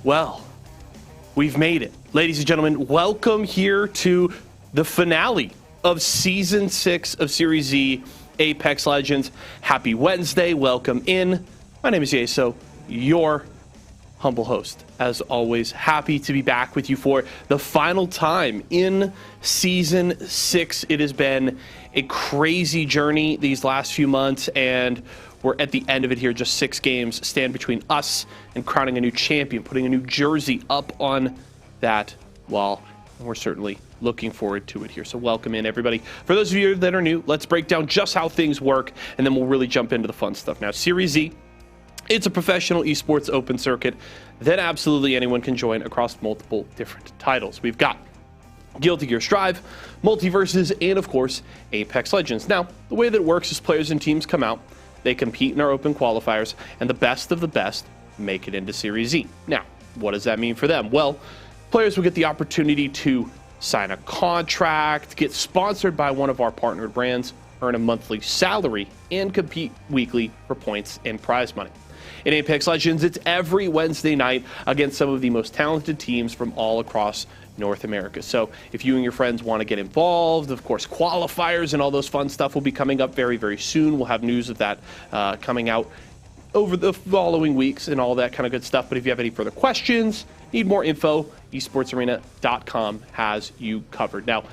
Well, we've made it. Ladies and gentlemen, welcome here to the finale of Season 6 of Series Z Apex Legends. Happy Wednesday. Welcome in. My name is Yeso, your humble host. As always, happy to be back with you for the final time in Season 6. It has been a crazy journey these last few months, and we're at the end of it here. Just 6 games stand between us and crowning a new champion, putting a new jersey up on that wall. And we're certainly looking forward to it here. So welcome in, everybody. For those of you that are new, let's break down just how things work, and then we'll really jump into the fun stuff. Now, Series Z, it's a professional esports open circuit that absolutely anyone can join across multiple different titles. We've got Guilty Gear Strive, Multiverses, and of course, Apex Legends. Now, the way that it works is players and teams come out, they compete in our open qualifiers, and the best of the best make it into Series Z. Now, what does that mean for them? Well, players will get the opportunity to sign a contract, get sponsored by one of our partnered brands, earn a monthly salary, and compete weekly for points and prize money. In Apex Legends, it's every Wednesday night against some of the most talented teams from all across North America. So if you and your friends want to get involved, of course, qualifiers and all those fun stuff will be coming up very, very soon. We'll have news of that coming out over the following weeks and all that kind of good stuff. But if you have any further questions, need more info, esportsarena.com has you covered. Now,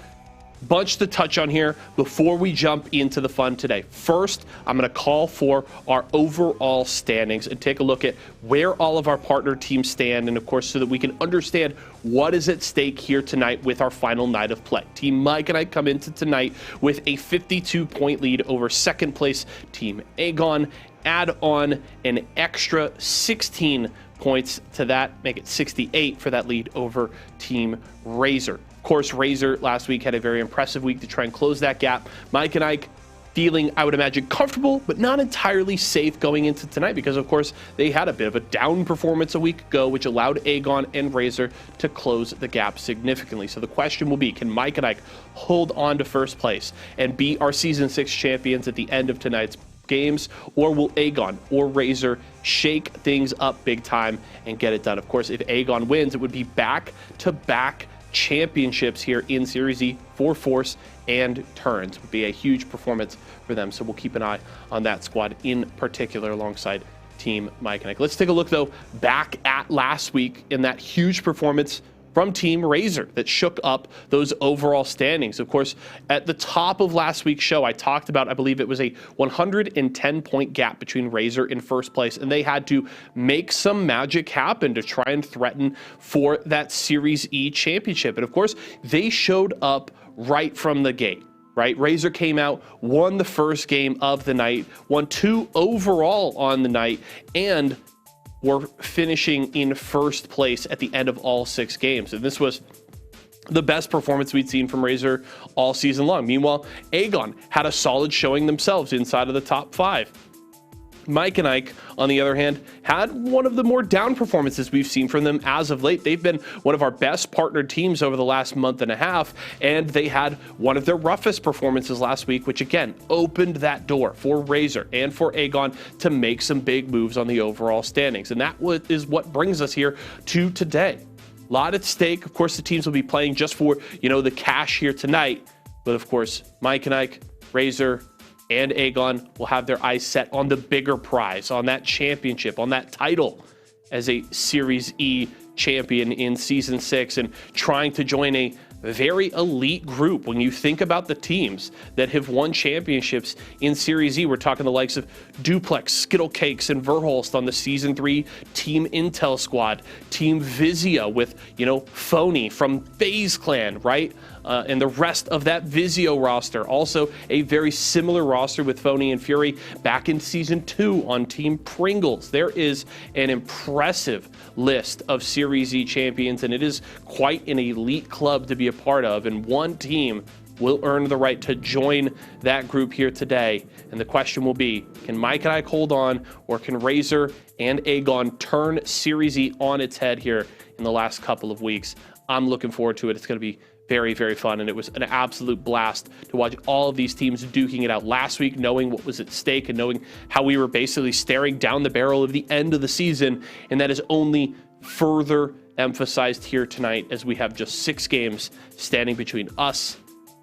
bunch to touch on here before we jump into the fun today. First, I'm going to call for our overall standings and take a look at where all of our partner teams stand, and of course, so that we can understand what is at stake here tonight with our final night of play. Team Mike and I come into tonight with a 52-point lead over second place Team Aegon. Add on an extra 16 points to that, make it 68 for that lead over Team Razor. Of course, Razor last week had a very impressive week to try and close that gap. Mike and Ike feeling, I would imagine, comfortable, but not entirely safe going into tonight because, of course, they had a bit of a down performance a week ago, which allowed Aegon and Razor to close the gap significantly. So the question will be, can Mike and Ike hold on to first place and be our Season 6 champions at the end of tonight's games, or will Aegon or Razor shake things up big time and get it done? Of course, if Aegon wins, it would be back-to-back championships here in Series Z for Force and Turns. Would be a huge performance for them, so we'll keep an eye on that squad in particular alongside Team Mike and Ike. Let's take a look, though, back at last week in that huge performance from Team Razor that shook up those overall standings. Of course, at the top of last week's show, I talked about, I believe it was a 110-point gap between Razor in first place, and they had to make some magic happen to try and threaten for that Series E championship. And of course, they showed up right from the gate. Right? Razor came out, won the first game of the night, won 2 overall on the night, and were finishing in first place at the end of all 6 games. And this was the best performance we'd seen from Razor all season long. Meanwhile, Aegon had a solid showing themselves inside of the top 5. Mike and Ike, on the other hand, had one of the more down performances we've seen from them as of late. They've been one of our best partnered teams over the last month and a half, and they had one of their roughest performances last week, which again opened that door for Razor and for Aegon to make some big moves on the overall standings. And that is what brings us here to today. A lot at stake. Of course, the teams will be playing just for, the cash here tonight. But of course, Mike and Ike, Razor, and Aegon will have their eyes set on the bigger prize, on that championship, on that title as a Series E champion in Season 6, and trying to join a very elite group. When you think about the teams that have won championships in Series E, we're talking the likes of Duplex, Skittle Cakes, and Verholst on the Season 3 Team Intel squad, Team Vizio with, Phony from FaZe Clan, right? And the rest of that Vizio roster. Also a very similar roster with Phony and Fury back in Season 2 on Team Pringles. There is an impressive list of Series E champions, and it is quite an elite club to be a part of, and one team will earn the right to join that group here today. And the question will be, can Mike and Ike hold on, or can Razor and Aegon turn Series E on its head here in the last couple of weeks? I'm looking forward to it. It's going to be very, very fun, and it was an absolute blast to watch all of these teams duking it out last week, knowing what was at stake and knowing how we were basically staring down the barrel of the end of the season, and that is only further emphasized here tonight as we have just 6 games standing between us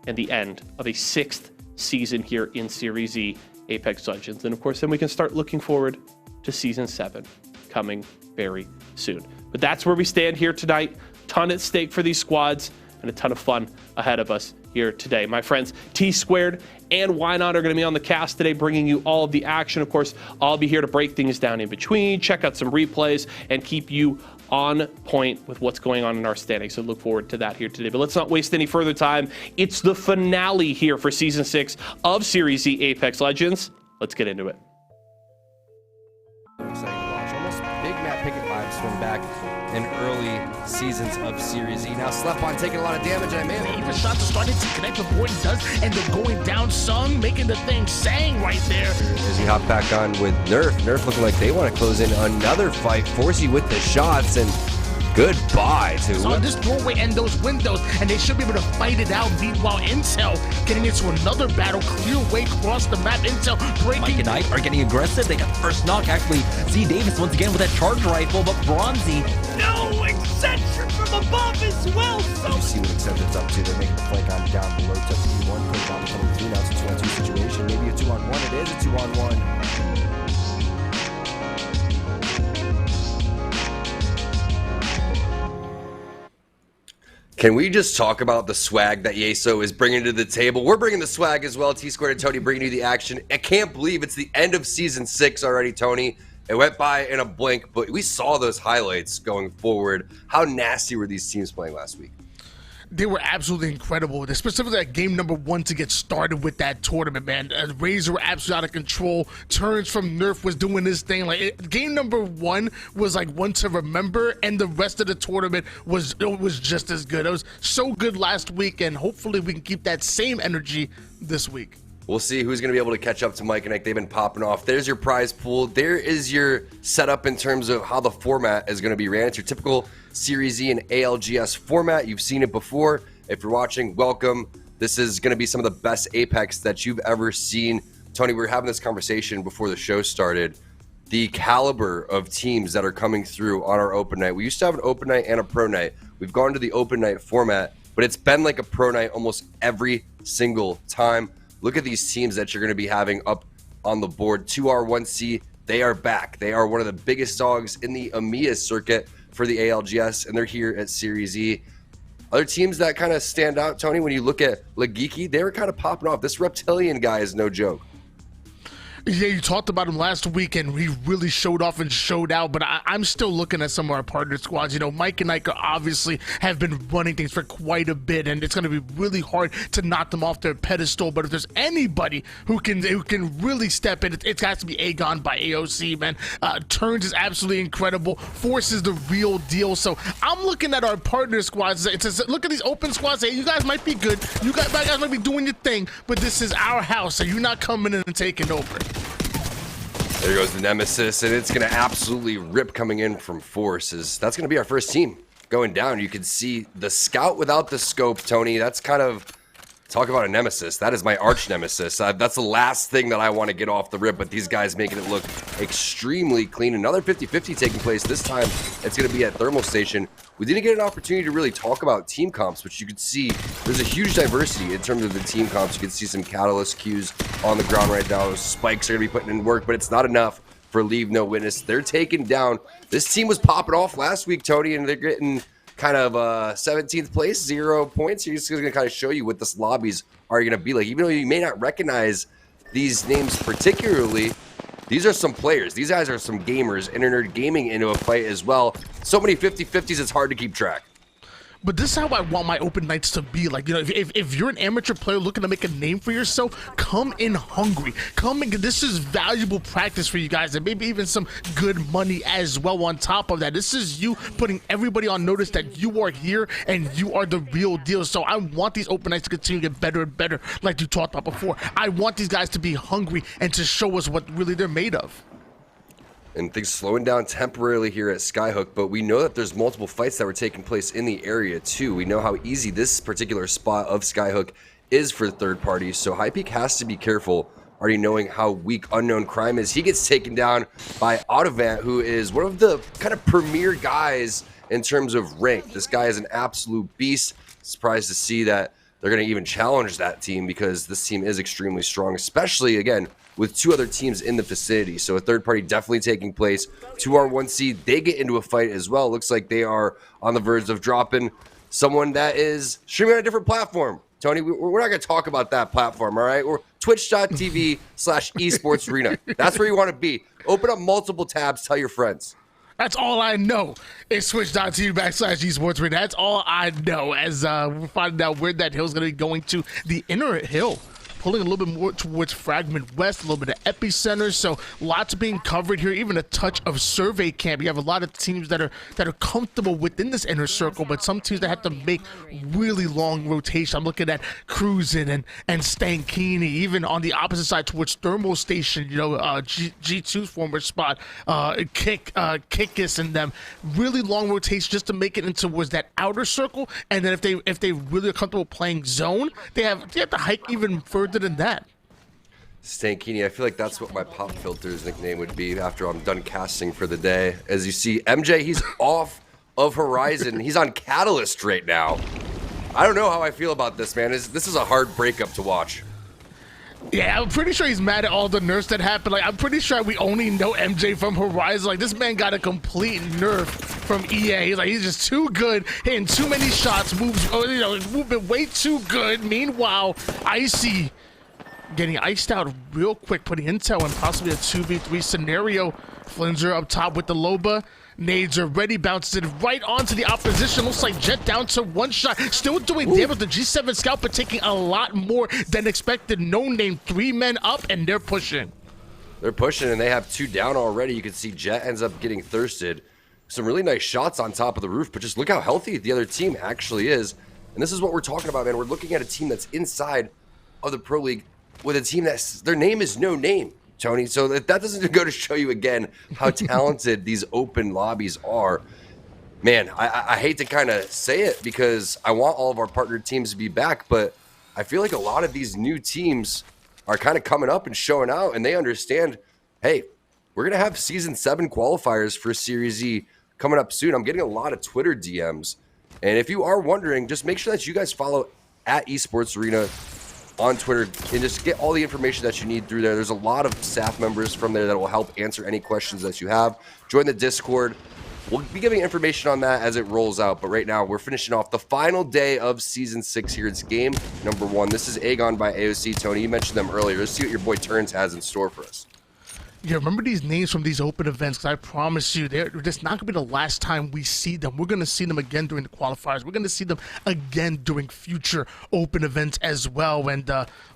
and the end of a 6th season here in Series Z Apex Legends. And of course, then we can start looking forward to Season 7 coming very soon. But that's where we stand here tonight. Ton at stake for these squads and a ton of fun ahead of us here today. My friends, T Squared and Wynot are going to be on the cast today, bringing you all of the action. Of course, I'll be here to break things down in between, check out some replays, and keep you on point with what's going on in our standings. So look forward to that here today. But let's not waste any further time. It's the finale here for Season 6 of Series Z Apex Legends. Let's get into it. Exciting to watch. Almost big Matt Pickett vibes from back in early seasons of Series Z. Now Slepon taking a lot of damage, and I may Even shots are starting to connect with Gordon does, and they're going down Sung, making the thing sang right there. as he hopped back on with Nerf. Nerf looking like they want to close in another fight. Forsey with the shots, and goodbye to So this doorway and those windows, and they should be able to fight it out. Meanwhile, Intel getting into another battle, clear way across the map. Intel breaking. Mike and Knight are getting aggressive. They got the first knock. Actually, Z Davis once again with that charge rifle, but Bronzy. No extension from above as well. So you see what Accepted's up to. They're making the flank on down below to P1. Put down coming through. Now it's a 2-on-2 situation. Maybe a 2-on-1. It is a 2-on-1. Can we just talk about the swag that Yeso is bringing to the table? We're bringing the swag as well. T-Squared and Tony bringing you the action. I can't believe it's the end of Season 6 already, Tony. It went by in a blink, but we saw those highlights going forward. How nasty were these teams playing last week? They were absolutely incredible, specifically at game number 1 to get started with that tournament, man. Razor were absolutely out of control. Turns from Nerf was doing this thing. Game number 1 was like one to remember, and the rest of the tournament was just as good. It was so good last week, and hopefully we can keep that same energy this week. We'll see who's going to be able to catch up to Mike and Ike. They've been popping off. There's your prize pool. There is your setup in terms of how the format is going to be ran. It's your typical Series Z and ALGS format. You've seen it before. If you're watching, welcome. This is going to be some of the best Apex that you've ever seen. Tony, we were having this conversation before the show started. The caliber of teams that are coming through on our open night. We used to have an open night and a pro night. We've gone to the open night format, but it's been like a pro night almost every single time. Look at these teams that you're going to be having up on the board. 2R1C, they are back. They are one of the biggest dogs in the EMEA circuit for the ALGS, and they're here at Series E. Other teams that kind of stand out, Tony, when you look at Legiki, they were kind of popping off. This Reptilian guy is no joke. Yeah, you talked about him last week, and he really showed off and showed out, but I'm still looking at some of our partner squads. You know, Mike and Ike obviously have been running things for quite a bit, and it's going to be really hard to knock them off their pedestal, but if there's anybody who can really step in, it has to be Aegon by AOC, man. Turns is absolutely incredible. Force is the real deal, so I'm looking at our partner squads. It says, look at these open squads. Hey, you guys might be good. You guys might be doing your thing, but this is our house, so you're not coming in and taking over. There goes the Nemesis, and it's going to absolutely rip coming in from Forces. That's going to be our first team going down. You can see the Scout without the scope, Tony. That's kind of, talk about a Nemesis. That is my arch Nemesis. That's the last thing that I want to get off the rip, but these guys making it look extremely clean. Another 50-50 taking place. This time, it's going to be at Thermal Station. We didn't get an opportunity to really talk about team comps, but you could see there's a huge diversity in terms of the team comps. You can see some Catalyst Qs on the ground right now. Those spikes are going to be putting in work, but it's not enough for Leave No Witness. They're taken down. This team was popping off last week, Tony, and they're getting kind of 17th place, 0 points. He's going to kind of show you what this lobbies are going to be like. Even though you may not recognize these names particularly, these are some players. These guys are some gamers, Internet gaming into a fight as well. So many 50-50s, it's hard to keep track. But this is how I want my open nights to be. Like, you know, if you're an amateur player looking to make a name for yourself, come in hungry. Come in. This is valuable practice for you guys, and maybe even some good money as well on top of that. This is you putting everybody on notice that you are here and you are the real deal. So I want these open nights to continue to get better and better, like you talked about before. I want these guys to be hungry and to show us what really they're made of. And things slowing down temporarily here at Skyhook, but we know that there's multiple fights that were taking place in the area too. We know how easy this particular spot of Skyhook is for third parties, so High Peak has to be careful already knowing how weak Unknown Crime is. He gets taken down by Autovant, who is one of the kind of premier guys in terms of rank. This guy is an absolute beast. Surprised to see that they're going to even challenge that team, because this team is extremely strong, especially, again, with 2 other teams in the vicinity. So a third party definitely taking place. 2R1 seed, they get into a fight as well. Looks like they are on the verge of dropping someone that is streaming on a different platform. Tony, we're not going to talk about that platform, all right? We're twitch.tv/esportsarena. That's where you want to be. Open up multiple tabs, tell your friends. That's all I know. It's twitch.tv/esportsarena. That's all I know, as we're finding out where that hill's going to be going to. The inner hill, pulling a little bit more towards Fragment West, a little bit of Epicenter, so lots being covered here, even a touch of Survey Camp. You have a lot of teams that are comfortable within this inner circle, but some teams that have to make really long rotation. I'm looking at Cruisin' and Stankini, even on the opposite side towards Thermal Station, G2's former spot, Kickus and them. Really long rotation just to make it into towards that outer circle, and then if they really are comfortable playing zone, they have to hike even further than that. Stankini, I feel like that's what my Pop Filter's nickname would be after I'm done casting for the day. As you see, MJ, he's off of Horizon. He's on Catalyst right now. I don't know how I feel about this, man. This is a hard breakup to watch. Yeah, I'm pretty sure he's mad at all the nerfs that happened. Like, I'm pretty sure we only know MJ from Horizon. Like, this man got a complete nerf from EA. He's just too good, hitting too many shots, moving way too good. Meanwhile, Icy getting iced out real quick, putting intel in possibly a 2v3 scenario. Flinzer up top with the Loba. Nades are ready, bounces it right onto the opposition. Looks like Jet down to 1 shot. Still doing damage with the G7 Scout, but taking a lot more than expected. No name, 3 men up, and they're pushing. They're pushing, and they have 2 down already. You can see Jet ends up getting thirsted. Some really nice shots on top of the roof, but just look how healthy the other team actually is. And this is what we're talking about, man. We're looking at a team that's inside of the Pro League with a team that's, their name is no name, Tony. So that doesn't go to show you again how talented these open lobbies are. Man, I hate to kind of say it because I want all of our partner teams to be back, but I feel like a lot of these new teams are kind of coming up and showing out, and they understand, hey, we're going to have Season 7 qualifiers for Series Z coming up soon. I'm getting a lot of Twitter DMs, and if you are wondering, just make sure that you guys follow at Esports Arena on Twitter and just get all the information that you need through there. There's a lot of staff members from there that will help answer any questions that you have. Join the Discord. We'll be giving information on that as it rolls out, but right now we're finishing off the final day of Season 6 here. It's game number 1. This is Aegon by AOC. Tony, you mentioned them earlier. Let's see what your boy Turns has in store for us. Yeah, remember these names from these open events, because I promise you, this not going to be the last time we see them. We're going to see them again during the qualifiers. We're going to see them again during future open events as well, and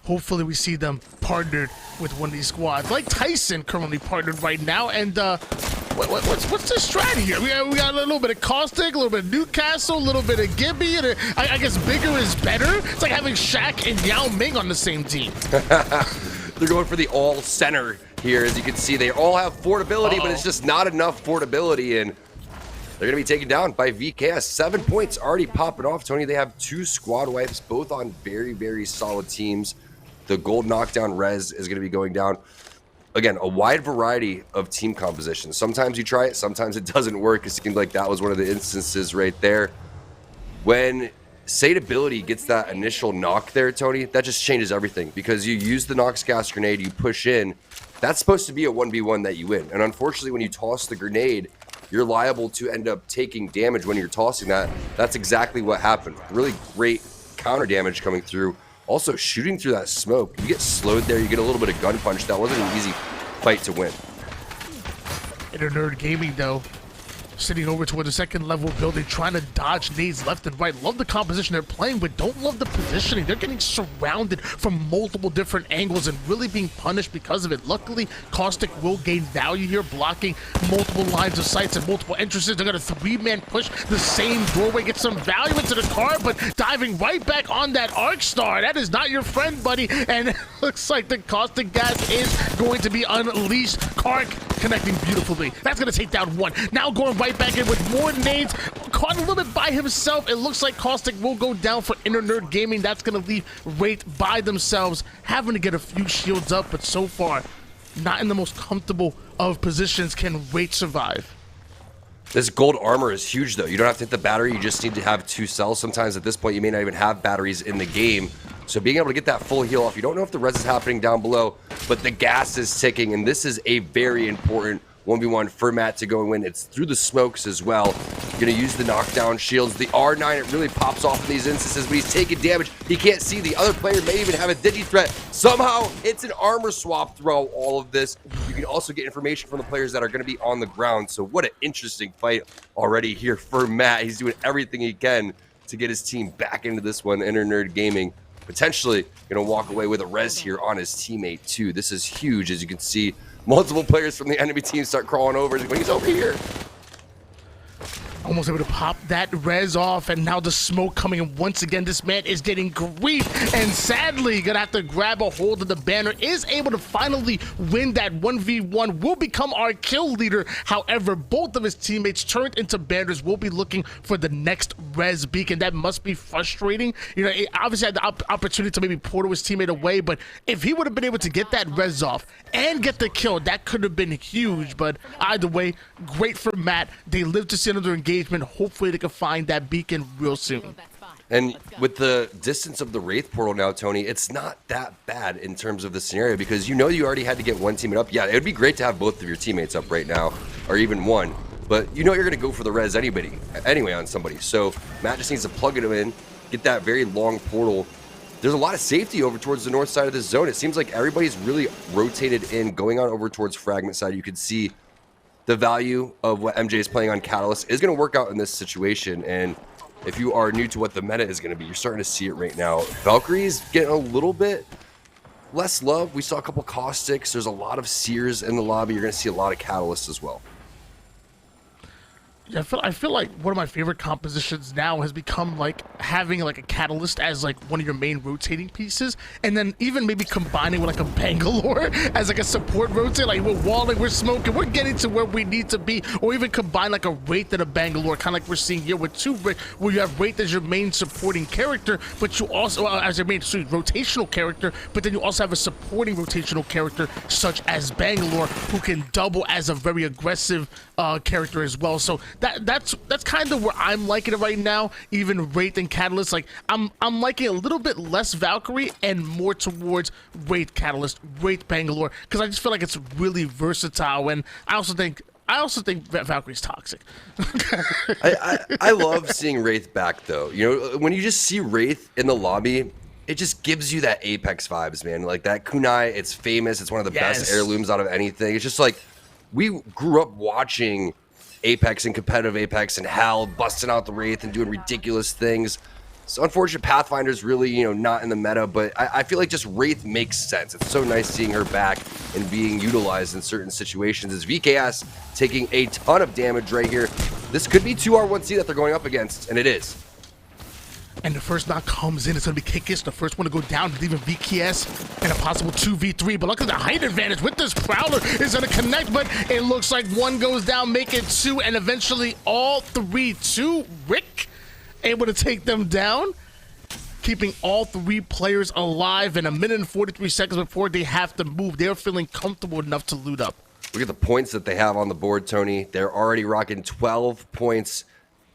hopefully we see them partnered with one of these squads, like Tyson currently partnered right now. And what's the strat here? We got a little bit of Caustic, a little bit of Newcastle, a little bit of Gibby, and I guess bigger is better. It's like having Shaq and Yao Ming on the same team. They're going for the all center here. As you can see, they all have fordability, but it's just not enough fordability, and they're going to be taken down by VKS. 7 points already popping off, Tony. They have 2 squad wipes, both on very, very solid teams. The gold knockdown res is going to be going down. Again, a wide variety of team compositions. Sometimes you try it, sometimes it doesn't work. It seemed like that was one of the instances right there. When Sateability gets that initial knock there, Tony, that just changes everything, because you use the Nox Gas Grenade, you push in. That's supposed to be a 1v1 that you win. And unfortunately, when you toss the grenade, you're liable to end up taking damage when you're tossing that. That's exactly what happened. Really great counter damage coming through. Also, shooting through that smoke, you get slowed there, you get a little bit of gun punch. That wasn't an easy fight to win. Inner Nerd Gaming, though, sitting over toward the second level building, trying to dodge nades left and right. Love the composition they're playing, but don't love the positioning. They're getting surrounded from multiple different angles and really being punished because of it. Luckily, Caustic will gain value here, blocking multiple lines of sights and multiple entrances. They're going to 3-man push the same doorway, get some value into the car, but diving right back on that Arc Star. That is not your friend, buddy. And it looks like the Caustic Gas is going to be unleashed. Kark connecting beautifully. That's going to take down 1. Now going right right back in with more nades. Caught a little bit by himself. It looks like Caustic will go down for Inner Nerd Gaming. That's going to leave Wraith by themselves, having to get a few shields up, but so far, not in the most comfortable of positions can Wraith survive. This gold armor is huge, though. You don't have to hit the battery. You just need to have 2 cells. Sometimes at this point, you may not even have batteries in the game. So being able to get that full heal off, you don't know if the res is happening down below, but the gas is ticking, and this is a very important 1v1 for Matt to go and win. It's through the smokes as well. You're going to use the knockdown shields. The R9, it really pops off in these instances, but he's taking damage. He can't see. The other player may even have a digi threat. Somehow, it's an armor swap throughout all of this. You can also get information from the players that are going to be on the ground. So what an interesting fight already here for Matt. He's doing everything he can to get his team back into this one. Inner Nerd Gaming potentially going to walk away with a res here on his teammate too. This is huge, as you can see. Multiple players from the enemy team start crawling over. He's over here. Almost able to pop that res off, and now the smoke coming in once again. This man is getting grief, and sadly gonna have to grab a hold of the banner. Is able to finally win that 1v1, will become our kill leader. However, both of his teammates turned into banners, will be looking for the next res beacon. That must be frustrating. You know, it obviously had the opportunity to maybe portal his teammate away, but if he would have been able to get that res off and get the kill, that could have been huge. But either way, great for Matt. They live to see another engagement. Hopefully they can find that beacon real soon. And with the distance of the Wraith portal now, Tony, it's not that bad in terms of the scenario, because you know you already had to get one teammate up. Yeah, it would be great to have both of your teammates up right now, or even one, but you know you're going to go for the res anyway on somebody. So Matt just needs to plug it in, get that very long portal. There's a lot of safety over towards the north side of this zone. It seems like everybody's really rotated in, going on over towards Fragment side. You can see the value of what MJ is playing on Catalyst is going to work out in this situation. And if you are new to what the meta is going to be, you're starting to see it right now. Valkyrie's getting a little bit less love. We saw a couple Caustics. There's a lot of Seers in the lobby. You're going to see a lot of Catalysts as well. Yeah, I feel like one of my favorite compositions now has become like having like a Catalyst as like one of your main rotating pieces, and then even maybe combining with like a Bangalore as like a support rotate. Like we're walling, we're smoking, we're getting to where we need to be, or even combine like a Wraith and a Bangalore, kind of like we're seeing here with 2 Wraith, where you have Wraith as your main supporting character, but you also as your main rotational character, but then you also have a supporting rotational character such as Bangalore, who can double as a very aggressive character as well. So that's kind of where I'm liking it right now. Even Wraith and Catalyst, like I'm liking a little bit less Valkyrie and more towards Wraith Catalyst, Wraith Bangalore, because I just feel like it's really versatile. And I also think Valkyrie's toxic. I love seeing Wraith back, though. You know, when you just see Wraith in the lobby, it just gives you that Apex vibes, man. Like that kunai, it's famous. It's one of the best heirlooms out of anything. It's just like we grew up watching Apex and competitive Apex and Hal busting out the Wraith and doing ridiculous things. It's unfortunate Pathfinder's really, you know, not in the meta, but I feel like just Wraith makes sense. It's so nice seeing her back and being utilized in certain situations. As VKS taking a ton of damage right here. This could be 2R1C that they're going up against, and it is. And the first knock comes in. It's going to be Kikis, the first one to go down, leaving VKS and a possible 2v3. But look at the height advantage with this Prowler is going to connect, but it looks like one goes down, make it 2, and eventually all 3. 2, Rick able to take them down, keeping all 3 players alive in 1 minute and 43 seconds before they have to move. They're feeling comfortable enough to loot up. Look at the points that they have on the board, Tony. They're already rocking 12 points,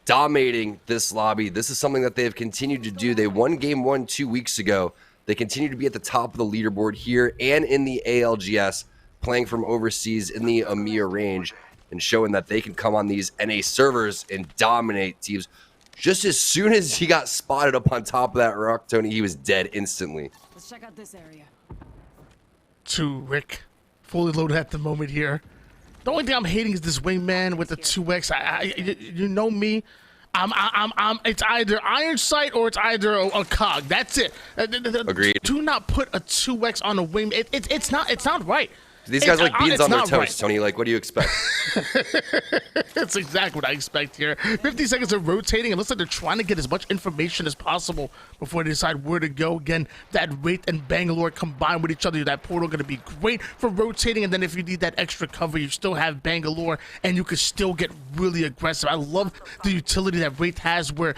dominating this lobby. This is something that they have continued to do. They won game 1 2 weeks ago. They continue to be at the top of the leaderboard here and in the ALGS, playing from overseas in the EMEA range and showing that they can come on these NA servers and dominate teams. Just as soon as he got spotted up on top of that rock, Tony, he was dead instantly. Let's check out this area. 2, Rick, fully loaded at the moment here. The only thing I'm hating is this wingman with the 2x. You know me. It's either Iron Sight or it's either a cog. That's it. Agreed. Do not put a 2x on a wing. It's not right. These guys are like beans it's on their not toast, right. Tony. Like, what do you expect? That's exactly what I expect here. 50 seconds of rotating. It looks like they're trying to get as much information as possible before they decide where to go. Again, that Wraith and Bangalore combined with each other, that portal going to be great for rotating. And then if you need that extra cover, you still have Bangalore, and you can still get really aggressive. I love the utility that Wraith has, where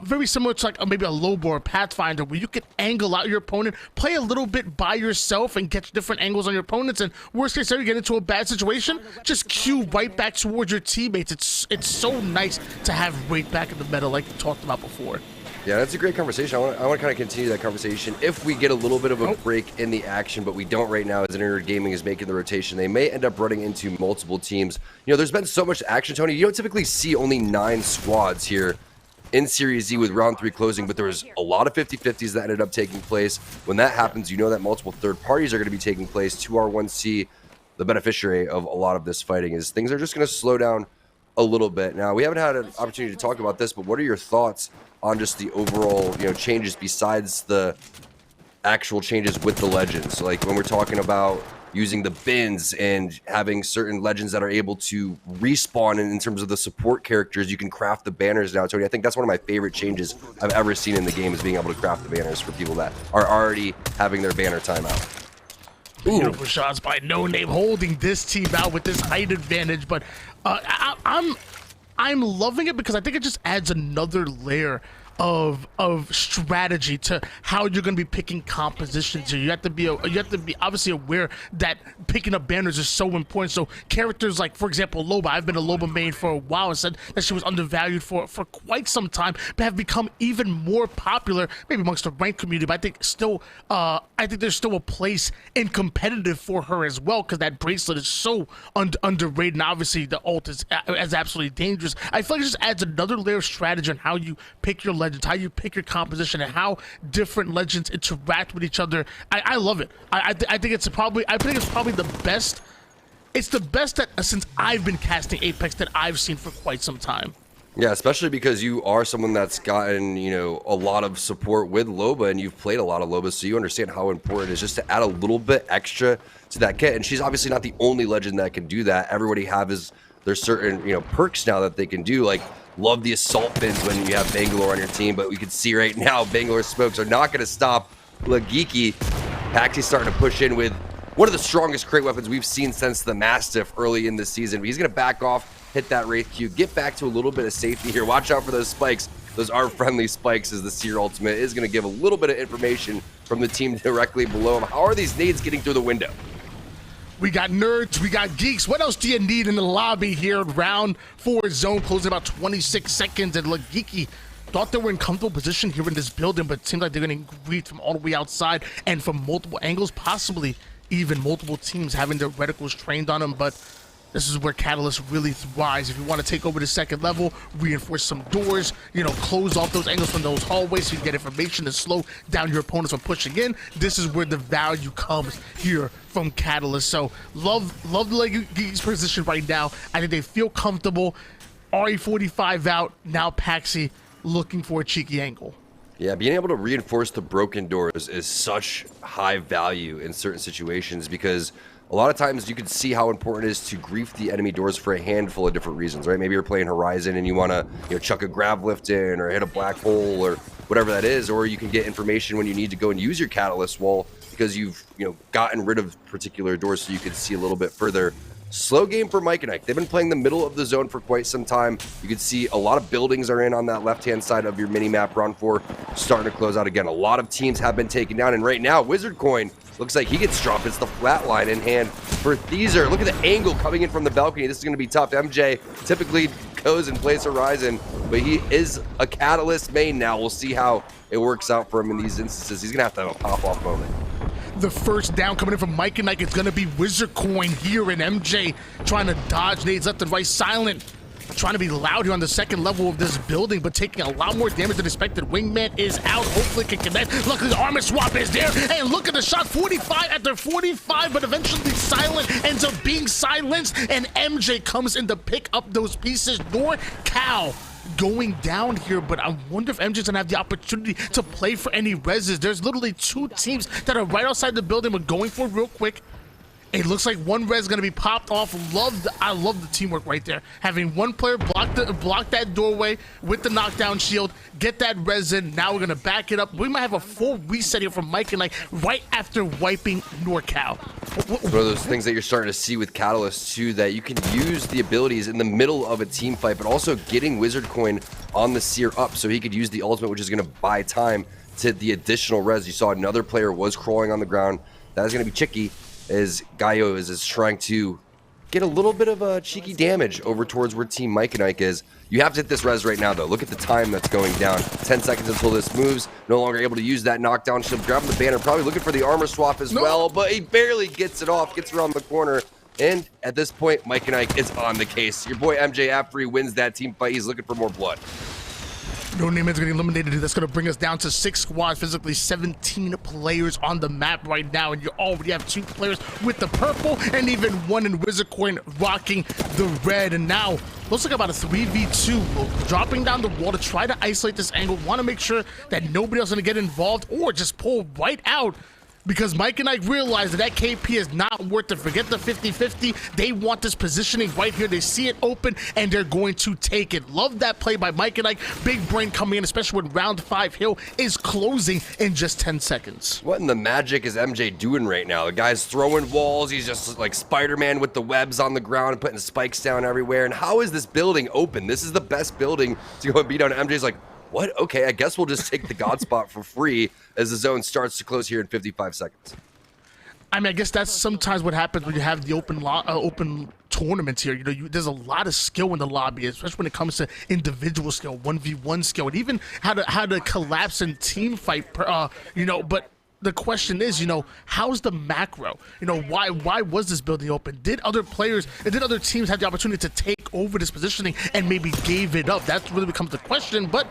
very similar to like maybe a Lobo or Pathfinder, where you can angle out your opponent, play a little bit by yourself, and get different angles on your opponents. And worst case scenario, you get into a bad situation, just cue right back towards your teammates. It's so nice to have Wraith back in the meta, like we talked about before. Yeah, that's a great conversation. I want to kind of continue that conversation. If we get a little bit of a break in the action, but we don't right now, as Internet Gaming is making the rotation, they may end up running into multiple teams. You know, there's been so much action, Tony. You don't typically see only 9 squads here in Series Z with round 3 closing, but there was a lot of 50-50s that ended up taking place. When that happens, you know that multiple third parties are going to be taking place. 2R1C, the beneficiary of a lot of this fighting, is things are just going to slow down a little bit. Now, we haven't had an opportunity to talk about this, but what are your thoughts on just the overall, you know, changes besides the actual changes with the legends? Like when we're talking about using the bins and having certain legends that are able to respawn in terms of the support characters, you can craft the banners now, Tony. I think that's one of my favorite changes I've ever seen in the game, is being able to craft the banners for people that are already having their banner timeout. Beautiful shots by No Name, holding this team out with this height advantage, but I'm loving it because I think it just adds another layer of strategy to how you're going to be picking compositions here. You have to be obviously aware that picking up banners is so important. So characters like, for example, Loba. I've been a Loba main for a while and said that she was undervalued for quite some time, but have become even more popular, maybe amongst the ranked community. But I think there's still a place in competitive for her as well, because that bracelet is so underrated, and obviously the ult is absolutely dangerous. I feel like it just adds another layer of strategy on how you pick your legends, how you pick your composition, and how different legends interact with each other. I love it. I think it's probably the best. It's the best that since I've been casting Apex that I've seen for quite some time. Yeah, especially because you are someone that's gotten, you know, a lot of support with Loba, and you've played a lot of Loba, so you understand how important it is just to add a little bit extra to that kit. And she's obviously not the only legend that can do that. Everybody there's certain, you know, perks now that they can do, like love the assault bins when you have Bangalore on your team, but we can see right now Bangalore's smokes are not going to stop Lagiki. Paxy's starting to push in with one of the strongest crate weapons we've seen since the Mastiff early in the season. But he's going to back off, hit that Wraith Q, get back to a little bit of safety here. Watch out for those spikes. Those are friendly spikes, as the Seer ultimate is going to give a little bit of information from the team directly below him. How are these nades getting through the window? We got nerds, we got geeks. What else do you need in the lobby here? Round 4 zone closing about 26 seconds, and Lagiki thought they were in comfortable position here in this building, but it seems like they're getting greeted from all the way outside and from multiple angles, possibly even multiple teams having their reticles trained on them. But this is where Catalyst really thrives. If you want to take over the second level, reinforce some doors, you know, close off those angles from those hallways so you can get information to slow down your opponents from pushing in. This is where the value comes here from Catalyst. So love the Legacy's position right now. I think they feel comfortable. RE45 out, now Paxy looking for a cheeky angle. Yeah, being able to reinforce the broken doors is such high value in certain situations, because a lot of times you can see how important it is to grief the enemy doors for a handful of different reasons, right? Maybe you're playing Horizon and you want to, you know, chuck a grav lift in or hit a black hole or whatever that is, or you can get information when you need to go and use your Catalyst wall because you've, you know, gotten rid of particular doors so you can see a little bit further. Slow game for Mike and Ike. They've been playing the middle of the zone for quite some time. You can see a lot of buildings are in on that left-hand side of your mini-map. Round 4 starting to close out again. A lot of teams have been taken down, and right now, Wizard Coin looks like he gets dropped. It's the flat line in hand for Theezer. Look at the angle coming in from the balcony. This is going to be tough. MJ typically goes and plays Horizon, but he is a Catalyst main now. We'll see how it works out for him in these instances. He's going to have a pop-off moment. The first down coming in from Mike and Ike. It's going to be Wizard Coin here, and MJ trying to dodge nades left and right. Silent trying to be loud here on the second level of this building, but taking a lot more damage than expected. Wingman is out. Hopefully can connect. Luckily the armor swap is there, and look at the shot. 45 after 45, but eventually Silent ends up being silenced, and MJ comes in to pick up those pieces. NorCal going down here, but I wonder if MJ's gonna have the opportunity to play for any reses. There's literally 2 teams that are right outside the building. We're going for it real quick. It looks like one res going to be popped off. I love the teamwork right there. Having one player block that doorway with the knockdown shield, get that res in. Now we're going to back it up. We might have a full reset here from Mike and Ike right after wiping NorCal. It's one of those things that you're starting to see with Catalyst too, that you can use the abilities in the middle of a team fight, but also getting Wizard Coin on the Seer up so he could use the ultimate, which is going to buy time to the additional res. You saw another player was crawling on the ground. That is going to be Chicky, as Gaio is trying to get a little bit of a cheeky damage over towards where Team Mike and Ike is. You have to hit this res right now, though. Look at the time that's going down. 10 seconds until this moves. No longer able to use that knockdown shield. Grabbing the banner, probably looking for the armor swap as well, but he barely gets it off, gets around the corner. And at this point, Mike and Ike is on the case. Your boy MJ, after he wins that team fight, he's looking for more blood. No Name is getting eliminated. That's going to bring us down to 6 squads, physically 17 players on the map right now. And you already have 2 players with the purple and even 1 in Wizard Coin rocking the red. And now, looks like about a 3v2. Dropping down the wall to try to isolate this angle. Want to make sure that nobody else is going to get involved or just pull right out. Because Mike and Ike realize that KP is not worth it. Forget the 50-50. They want this positioning right here. They see it open, and they're going to take it. Love that play by Mike and Ike. Big brain coming in, especially when round 5 Hill is closing in just 10 seconds. What in the magic is MJ doing right now? The guy's throwing walls. He's just like Spider-Man with the webs on the ground and putting spikes down everywhere. And how is this building open? This is the best building to go and beat on. MJ's like, what? Okay, I guess we'll just take the God spot for free as the zone starts to close here in 55 seconds. I mean, I guess that's sometimes what happens when you have the open tournaments here. You know, there's a lot of skill in the lobby, especially when it comes to individual skill, 1v1 skill, and even how to collapse and team fight. You know, but the question is, you know, how's the macro? You know, why was this building open? Did other teams have the opportunity to take over this positioning and maybe gave it up? That really becomes the question, but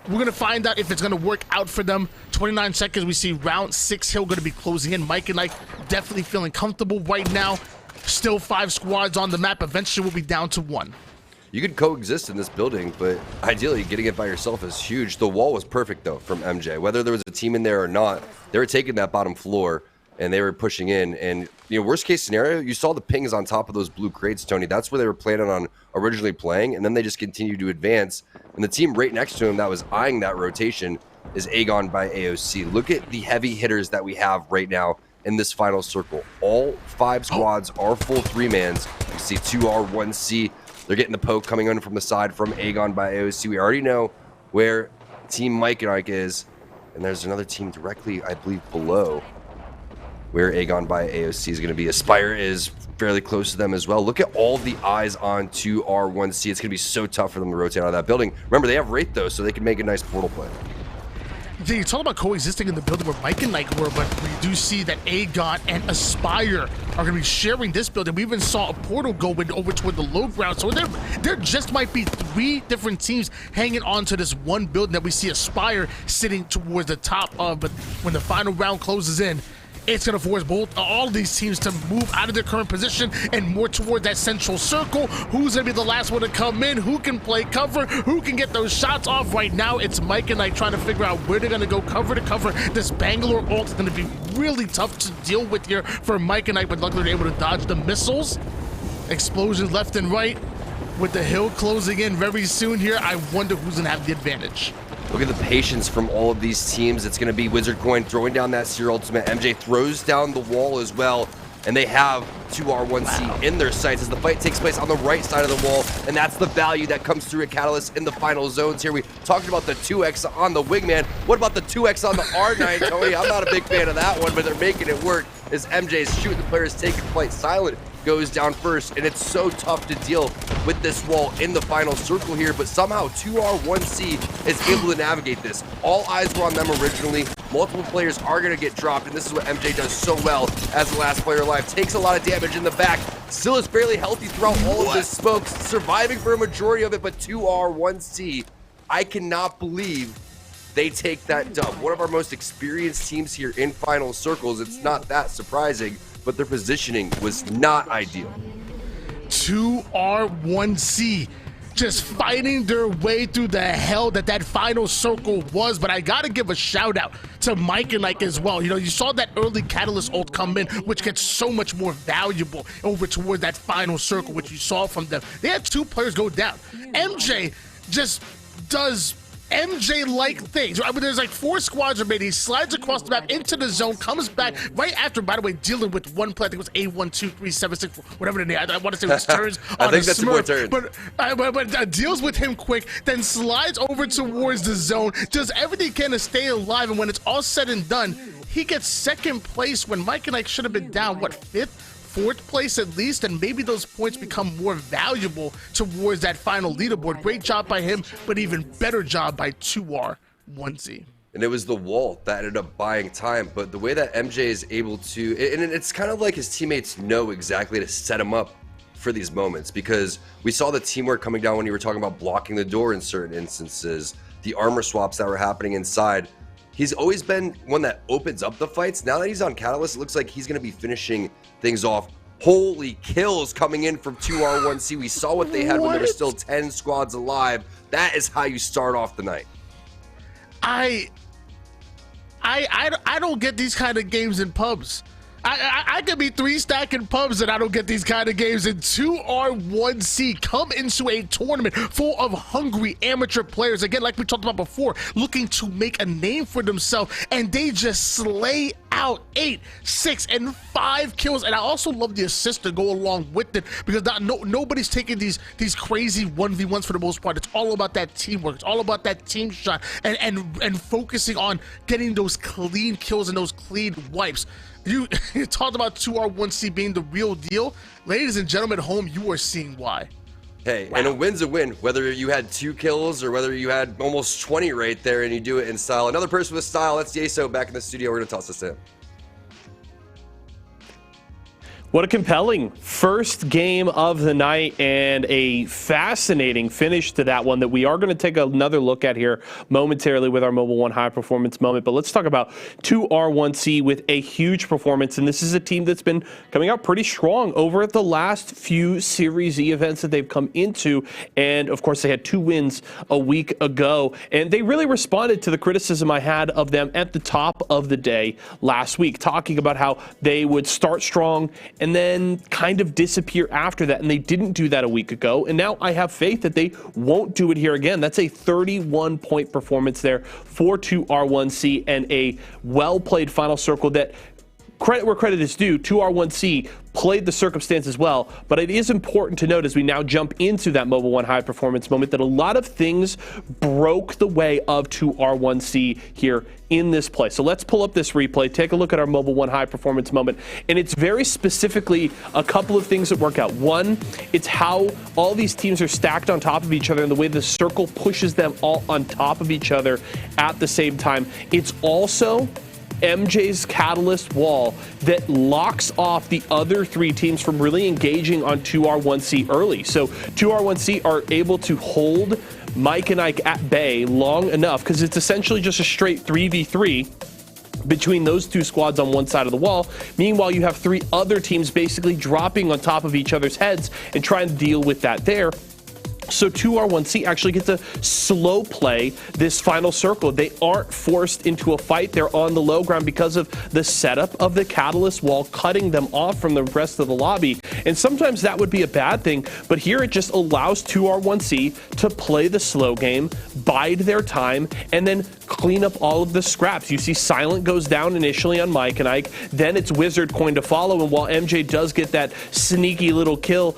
we're going to find out if it's going to work out for them. 29 seconds, we see round 6 Hill going to be closing in. Mike and Ike definitely feeling comfortable right now. Still 5 squads on the map. Eventually, we'll be down to 1. You could coexist in this building, but ideally getting it by yourself is huge. The wall was perfect, though, from MJ. Whether there was a team in there or not, they were taking that bottom floor, and they were pushing in. And, you know, worst case scenario, you saw the pings on top of those blue crates, Tony. That's where they were planning on originally playing, and then they just continued to advance. And the team right next to him that was eyeing that rotation is Aegon by AOC. Look at the heavy hitters that we have right now in this final circle. All 5 squads are full 3-mans. You see 2R1C. They're getting the poke coming in from the side from Aegon by AOC. We already know where Team Mike and Ike is. And there's another team directly, I believe, below where Aegon by AOC is going to be. Aspire is fairly close to them as well. Look at all the eyes on 2R1C. It's going to be so tough for them to rotate out of that building. Remember, they have Wraith, though, so they can make a nice portal play. Yeah, you talk about coexisting in the building where Mike and Ike were, but we do see that Aegon and Aspire are going to be sharing this building. We even saw a portal go over toward the low ground. So there just might be 3 different teams hanging on to this one building that we see Aspire sitting towards the top of. But when the final round closes in, it's going to force all of these teams to move out of their current position and more toward that central circle. Who's going to be the last one to come in? Who can play cover? Who can get those shots off? Right now, it's Mike and Ike trying to figure out where they're going to go cover to cover. This Bangalore ult is going to be really tough to deal with here for Mike and Ike, but luckily they're able to dodge the missiles. Explosions left and right. With the hill closing in very soon here, I wonder who's going to have the advantage. Look at the patience from all of these teams. It's going to be Wizard Coin throwing down that Seer ultimate. MJ throws down the wall as well. And they have 2R1C in their sights as the fight takes place on the right side of the wall. And that's the value that comes through at Catalyst in the final zones here. We talked about the 2X on the Wingman. What about the 2X on the R9, Tony? I'm not a big fan of that one, but they're making it work as MJ's shooting. The players taking flight. Silent goes down first, and it's so tough to deal with this wall in the final circle here, but somehow 2R1C is able to navigate this. All eyes were on them originally. Multiple players are going to get dropped, and this is what MJ does so well as the last player alive. Takes a lot of damage in the back. Still is fairly healthy throughout all of this smoke, surviving for a majority of it, but 2R1C, I cannot believe they take that dub. One of our most experienced teams here in final circles. It's not that surprising, but their positioning was not ideal. 2R1C just fighting their way through the hell that final circle was. But I gotta give a shout out to Mike and Ike as well. You know, you saw that early Catalyst ult come in, which gets so much more valuable over towards that final circle, which you saw from them. They had 2 players go down. MJ just does MJ-like things. Right? But there's like 4 squads remaining. He slides across the map into the zone, comes back right after, by the way, dealing with one play. I think it was A12376, whatever the name. I want to say it was turns on I think a that's Smurf. turns. But deals with him quick, then slides over towards the zone, does everything he can to stay alive. And when it's all said and done, he gets 2nd place when Mike and Ike should have been down, what, 5th? 4th place at least, and maybe those points become more valuable towards that final leaderboard. Great job by him, but even better job by 2R1Z. And it was the wall that ended up buying time. But the way that MJ is able to, and it's kind of like his teammates know exactly to set him up for these moments, because we saw the teamwork coming down when you were talking about blocking the door in certain instances, the armor swaps that were happening inside. He's always been one that opens up the fights. Now that he's on Catalyst, it looks like he's going to be finishing things off. Holy kills coming in from 2R1C. We saw what they had when there were still 10 squads alive. That is how you start off the night. I don't get these kind of games in pubs. I could be 3 stacking pubs and I don't get these kind of games. And 2R1C come into a tournament full of hungry amateur players, again, like we talked about before, looking to make a name for themselves, and they just slay out 8, 6, and 5 kills. And I also love the assist to go along with it, because nobody's taking these crazy 1v1s for the most part. It's all about that teamwork. It's all about that team shot and focusing on getting those clean kills and those clean wipes. You talked about 2R1C being the real deal. Ladies and gentlemen at home, you are seeing why. Hey, Wow. And a win's a win, whether you had 2 kills or whether you had almost 20 right there and you do it in style. Another person with style, that's Yeso back in the studio. We're going to toss this in. What a compelling first game of the night, and a fascinating finish to that one that we are going to take another look at here momentarily with our Mobile One High Performance moment. But let's talk about 2R1C with a huge performance. And this is a team that's been coming out pretty strong over the last few Series E events that they've come into. And of course, they had 2 wins a week ago. And they really responded to the criticism I had of them at the top of the day last week, talking about how they would start strong and then kind of disappear after that. And they didn't do that a week ago. And now I have faith that they won't do it here again. That's a 31-point performance there for 2R1C, and a well-played final circle that, credit where credit is due, 2R1C played the circumstances well. But it is important to note as we now jump into that Mobile One High Performance moment that a lot of things broke the way of 2R1C here in this play. So let's pull up this replay, take a look at our Mobile One High Performance moment. And it's very specifically a couple of things that work out. One, it's how all these teams are stacked on top of each other and the way the circle pushes them all on top of each other at the same time. It's also MJ's Catalyst wall that locks off the other 3 teams from really engaging on 2R1C early. So 2R1C are able to hold Mike and Ike at bay long enough, because it's essentially just a straight 3v3 between those 2 squads on one side of the wall. Meanwhile, you have 3 other teams basically dropping on top of each other's heads and trying to deal with that there. So 2R1C actually gets to slow play this final circle. They aren't forced into a fight. They're on the low ground because of the setup of the Catalyst wall, cutting them off from the rest of the lobby. And sometimes that would be a bad thing, but here it just allows 2R1C to play the slow game, bide their time, and then clean up all of the scraps. You see Silent goes down initially on Mike and Ike, then it's Wizard Coin to follow, and while MJ does get that sneaky little kill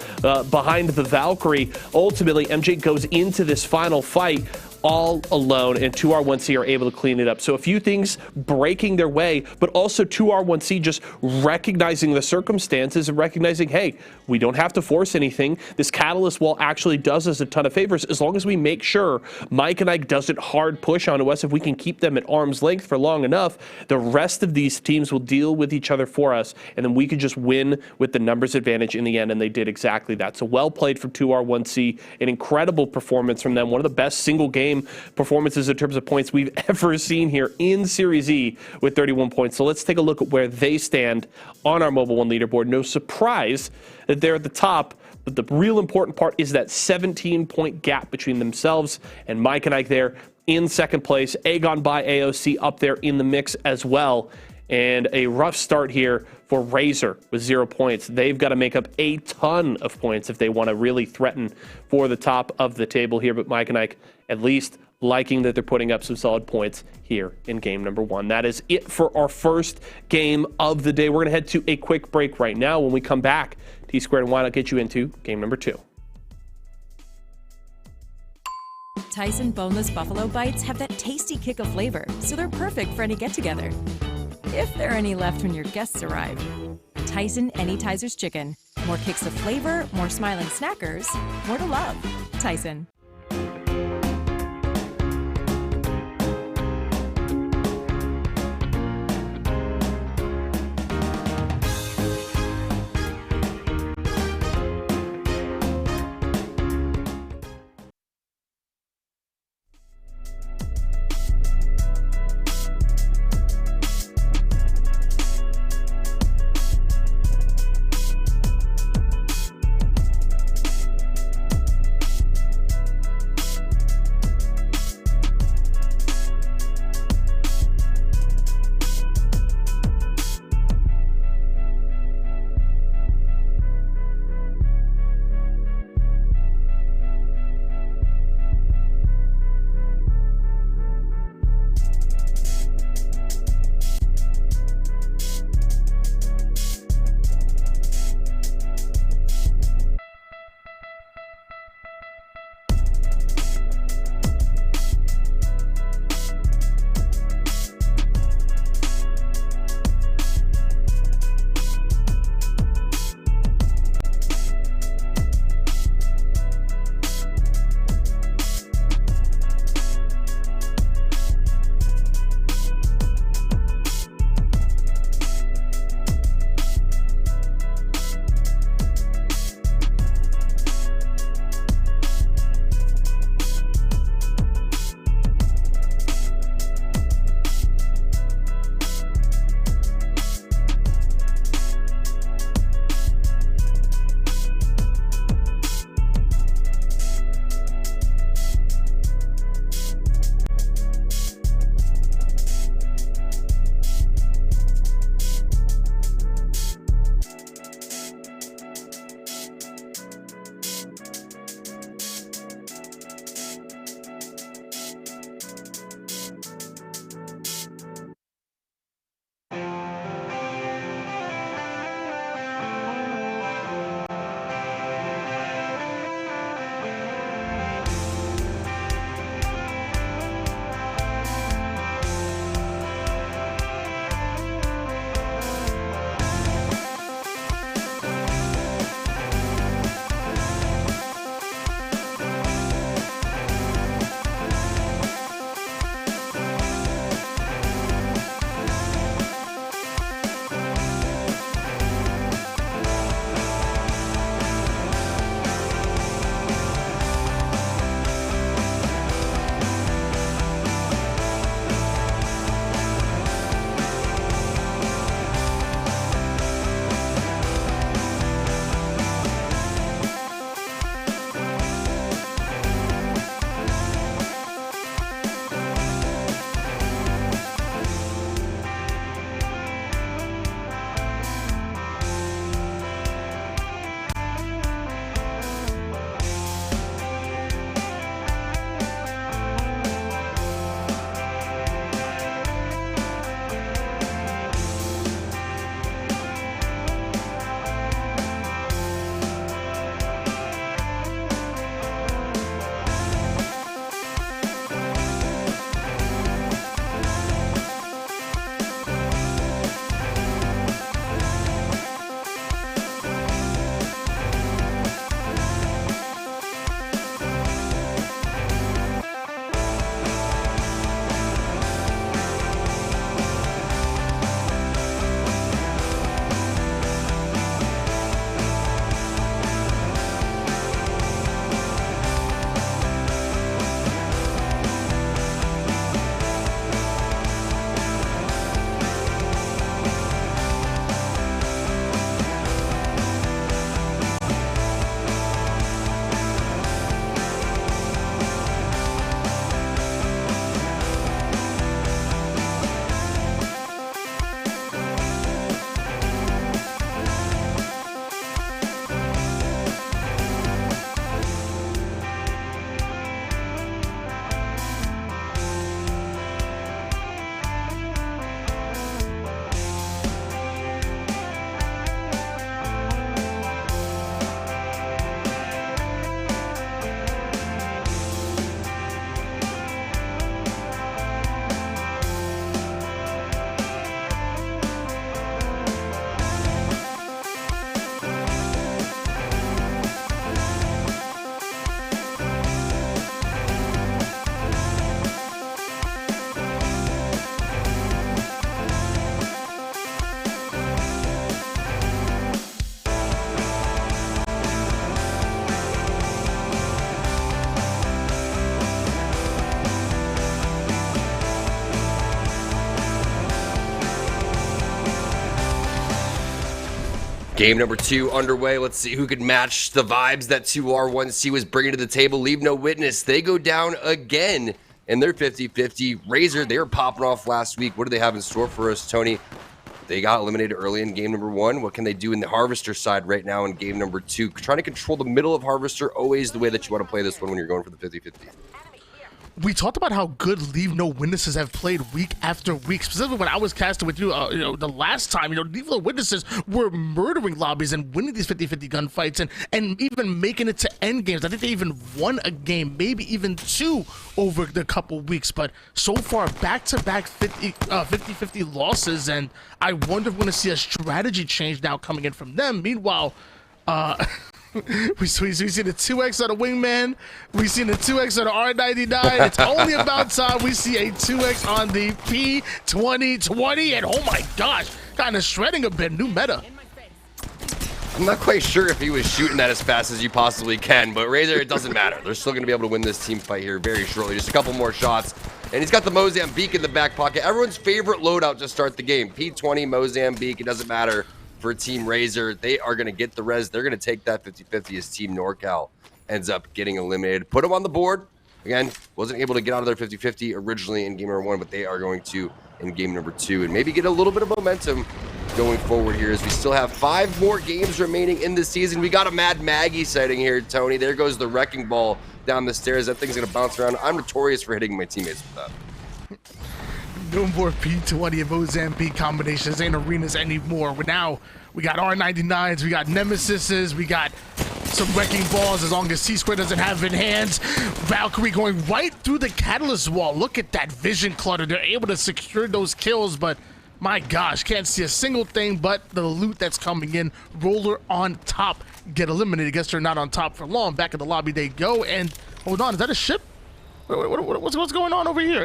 behind the Valkyrie, ultimately MJ goes into this final fight all alone, and 2R1C are able to clean it up. So a few things breaking their way, but also 2R1C just recognizing the circumstances and recognizing, hey, we don't have to force anything. This Catalyst wall actually does us a ton of favors as long as we make sure Mike and Ike doesn't hard push onto us. If we can keep them at arm's length for long enough, the rest of these teams will deal with each other for us, and then we could just win with the numbers advantage in the end, and they did exactly that. So well played from 2R1C, an incredible performance from them, one of the best single games game performances in terms of points we've ever seen here in Series E with 31 points. So let's take a look at where they stand on our Mobile One leaderboard. No surprise that they're at the top, but the real important part is that 17-point gap between themselves and Mike and Ike there in second place. Aegon by AOC up there in the mix as well. And a rough start here for Razor with 0 points. They've got to make up a ton of points if they want to really threaten for the top of the table here. But Mike and Ike, at least liking that they're putting up some solid points here in game number 1. That is it for our first game of the day. We're going to head to a quick break right now. When we come back, T-Squared and Wine will get you into game number 2. Tyson boneless buffalo bites have that tasty kick of flavor, so they're perfect for any get-together. If there are any left when your guests arrive. Tyson Anytizers Chicken. More kicks of flavor, more smiling snackers, more to love. Tyson. Game number 2 underway. Let's see who could match the vibes that 2R1C was bringing to the table. Leave no witness. They go down again in their 50-50. Razor, they were popping off last week. What do they have in store for us, Tony? They got eliminated early in game number 1. What can they do in the Harvester side right now in game number 2? Trying to control the middle of Harvester, always the way that you want to play this one when you're going for the 50-50. We talked about how good Leave No Witnesses have played week after week. Specifically when I was casting with you, the last time, Leave No Witnesses were murdering lobbies and winning these 50-50 gunfights and even making it to end games. I think they even won a game, maybe even 2 over the couple weeks. But so far, back-to-back 50-50 losses, and I wonder if we're going to see a strategy change now coming in from them. Meanwhile, we see the 2x on the Wingman. We see the 2x on the R99. It's only about time we see a 2x on the P2020. And oh my gosh, kind of shredding a bit. New meta. I'm not quite sure if he was shooting that as fast as you possibly can, but Razor, it doesn't matter. They're still going to be able to win this team fight here very shortly. Just a couple more shots. And he's got the Mozambique in the back pocket. Everyone's favorite loadout to start the game. P20, Mozambique, it doesn't matter. For Team Razor, they are going to get the res. They're going to take that 50-50 as Team NorCal ends up getting eliminated. Put them on the board. Again, wasn't able to get out of their 50-50 originally in game number 1, but they are going to in game number 2 and maybe get a little bit of momentum going forward here as we still have 5 more games remaining in the season. We got a Mad Maggie sighting here, Tony. There goes the wrecking ball down the stairs. That thing's going to bounce around. I'm notorious for hitting my teammates with that. No more P20 and Mozambique combinations ain't arenas anymore. Now we got R99s, we got Nemesises, we got some wrecking balls as long as C-Square doesn't have it in hands. Valkyrie going right through the catalyst wall. Look at that vision clutter. They're able to secure those kills, but my gosh, can't see a single thing but the loot that's coming in. Roller on top, get eliminated. Guess they're not on top for long. Back in the lobby they go, and hold on, is that a ship? What's going on over here?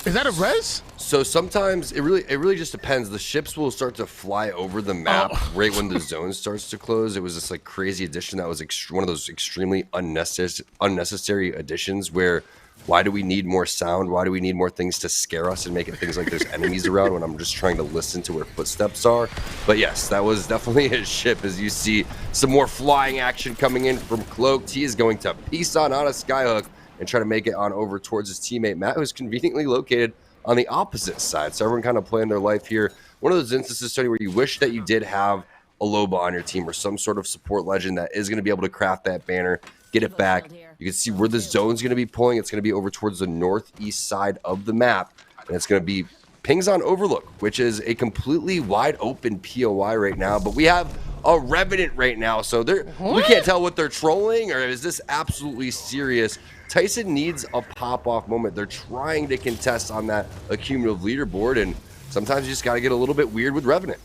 Is that a res? So sometimes it really just depends. The ships will start to fly over the map right when the zone starts to close. It was this like crazy addition that was one of those extremely unnecessary additions where why do we need more sound? Why do we need more things to scare us and make it things like there's enemies around when I'm just trying to listen to where footsteps are? But yes, that was definitely his ship as you see some more flying action coming in from Cloaked. He is going to piece on a Skyhook and try to make it on over towards his teammate Matt, who's conveniently located on the opposite side. So everyone kind of playing their life here. One of those instances, Tony, where you wish that you did have a Loba on your team or some sort of support legend that is going to be able to craft that banner, get it back. You can see where the zone's going to be pulling. It's going to be over towards the northeast side of the map, and it's going to be pings on Overlook, which is a completely wide open POI right now. But we have a Revenant right now, so we can't tell what they're trolling or is this absolutely serious. Tyson needs a pop-off moment. They're trying to contest on that accumulative leaderboard, and sometimes you just got to get a little bit weird with Revenant.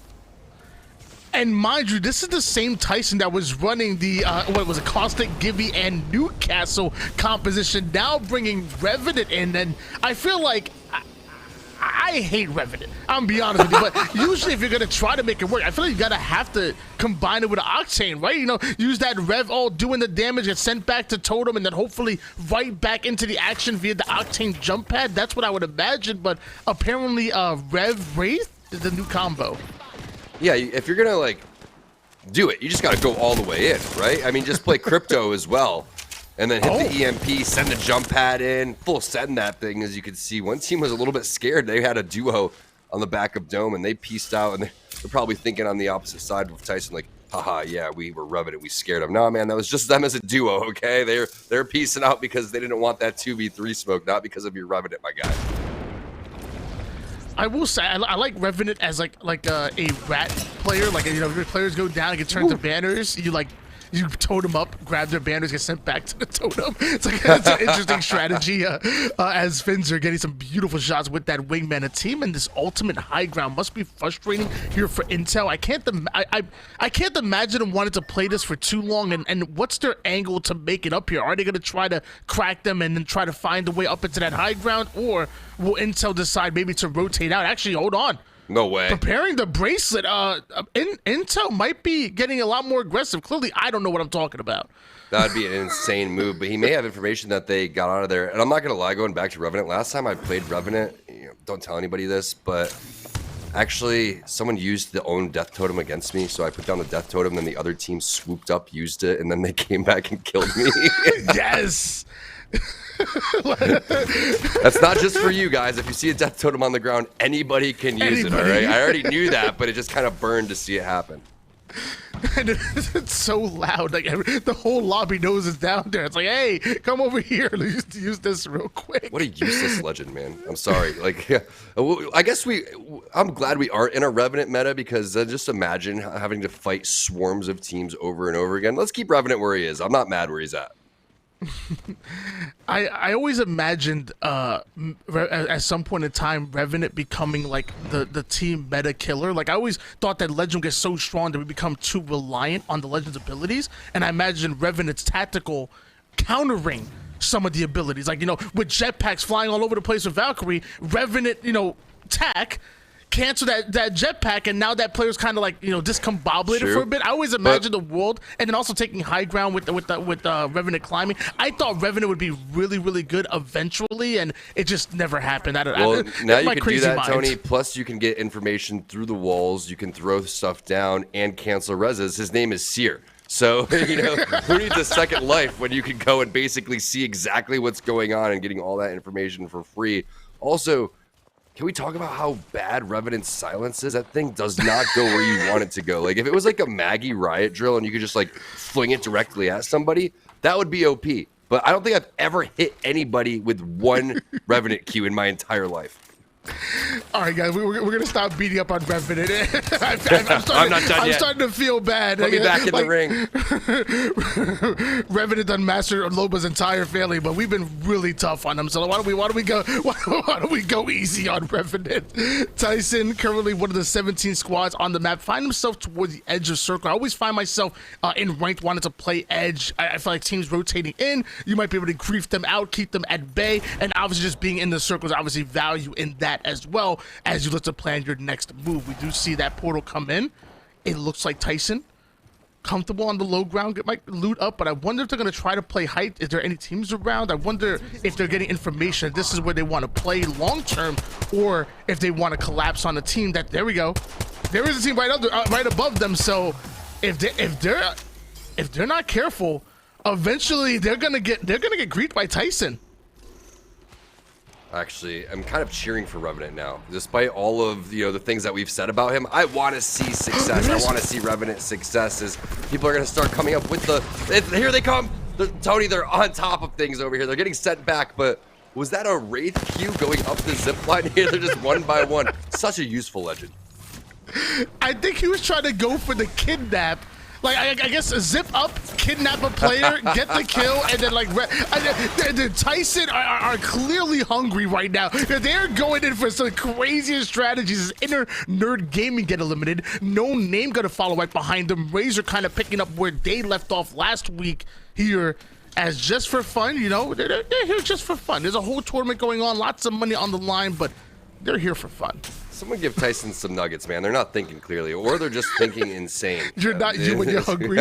And mind you, this is the same Tyson that was running the, Caustic, Gibby, and Newcastle composition, now bringing Revenant in, and I feel like I hate Revenant. I'm gonna be honest with you, but usually if you're gonna try to make it work, I feel like you gotta have to combine it with an Octane, right? Use that Rev all doing the damage, get sent back to Totem, and then hopefully right back into the action via the Octane jump pad. That's what I would imagine, but apparently Rev Wraith is the new combo. Yeah, if you're gonna do it, you just gotta go all the way in, right? I mean, just play Crypto as well. And then hit the EMP, send the jump pad in, full send that thing. As you can see, one team was a little bit scared. They had a duo on the back of Dome, and they pieced out, and they're probably thinking on the opposite side with Tyson, like, haha, yeah, we were Revenant, we scared them. No, man, that was just them as a duo, okay? They're piecing out because they didn't want that 2v3 smoke, not because of your Revenant, my guy. I will say I like Revenant as like a rat player. Like, if your players go down and get turned to banners, you totem up, grab their banners, get sent back to the totem. It's an interesting strategy as Finns are getting some beautiful shots with that Wingman. A team in this ultimate high ground must be frustrating here for Intel. I can't imagine them wanting to play this for too long. And what's their angle to make it up here? Are they going to try to crack them and then try to find a way up into that high ground? Or will Intel decide maybe to rotate out? Actually, hold on. No way. Preparing the bracelet. Intel might be getting a lot more aggressive. Clearly, I don't know what I'm talking about. That'd be an insane move, but he may have information that they got out of there. And I'm not going to lie, going back to Revenant, last time I played Revenant, don't tell anybody this, but Actually, someone used the own death totem against me, so I put down the death totem, then the other team swooped up, used it, and then they came back and killed me. Yes. That's not just for you guys. If you see a death totem on the ground, anybody can use it, all right? I already knew that, but it just kind of burned to see it happen. And it's so loud. Like the whole lobby knows it's down there. It's like, hey, come over here. Let's use this real quick. What a useless legend, man. I'm sorry. Like, I guess I'm glad we aren't in a Revenant meta because just imagine having to fight swarms of teams over and over again. Let's keep Revenant where he is. I'm not mad where he's at. I always imagined at some point in time Revenant becoming like the team meta killer. Like I always thought that Legend gets so strong that we become too reliant on the Legend's abilities, and I imagined Revenant's tactical countering some of the abilities. Like, you know, with jetpacks flying all over the place with Valkyrie, Revenant, you know, tack cancel that jetpack, and now that player's kind of like, you know, discombobulated for a bit. I always imagined the world, and then also taking high ground with Revenant climbing. I thought Revenant would be really, really good eventually, and it just never happened. Well, now you can do that, Tony. Plus, you can get information through the walls. You can throw stuff down and cancel reses. His name is Seer. So, you know, who needs a second life when you can go and basically see exactly what's going on and getting all that information for free? Also, can we talk about how bad Revenant's silence is? That thing does not go where you want it to go. Like, if it was like a Maggie riot drill and you could just, like, fling it directly at somebody, that would be OP. But I don't think I've ever hit anybody with one Revenant Q in my entire life. All right, guys, we're going to stop beating up on Revenant. I'm not done yet. I'm starting to feel bad. Put me back in the ring. Revenant done mastered Loba's entire family, but we've been really tough on him. So why don't we go easy on Revenant? Tyson, currently one of the 17 squads on the map, find himself towards the edge of circle. I always find myself in ranked wanting to play edge. I feel like teams rotating in, you might be able to grief them out, keep them at bay, and obviously just being in the circles, obviously value in that as well as you look to plan your next move. We do see that portal come in. It looks like Tyson comfortable on the low ground, get my loot up, but I wonder if they're going to try to play height. Is there any teams around? I wonder if they're getting information this is where they want to play long term, or if they want to collapse on a team that, there we go, there is a team right above them. So if they're not careful, eventually they're gonna get greeted by Tyson. Actually, I'm kind of cheering for Revenant now. Despite all of, you know, the things that we've said about him, I want to see success. I want to see Revenant success as people are going to start coming up with here they come. Tony, they're on top of things over here. They're getting sent back, but was that a Wraith Q going up the zip line here? They're just one by one. Such a useful legend. I think he was trying to go for the kidnap. Like, I guess zip up, kidnap a player, get the kill, and then like the Tyson are clearly hungry right now. They're going in for some craziest strategies. Inner Nerd Gaming get eliminated. No Name gonna follow right behind them. Razor kind of picking up where they left off last week here. As just for fun, you know, they're here just for fun. There's a whole tournament going on, lots of money on the line, but they're here for fun. Someone give Tyson some nuggets, man. They're not thinking clearly, or they're just thinking insane. You're not you when you're hungry.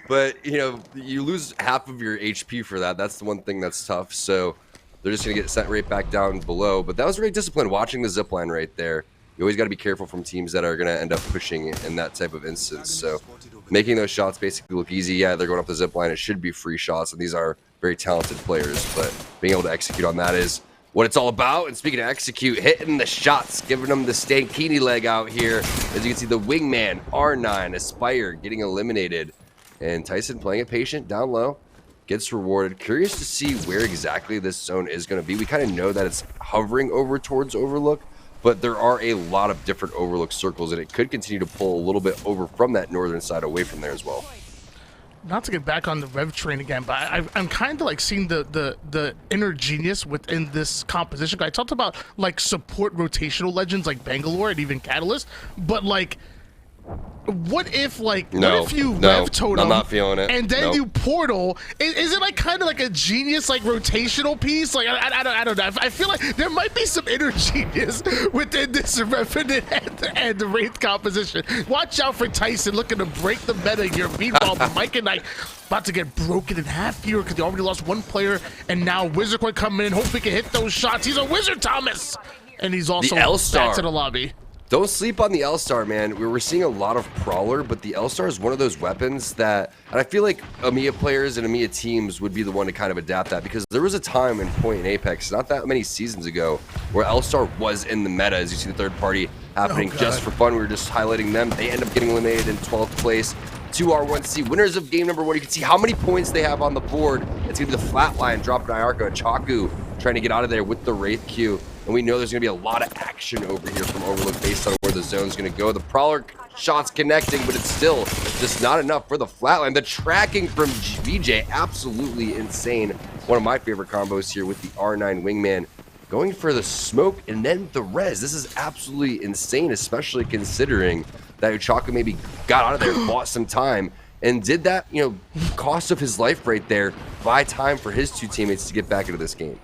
But, you know, you lose half of your HP for that. That's the one thing that's tough. So they're just going to get sent right back down below. But that was very disciplined watching the zipline right there. You always got to be careful from teams that are going to end up pushing in that type of instance. So making those shots basically look easy. Yeah, they're going up the zipline. It should be free shots, and these are very talented players. But being able to execute on that is what it's all about. And speaking of execute, hitting the shots, giving them the Stankini leg out here. As you can see, the wingman, R9, Aspire getting eliminated. And Tyson playing it patient down low, gets rewarded. Curious to see where exactly this zone is going to be. We kind of know that it's hovering over towards Overlook, but there are a lot of different Overlook circles, and it could continue to pull a little bit over from that northern side away from there as well. Not to get back on the Rev train again, but I'm kind of like seeing the inner genius within this composition. I talked about like support rotational legends like Bangalore and even Catalyst, but like, what if like what if you Rev Totem, I'm not feeling it, and then you Portal? Is it like kind of like a genius like rotational piece? Like I don't know. I feel like there might be some inner genius within this Revenant and the Wraith composition. Watch out for Tyson looking to break the meta here. Meanwhile, Mike and I about to get broken in half here because they already lost one player, and now Wizard Coin coming in. Hope we can hit those shots. He's a Wizard, Thomas. And he's also The L-Star. back to the lobby. Don't sleep on the L-Star, man. We were seeing a lot of Prowler, but the L-Star is one of those weapons that, and I feel like EMEA players and EMEA teams would be the one to kind of adapt that, because there was a time and point in Apex, not that many seasons ago, where L-Star was in the meta. As you see the third party happening just for fun. We were just highlighting them. They end up getting eliminated in 12th place. 2R1C, winners of game number 1. You can see how many points they have on the board. It's going to be the flatline, dropping Iarka and Chaku trying to get out of there with the Wraith Q. And we know there's going to be a lot of action over here from Overlook based on where the zone's going to go. The Prowler shots connecting, but it's still just not enough for the flatline. The tracking from VJ, absolutely insane. One of my favorite combos here with the R9 Wingman. Going for the smoke and then the res. This is absolutely insane, especially considering that Chaku maybe got out of there, bought some time, and did that, you know, cost of his life right there, buy time for his two teammates to get back into this game.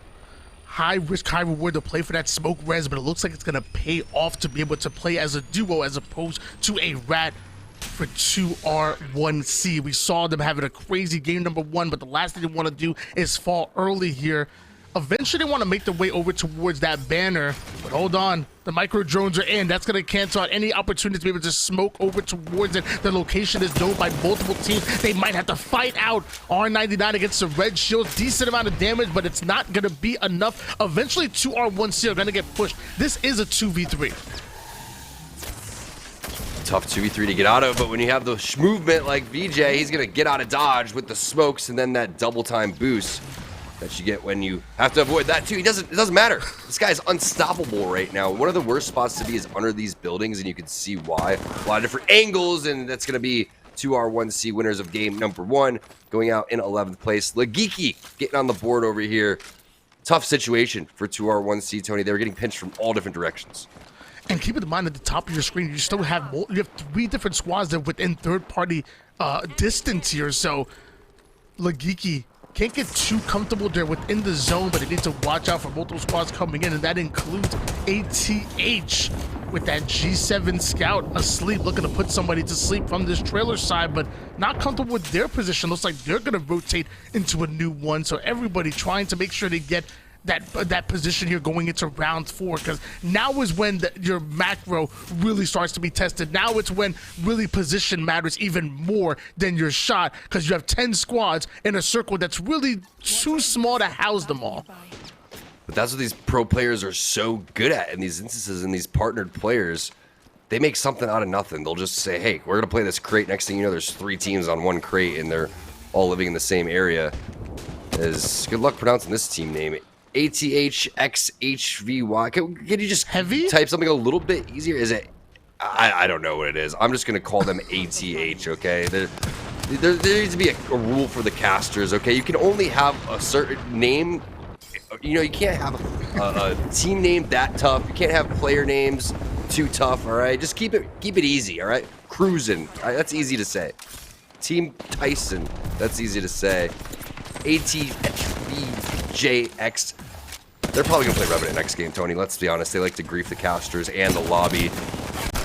High risk, high reward to play for that smoke res, but it looks like it's going to pay off to be able to play as a duo as opposed to a rat for 2R1C. We saw them having a crazy game number 1, but the last thing they want to do is fall early here. Eventually, they want to make their way over towards that banner, but hold on. The micro drones are in. That's going to cancel out any opportunity to be able to smoke over towards it. The location is known by multiple teams. They might have to fight out R99 against the red shields. Decent amount of damage, but it's not going to be enough. Eventually, 2R1C are going to get pushed. This is a 2v3. Tough 2v3 to get out of, but when you have the movement like VJ, he's going to get out of dodge with the smokes and then that double time boost that you get when you have to avoid that too. It doesn't matter. This guy's unstoppable right now. One of the worst spots to be is under these buildings, and you can see why. A lot of different angles, and that's going to be 2R1C winners of game number 1, going out in 11th place. Legiki getting on the board over here. Tough situation for 2R1C, Tony. They were getting pinched from all different directions. And keep in mind, at the top of your screen, you still have 3 different squads that are within third-party distance here. So Legiki can't get too comfortable there within the zone, but they need to watch out for multiple squads coming in, and that includes ATH with that G7 scout asleep, looking to put somebody to sleep from this trailer side, but not comfortable with their position. Looks like they're going to rotate into a new one, so everybody trying to make sure they get that position here going into round 4, because now is when your macro really starts to be tested. Now it's when really position matters even more than your shot, because you have 10 squads in a circle that's really too small to house them all. But that's what these pro players are so good at in these instances, and these partnered players. They make something out of nothing. They'll just say, hey, we're going to play this crate. Next thing you know, there's 3 teams on one crate, and they're all living in the same area. Good luck pronouncing this team name. ATHXHVY. Can you just Heavy? type something a little bit easier? Is it? I don't know what it is. I'm just gonna call them ATH. Okay. There needs to be a rule for the casters. Okay. You can only have a certain name. You know, you can't have a team name that tough. You can't have player names too tough. All right. Just keep it easy. All right. Cruising. All right? That's easy to say. Team Tyson. That's easy to say. ATHVJX. They're probably going to play Revenant next game, Tony. Let's be honest. They like to grief the casters and the lobby.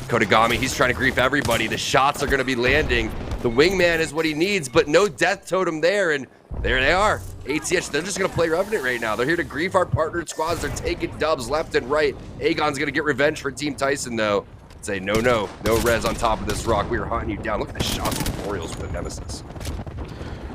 Kodagami, he's trying to grief everybody. The shots are going to be landing. The wingman is what he needs, but no death totem there. And there they are. ATH, they're just going to play Revenant right now. They're here to grief our partnered squads. They're taking dubs left and right. Aegon's going to get revenge for Team Tyson, though. Say, no res on top of this rock. We are hunting you down. Look at the shots of Orioles with the Nemesis.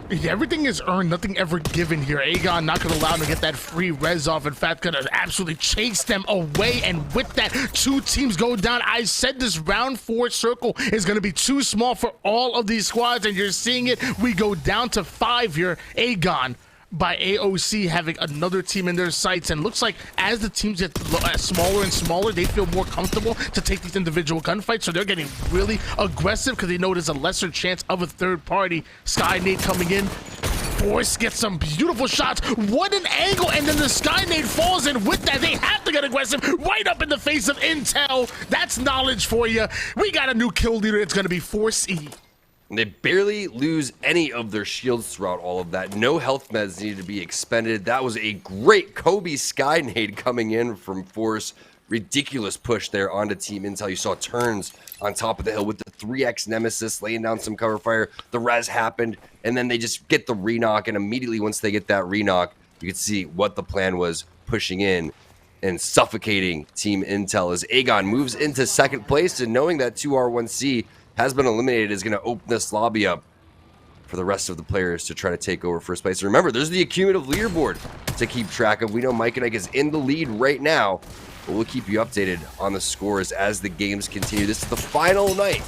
Yeah, everything is earned, nothing ever given here. Aegon not going to allow him to get that free res off. In fact, going to absolutely chase them away. And with that, 2 teams go down. I said this round 4 circle is going to be too small for all of these squads, and you're seeing it. We go down to 5 here. Aegon by AOC having another team in their sights, and looks like as the teams get smaller and smaller, they feel more comfortable to take these individual gunfights, so they're getting really aggressive because they know there's a lesser chance of a third party. Skynade coming in. Force gets some beautiful shots. What an angle, and then the Skynade falls in. With that, they have to get aggressive right up in the face of Intel. That's knowledge for you. We got a new kill leader. It's going to be Force E. And they barely lose any of their shields throughout all of that. No health meds needed to be expended. That was a great Kobe Skynade coming in from Force. Ridiculous push there onto Team Intel. You saw turns on top of the hill with the 3x Nemesis laying down some cover fire. The res happened, and then they just get the re-knock, and immediately once they get that re-knock, you can see what the plan was pushing in. and suffocating Team Intel as Aegon moves into second place, and knowing that 2R1C has been eliminated is going to open this lobby up for the rest of the players to try to take over first place. And remember, there's the accumulative leaderboard to keep track of. We know Mike and Ike is in the lead right now, but we'll keep you updated on the scores as the games continue. This is the final night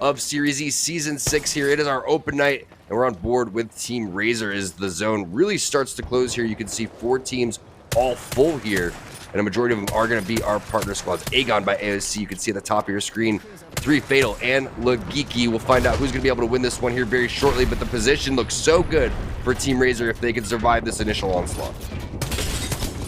of Series E Season 6 here. It is our open night, and we're on board with Team Razor as the zone really starts to close here. You can see 4 teams all full here, and a majority of them are going to be our partner squads. Aegon by AOC, you can see at the top of your screen, 3 Fatal and Lagiki. We'll find out who's going to be able to win this one here very shortly, but the position looks so good for Team Razor if they can survive this initial onslaught.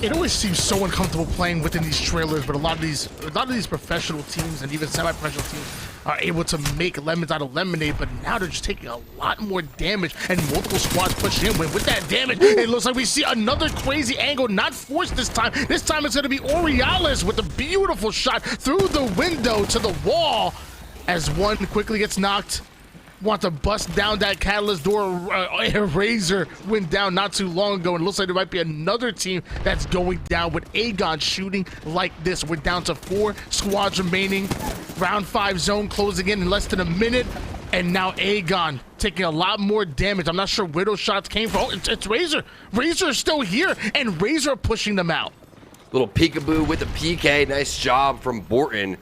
It always seems so uncomfortable playing within these trailers, but a lot of these professional teams and even semi-professional teams are able to make lemons out of lemonade, but now they're just taking a lot more damage, and multiple squads push in. With that damage, it looks like we see another crazy angle, not forced this time. This time it's going to be Aurealis with a beautiful shot through the window to the wall as one quickly gets knocked. Want to bust down that catalyst door. Razor went down not too long ago, and it looks like there might be another team that's going down with Aegon shooting like this. We're down to 4 squads remaining. Round 5 zone closing in less than a minute, and now Aegon taking a lot more damage. I'm not sure where those shots came from. Oh, it's Razor. Razor is still here, and Razor pushing them out. Little peekaboo with the PK. Nice job from Borton,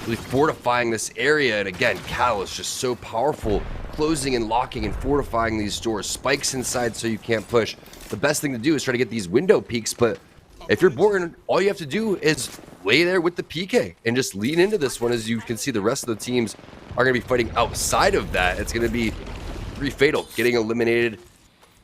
really fortifying this area. And again, Catalyst just so powerful, closing and locking and fortifying these doors. Spikes inside so you can't push. The best thing to do is try to get these window peeks, but if you're Borton, all you have to do is lay there with the PK and just lean into this one. As you can see, the rest of the teams are going to be fighting outside of that. It's going to be 3 Fatal getting eliminated.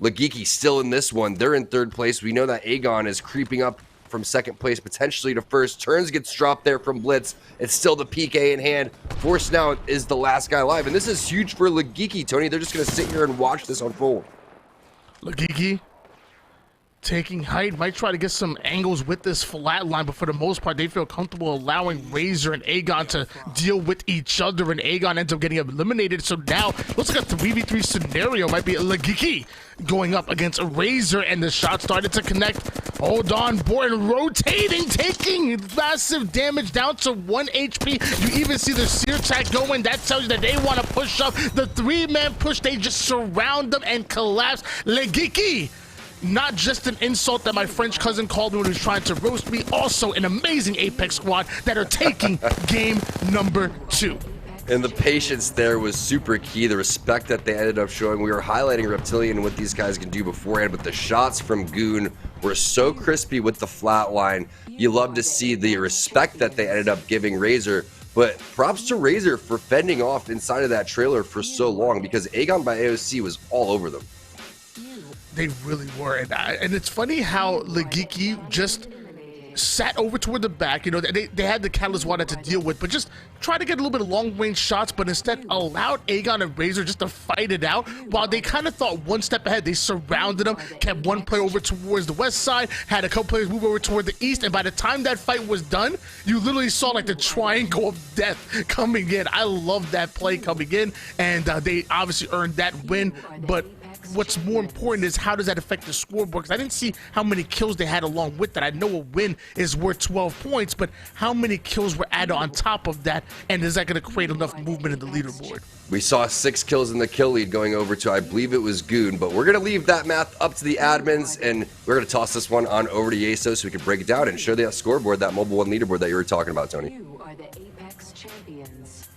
Lagiki still in this one. They're in 3rd place. We know that Aegon is creeping up from 2nd place, potentially to 1st. Turns gets dropped there from Blitz. It's still the PK in hand. Force now is the last guy alive, and this is huge for Lagiki, Tony. They're just going to sit here and watch this unfold. Lagiki taking height, might try to get some angles with this flat line, but for the most part, they feel comfortable allowing Razor and Aegon to deal with each other, and Aegon ends up getting eliminated. So now, looks like a 3v3 scenario. Might be Lagiki going up against Razor, and the shot started to connect. Hold on, Borton rotating, taking massive damage, down to 1 HP. You even see the sear tag going. That tells you that they want to push up. The 3-man push, they just surround them and collapse. Lagiki, not just an insult that my French cousin called me when he was trying to roast me, also an amazing Apex squad that are taking game number 2. And the patience there was super key. The respect that they ended up showing. We were highlighting Reptilian and what these guys can do beforehand, but the shots from Goon were so crispy with the flat line. You love to see the respect that they ended up giving Razor. But props to Razor for fending off inside of that trailer for so long, because Aegon by AOC was all over them. They really were, and it's funny how Lagiki just sat over toward the back. You know, they had the Catalyst Water to deal with, but just try to get a little bit of long-range shots, but instead allowed Aegon and Razor just to fight it out, while they kind of thought one step ahead. They surrounded them, kept one player over towards the west side, had a couple players move over toward the east, and by the time that fight was done, you literally saw like the triangle of death coming in. I love that play coming in, and they obviously earned that win, but what's more important is how does that affect the scoreboard? Because I didn't see how many kills they had along with that. I know a win is worth 12 points, but how many kills were added on top of that, and is that going to create enough movement in the leaderboard? We saw 6 kills in the kill lead going over to, I believe it was Goon, but we're going to leave that math up to the admins, and we're going to toss this one on over to Yeso so we can break it down and show that scoreboard, that Mobile One leaderboard that you were talking about, Tony. You are the Apex champions.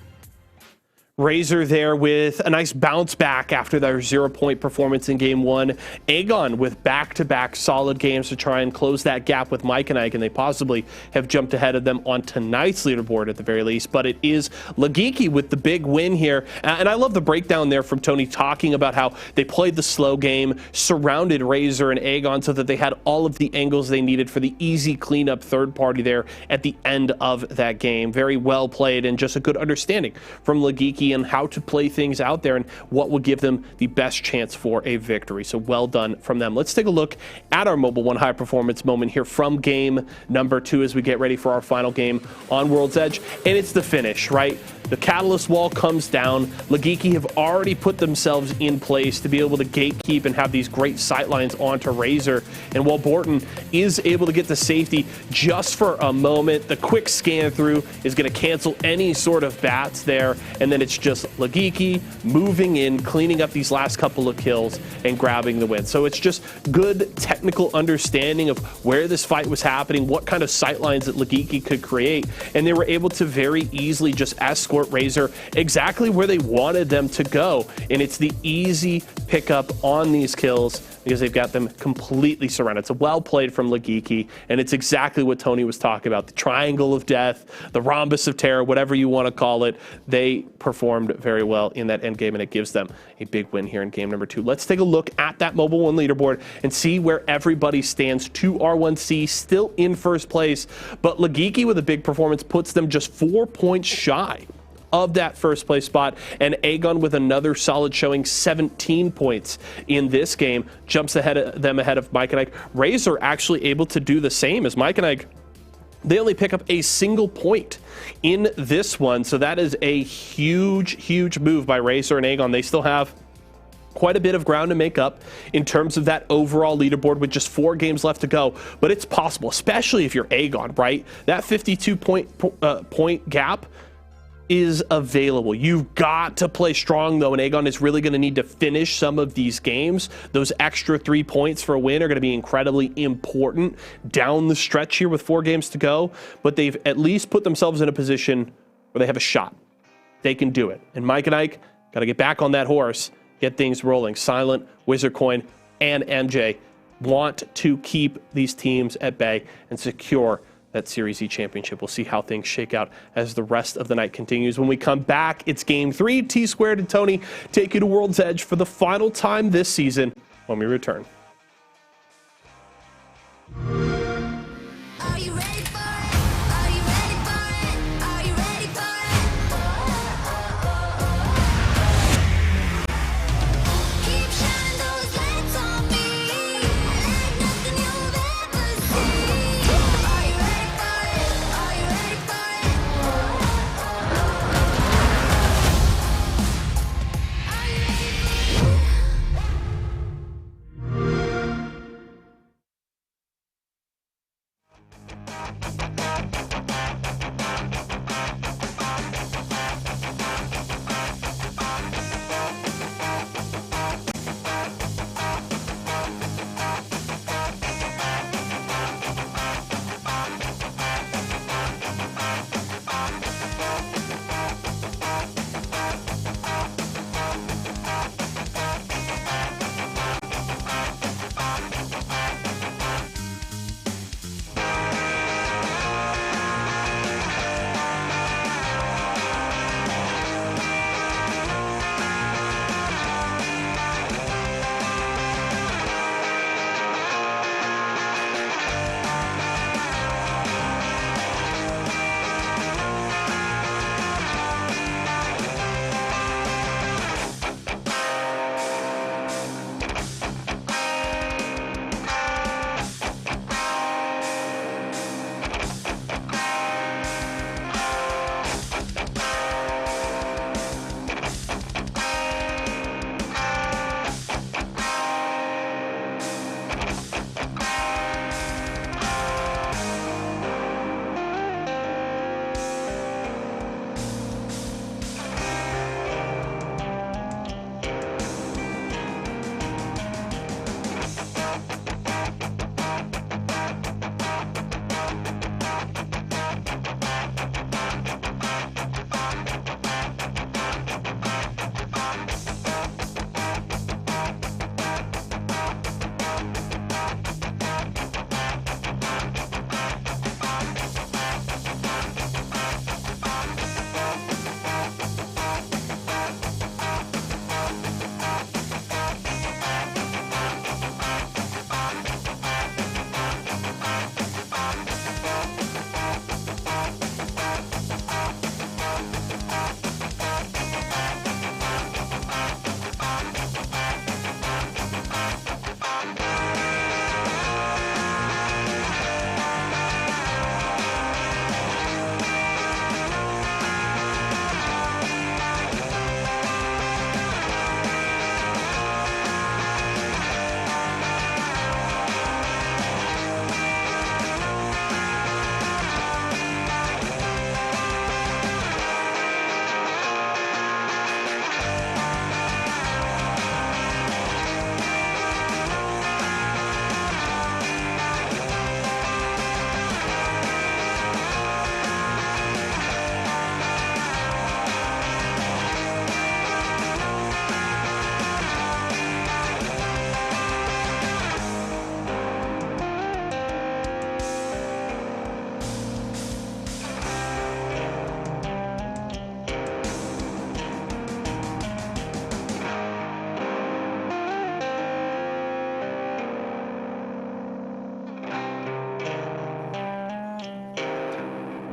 Razor there with a nice bounce back after their 0-point performance in game 1. Aegon with back-to-back solid games to try and close that gap with Mike and Ike, and they possibly have jumped ahead of them on tonight's leaderboard at the very least. But it is Lagiki with the big win here. And I love the breakdown there from Tony talking about how they played the slow game, surrounded Razor and Aegon so that they had all of the angles they needed for the easy cleanup third party there at the end of that game. Very well played, and just a good understanding from Lagiki strategy and how to play things out there and what will give them the best chance for a victory. So well done from them. Let's take a look at our Mobile One high performance moment here from game number 2 as we get ready for our final game on World's Edge. And it's the finish, right? The Catalyst wall comes down. Legiki have already put themselves in place to be able to gatekeep and have these great sightlines onto Razor. And while Borton is able to get to safety just for a moment, the quick scan through is going to cancel any sort of bats there. And then it's just Legiki moving in, cleaning up these last couple of kills and grabbing the win. So it's just good technical understanding of where this fight was happening, what kind of sightlines that Legiki could create. And they were able to very easily just escort Razor exactly where they wanted them to go. And it's the easy pickup on these kills because they've got them completely surrounded. So well played from Legiki, and it's exactly what Tony was talking about. The triangle of death, the rhombus of terror, whatever you want to call it, they performed very well in that end game, and it gives them a big win here in game number 2. Let's take a look at that Mobile One leaderboard and see where everybody stands. 2R1C still in first place, but Legiki with a big performance puts them just 4 points shy of that first place spot, and Aegon with another solid showing, 17 points in this game, jumps ahead of Mike and Ike. Razor actually able to do the same as Mike and Ike. They only pick up a single point in this one, so that is a huge move by Razor and Aegon. They still have quite a bit of ground to make up in terms of that overall leaderboard with just 4 games left to go, but it's possible, especially if you're Aegon, right? That 52 point gap is available. You've got to play strong though, and Aegon is really going to need to finish some of these games. Those extra 3 points for a win are going to be incredibly important down the stretch here with 4 games to go, but they've at least put themselves in a position where they have a shot. They can do it. And Mike and Ike got to get back on that horse, get things rolling. Silent, Wizard Coin, and MJ want to keep these teams at bay and secure that Series E championship. We'll see how things shake out as the rest of the night continues. When we come back, it's game 3. T-Squared and Tony take you to World's Edge for the final time this season when we return. Are you ready for it? Are you ready for it? Are you ready for it? Keep shining those lights on me, like nothing you've ever seen. Are you ready for it? Are you ready for it? Are you ready for it?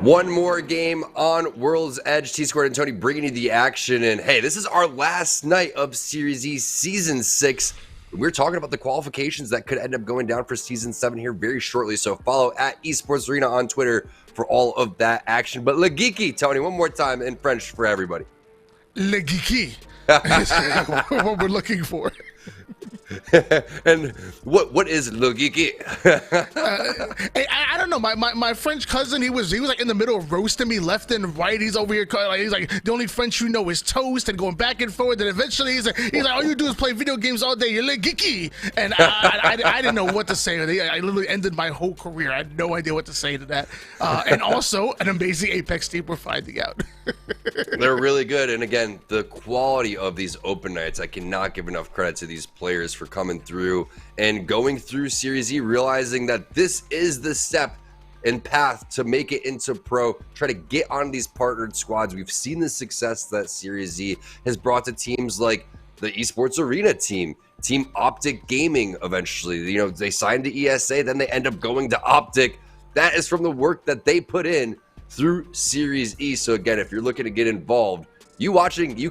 One more game on World's Edge. T-Squared and Tony bringing you the action. And hey, this is our last night of Series E Season 6. We're talking about the qualifications that could end up going down for Season 7 here very shortly. So follow at Esports Arena on Twitter for all of that action. But Le Geeky, Tony, one more time in French for everybody. Le Geeky. What we're looking for. And what is Le Geeky? I don't know. My French cousin, he was like in the middle of roasting me left and right. He's over here, he's like, the only French you know is toast, and going back and forth. And eventually he's like, all you do is play video games all day. You're like geeky. And I didn't know what to say. I literally ended my whole career. I had no idea what to say to that. And also an amazing Apex team we're finding out. They're really good. And again, the quality of these open nights, I cannot give enough credit to these players for coming through and going through Series E, realizing that this is the step and path to make it into pro, try to get on these partnered squads. We've seen the success that Series E has brought to teams like the Esports Arena team, Team Optic Gaming eventually. You know, they signed to ESA, then they end up going to Optic. That is from the work that they put in through Series E. So again, if you're looking to get involved, you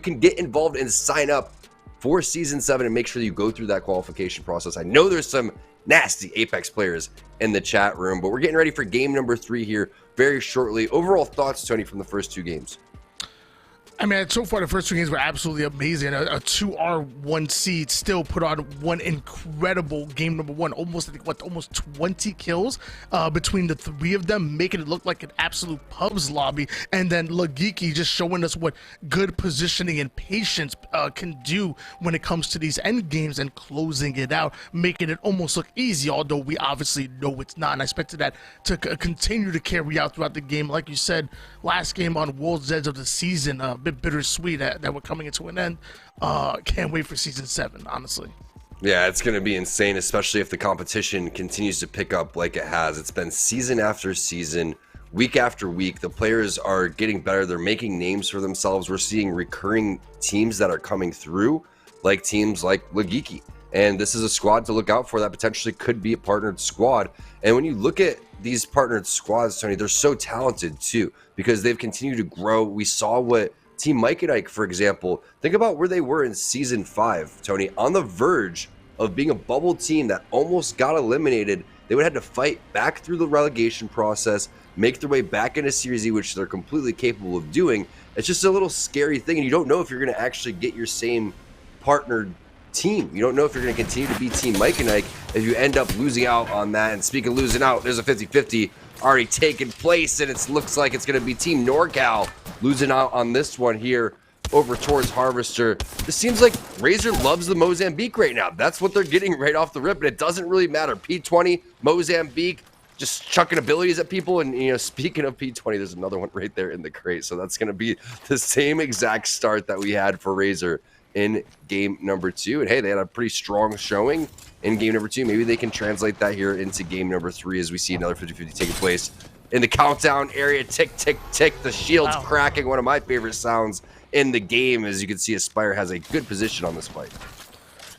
can get involved and sign up for Season 7 and make sure that you go through that qualification process. I know there's some nasty Apex players in the chat room, but we're getting ready for game number 3 here very shortly. Overall thoughts, Tony, from the first 2 games? I mean, so far the first 2 games were absolutely amazing. A 2R1 seed still put on one incredible game number 1. Almost 20 kills between the 3 of them, making it look like an absolute pubs lobby. And then Le Geeky just showing us what good positioning and patience can do when it comes to these end games and closing it out, making it almost look easy, although we obviously know it's not. And I expected that to continue to carry out throughout the game. Like you said, last game on World's Edge of the season, bit bittersweet that we're coming into an end. Can't wait for Season 7, honestly. Yeah, it's going to be insane, especially if the competition continues to pick up like it has. It's been season after season, week after week. The players are getting better. They're making names for themselves. We're seeing recurring teams that are coming through, like teams like Le Geeky. And this is a squad to look out for that potentially could be a partnered squad. And when you look at these partnered squads, Tony, they're so talented too, because they've continued to grow. We saw what Team Mike and Ike, for example, think about where they were in Season 5, Tony, on the verge of being a bubble team that almost got eliminated. They would have to fight back through the relegation process, make their way back into Series E, which they're completely capable of doing. It's just a little scary thing, and you don't know if you're going to actually get your same partnered team. You don't know if you're going to continue to be Team Mike and Ike if you end up losing out on that. And speaking of losing out, there's a 50-50 already taken place, and it looks like it's going to be Team NorCal losing out on this one here over towards Harvester. This seems like Razor loves the Mozambique right now. That's what they're getting right off the rip, and it doesn't really matter. P20, Mozambique, just chucking abilities at people. And, you know, speaking of P20, there's another one right there in the crate. So that's going to be the same exact start that we had for Razor in game number 2. And hey, they had a pretty strong showing in game number 2. Maybe they can translate that here into game number 3 as we see another 50-50 taking place in the countdown area. Tick, tick, tick. The shield's cracking. One of my favorite sounds in the game. As you can see, Aspire has a good position on this fight.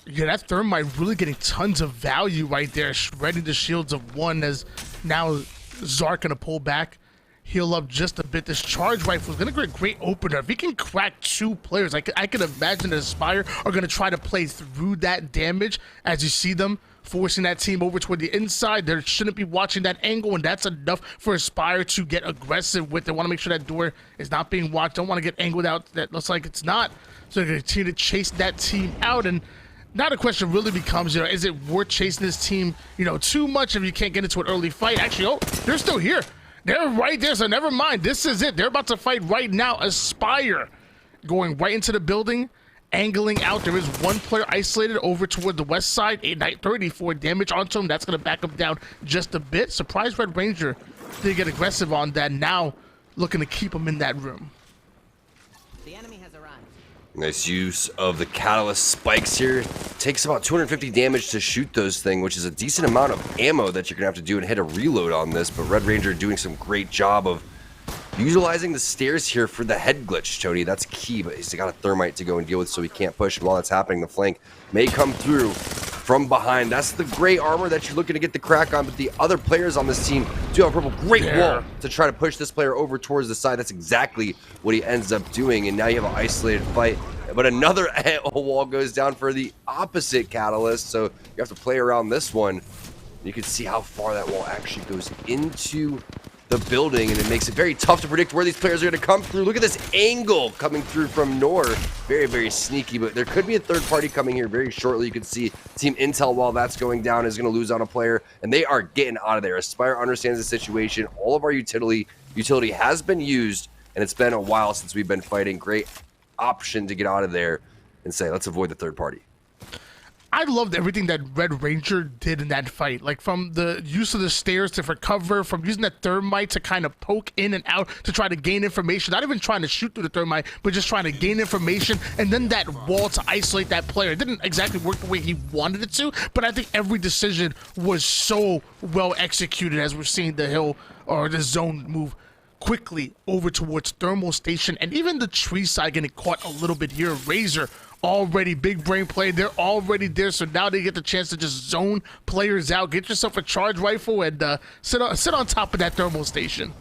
Yeah, that Thermite really getting tons of value right there, shredding the shields of 1 as now Zark gonna pull back, heal up just a bit. This charge rifle is gonna get a great opener. If he can crack 2 players, I could imagine that Aspire are gonna try to play through that damage as you see them forcing that team over toward the inside. They shouldn't be watching that angle, and that's enough for Aspire to get aggressive with. They want to make sure that door is not being watched. Don't want to get angled out. That looks like it's not. So they're going to continue to chase that team out. And now the question really becomes, you know, is it worth chasing this team, you know, too much if you can't get into an early fight? Actually, oh, they're still here. They're right there, so never mind. This is it. They're about to fight right now. Aspire going right into the building, angling out. There is 1 player isolated over toward the west side. 34 damage onto him. That's going to back him down just a bit. Surprise Red Ranger did get aggressive on that. Now looking to keep him in that room. The enemy has arrived. Nice use of the Catalyst spikes here. Takes about 250 damage to shoot those things, which is a decent amount of ammo that you're going to have to do and hit a reload on this. But Red Ranger doing some great job of utilizing the stairs here for the head glitch, Tony. That's key, but he's got a Thermite to go and deal with, so he can't push. And while that's happening, the flank may come through from behind. That's the gray armor that you're looking to get the crack on, but the other players on this team do have a purple. Great wall to try to push this player over towards the side. That's exactly what he ends up doing, and now you have an isolated fight. But another wall goes down for the opposite Catalyst, so you have to play around this one. You can see how far that wall actually goes into the building, and it makes it very tough to predict where these players are going to come through. Look at this angle coming through from Nor. Very, very sneaky, but there could be a third party coming here very shortly. You can see Team Intel, while that's going down, is going to lose on a player, and they are getting out of there. Aspire understands the situation. All of our utility has been used, and it's been a while since we've been fighting. Great option to get out of there and say, let's avoid the third party. I loved everything that Red Ranger did in that fight. Like, from the use of the stairs to for cover, from using that thermite to kind of poke in and out to try to gain information. Not even trying to shoot through the thermite, but just trying to gain information. And then that wall to isolate that player. It didn't exactly work the way he wanted it to, but I think every decision was so well executed as we're seeing the hill or the zone move quickly over towards Thermal Station. And even the tree side getting caught a little bit here. Razor already big brain play. They're already there, so now they get the chance to just zone players out. Get yourself a charge rifle and sit on top of that Thermal Station.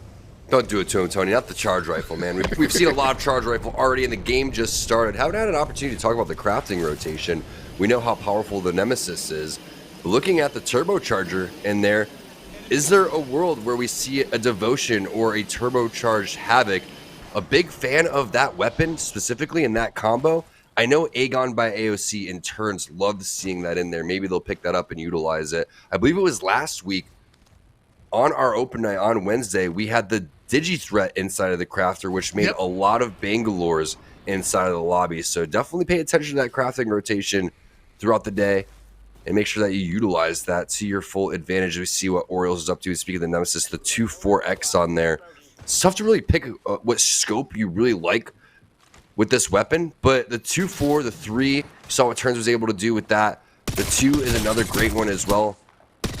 Don't do it to him, Tony. Not the charge rifle, man. We've seen a lot of charge rifle already, and the game just started. Haven't had an opportunity to talk about the crafting rotation. We know how powerful the Nemesis is. But looking at the turbocharger in there, is there a world where we see a Devotion or a turbocharged Havoc? A big fan of that weapon, specifically in that combo. I know Aegon by AOC in turns loved seeing that in there. Maybe they'll pick that up and utilize it. I believe it was last week on our open night on Wednesday, we had the Digi-Threat inside of the crafter, which made a lot of Bangalores inside of the lobby. So definitely pay attention to that crafting rotation throughout the day and make sure that you utilize that to your full advantage. We see what Orioles is up to. Speaking of the Nemesis, the 2-4X on there. It's tough to really pick what scope you really like with this weapon, but the 2-4, the 3, you saw what Turns was able to do with that. The 2 is another great one as well.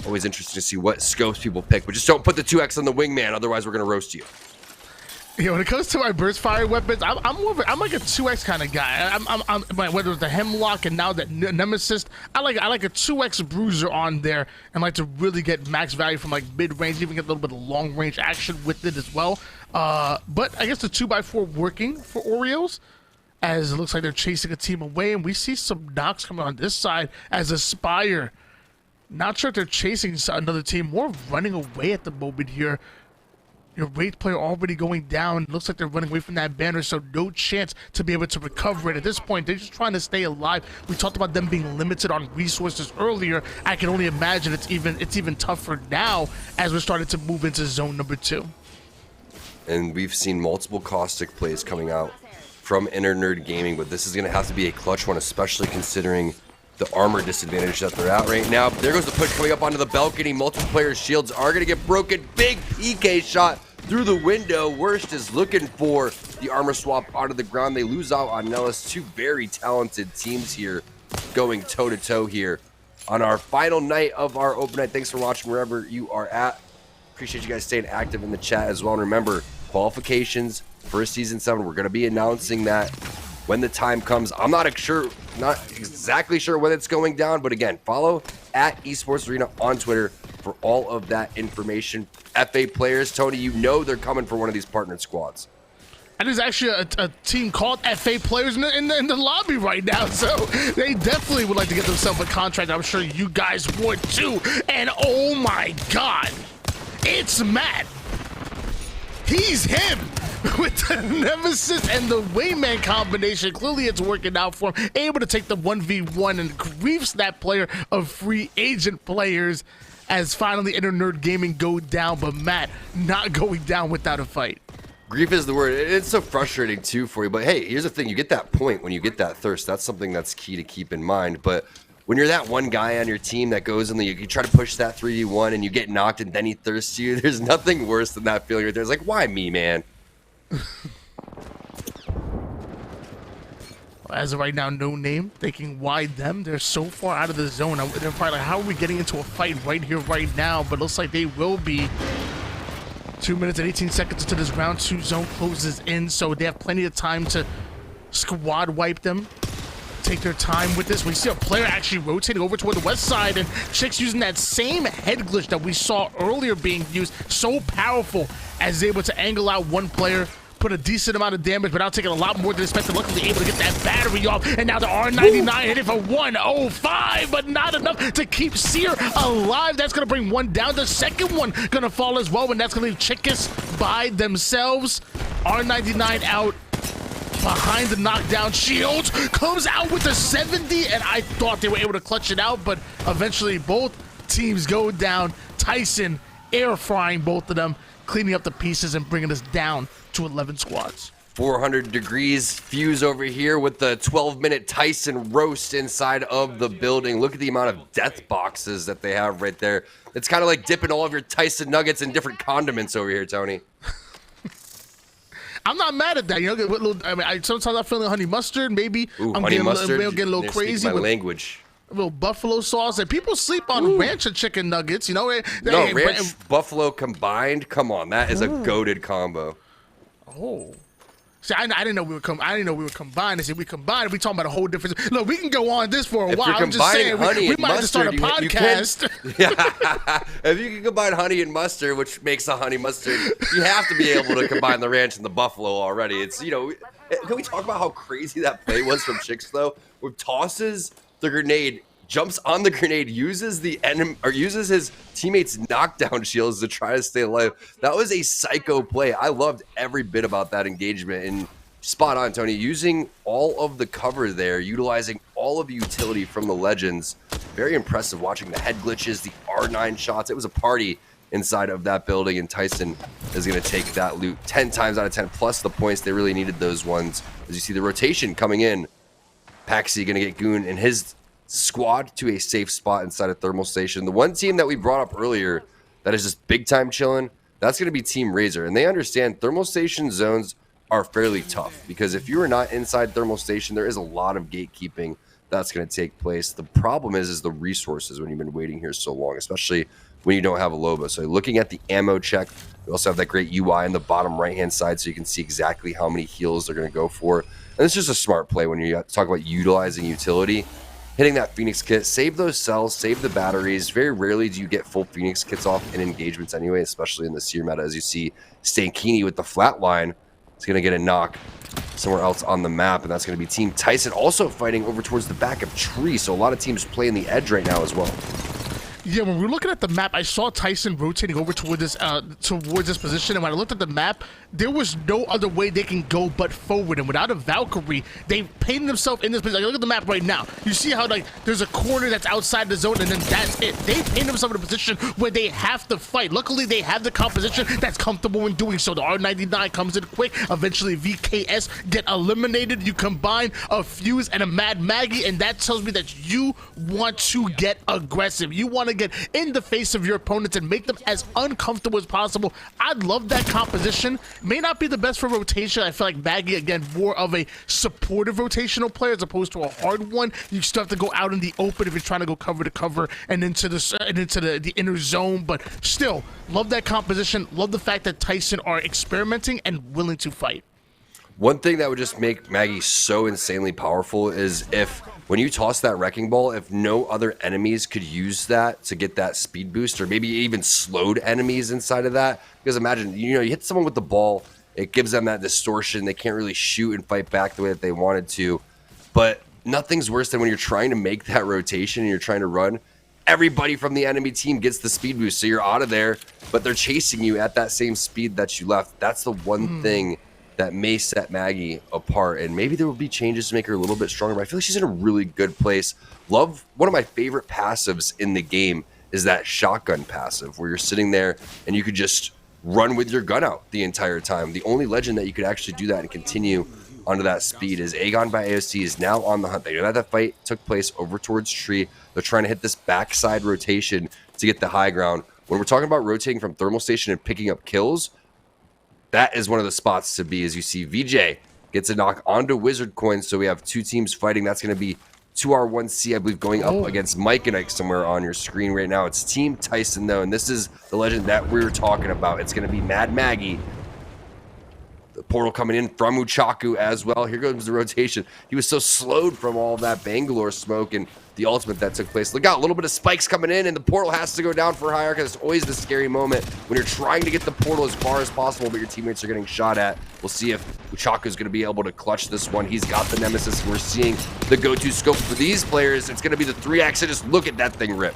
Always interesting to see what scopes people pick, but just don't put the 2X on the wingman, otherwise we're going to roast you. Yeah, when it comes to my burst fire weapons, I'm like a 2X kind of guy. I'm whether it's the Hemlock and now that Nemesis, I like a 2X bruiser on there and like to really get max value from like mid range, even get a little bit of long range action with it as well. But I guess the 2x4 working for Orioles, as it looks like they're chasing a team away, and we see some knocks coming on this side as Aspire. Not sure if they're chasing another team, more running away at the moment here. Your Wraith player already going down. Looks like they're running away from that banner, so no chance to be able to recover it. At this point, they're just trying to stay alive. We talked about them being limited on resources earlier. I can only imagine it's even tougher now as we're starting to move into zone number 2. And we've seen multiple caustic plays coming out from Inner Nerd Gaming, but this is going to have to be a clutch one, especially considering the armor disadvantage that they're at right now. But there goes the push coming up onto the balcony. Multiple players' shields are going to get broken. Big PK shot through the window. Worst is looking for the armor swap onto the ground. They lose out on Nellis. Two very talented teams here going toe-to-toe here on our final night of our open night. Thanks for watching wherever you are at. Appreciate you guys staying active in the chat as well. And remember, qualifications for Season 7, we're going to be announcing that when the time comes. I'm not exactly sure when it's going down, but again, follow at Esports Arena on Twitter for all of that information. FA players, Tony, you know they're coming for one of these partnered squads. And there's actually a team called FA players in the lobby right now, so they definitely would like to get themselves a contract. I'm sure you guys would too. And oh my God, it's Matt. He's him with the Nemesis and the Wayman combination. Clearly it's working out for him. Able to take the 1v1 and griefs that player of free agent players as finally Inner Nerd Gaming go down, but Matt not going down without a fight. Grief is the word. It's so frustrating too for you, but hey, here's the thing. You get that point when you get that thirst. That's something that's key to keep in mind. But when you're that one guy on your team that goes and you try to push that 3v1 and you get knocked and then he thirsts you, there's nothing worse than that feeling right there. It's like, why me, man? As of right now, no name. Thinking why them? They're so far out of the zone. They're probably like, how are we getting into a fight right here, right now? But looks like they will be. 2 minutes and 18 seconds until this round 2 zone closes in, so they have plenty of time to squad wipe them. take their time with this. We see a player actually rotating over toward the west side, and Chicks using that same head glitch that we saw earlier being used. So powerful as able to angle out one player, put a decent amount of damage, but now taking a lot more than expected. Luckily able to get that battery off, and now the R99 hitting for 105, but not enough to keep Seer alive. That's gonna bring one down. The second one gonna fall as well, and that's gonna leave Chickus by themselves. R99 out. Behind the knockdown, Shields comes out with a 70, and I thought they were able to clutch it out, but eventually both teams go down. Tyson air frying both of them, cleaning up the pieces and bringing us down to 11 squads. 400 degrees Fuse over here with the 12-minute Tyson roast inside of the building. Look at the amount of death boxes that they have right there. It's kind of like dipping all of your Tyson nuggets in different condiments over here, Tony. I'm not mad at that. You know, with little, I mean, sometimes I'm feeling honey mustard. Maybe Ooh, I'm honey getting, mustard. getting a little They're speaking crazy my with language. a little buffalo sauce. And people sleep on ranch and chicken nuggets. You know, No, ranch buffalo combined. Come on, that is a goated combo. Oh. See, I didn't know we would come. I didn't know we would combine. I said we combine. We talking about a whole different. Look, we can go on this for a If while. you're I'm just saying combining we honey might have to start a and mustard, you can- podcast. Yeah. If you can combine honey and mustard, which makes a honey mustard, you have to be able to combine the ranch and the buffalo already. It's, you know, can we talk about how crazy that play was from Chicks though? Where tosses the grenade, jumps on the grenade, uses the enemy or uses his teammates' knockdown shields to try to stay alive. That was a psycho play. I loved every bit about that engagement, and spot on, Tony. Using all of the cover there, utilizing all of the utility from the Legends. Very impressive watching the head glitches, the R9 shots. It was a party inside of that building, and Tyson is going to take that loot 10 times out of 10, plus the points. They really needed those ones. As you see the rotation coming in, Paxi going to get Goon and his squad to a safe spot inside of Thermal Station. The one team that we brought up earlier that is just big time chilling, that's going to be Team Razor. And they understand Thermal Station zones are fairly tough, because if you are not inside Thermal Station, there is a lot of gatekeeping that's going to take place. The problem is the resources when you've been waiting here so long, especially when you don't have a Loba. So looking at the ammo check, we also have that great UI in the bottom right-hand side, so you can see exactly how many heals they're going to go for. And it's just a smart play when you talk about utilizing utility. Hitting that Phoenix kit, save those cells, save the batteries. Very rarely do you get full Phoenix kits off in engagements anyway, especially in the Seer meta. As you see, Stankini with the flatline, it's going to get a knock somewhere else on the map, and that's going to be Team Tyson also fighting over towards the back of Tree. So a lot of teams playing the edge right now as well. Yeah, when we were looking at the map, I saw Tyson rotating over toward this position, and when I looked at the map, there was no other way they can go but forward. And without a Valkyrie, they painted themselves in this position. Like, look at the map right now. You see how like there's a corner that's outside the zone, and then that's it. They painted themselves in a position where they have to fight. Luckily, they have the composition that's comfortable in doing so. The R99 comes in quick. Eventually, VKS get eliminated. You combine a Fuse and a Mad Maggie, and that tells me that you want to get aggressive. You want to get in the face of your opponents and make them as uncomfortable as possible. I love that composition. May not be the best for rotation. I feel like Maggie, again, more of a supportive rotational player as opposed to a hard one. You still have to go out in the open if you're trying to go cover to cover and into the inner zone, but still, love that composition. Love the fact that Tyson are experimenting and willing to fight. One thing that would just make Maggie so insanely powerful is if, when you toss that Wrecking Ball, if no other enemies could use that to get that speed boost, or maybe even slowed enemies inside of that. Because imagine, you hit someone with the ball, it gives them that distortion. They can't really shoot and fight back the way that they wanted to. But nothing's worse than when you're trying to make that rotation and you're trying to run. Everybody from the enemy team gets the speed boost, so you're out of there, but they're chasing you at that same speed that you left. That's the one thing that may set Maggie apart, and maybe there will be changes to make her a little bit stronger, but I feel like she's in a really good place. Love, one of my favorite passives in the game is that shotgun passive, where you're sitting there and you could just run with your gun out the entire time. The only legend that you could actually do that and continue onto that speed is Aegon by AOC is now on the hunt. They know that fight took place over towards Tree. They're trying to hit this backside rotation to get the high ground. When we're talking about rotating from Thermal Station and picking up kills, that is one of the spots to be. As you see, VJ gets a knock onto Wizard Coin, so we have two teams fighting. That's going to be 2R1C, I believe, going up against Mike and Ike somewhere on your screen right now. It's Team Tyson, though, and this is the legend that we were talking about. It's going to be Mad Maggie, the portal coming in from Uchaku as well. Here goes the rotation. He was so slowed from all that Bangalore smoke and the ultimate that took place. Look out, a little bit of spikes coming in, and the portal has to go down for Hierarchy. It's always the scary moment when you're trying to get the portal as far as possible, but your teammates are getting shot at. We'll see if Uchaku is going to be able to clutch this one. He's got the Nemesis. We're seeing the go-to scope for these players. It's going to be the 3x, and just look at that thing rip.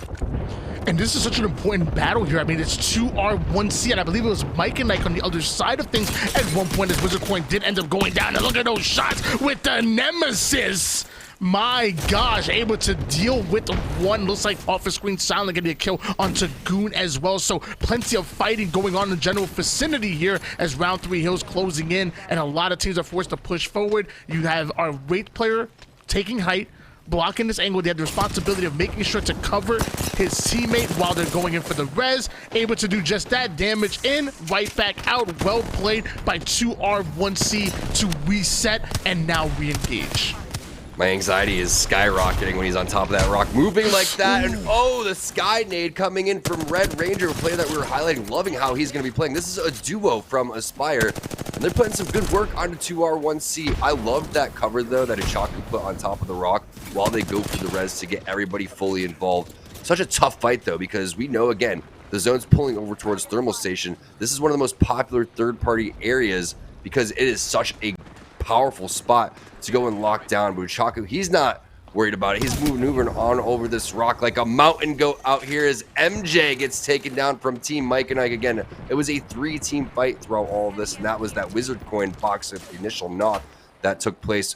And this is such an important battle here. I mean, it's 2R1C, and I believe it was Mike and Ike on the other side of things at one point as Wizard Coin did end up going down. And look at those shots with the Nemesis. My gosh, able to deal with one. Looks like off the screen, Silent getting a kill onto Goon as well. So plenty of fighting going on in the general vicinity here as round 3 hills closing in, and a lot of teams are forced to push forward. You have our Wraith player taking height, blocking this angle. They have the responsibility of making sure to cover his teammate while they're going in for the res. Able to do just that. Damage in, right back out. Well played by 2R1C to reset and now re-engage. My anxiety is skyrocketing when he's on top of that rock, moving like that. And oh, the Sky Nade coming in from Red Ranger, a player that we were highlighting, loving how he's going to be playing. This is a duo from Aspire, and they're putting some good work onto 2R1C. I love that cover, though, that Uchaku put on top of the rock while they go for the res to get everybody fully involved. Such a tough fight, though, because we know, again, the zone's pulling over towards Thermal Station. This is one of the most popular third-party areas because it is such a powerful spot to go and lock down. But Uchaku, he's not worried about it. He's maneuvering on over this rock like a mountain goat out here as MJ gets taken down from Team Mike and Ike. Again, it was a 3-team fight throughout all of this, and that was that Wizard Coin box of the initial knock that took place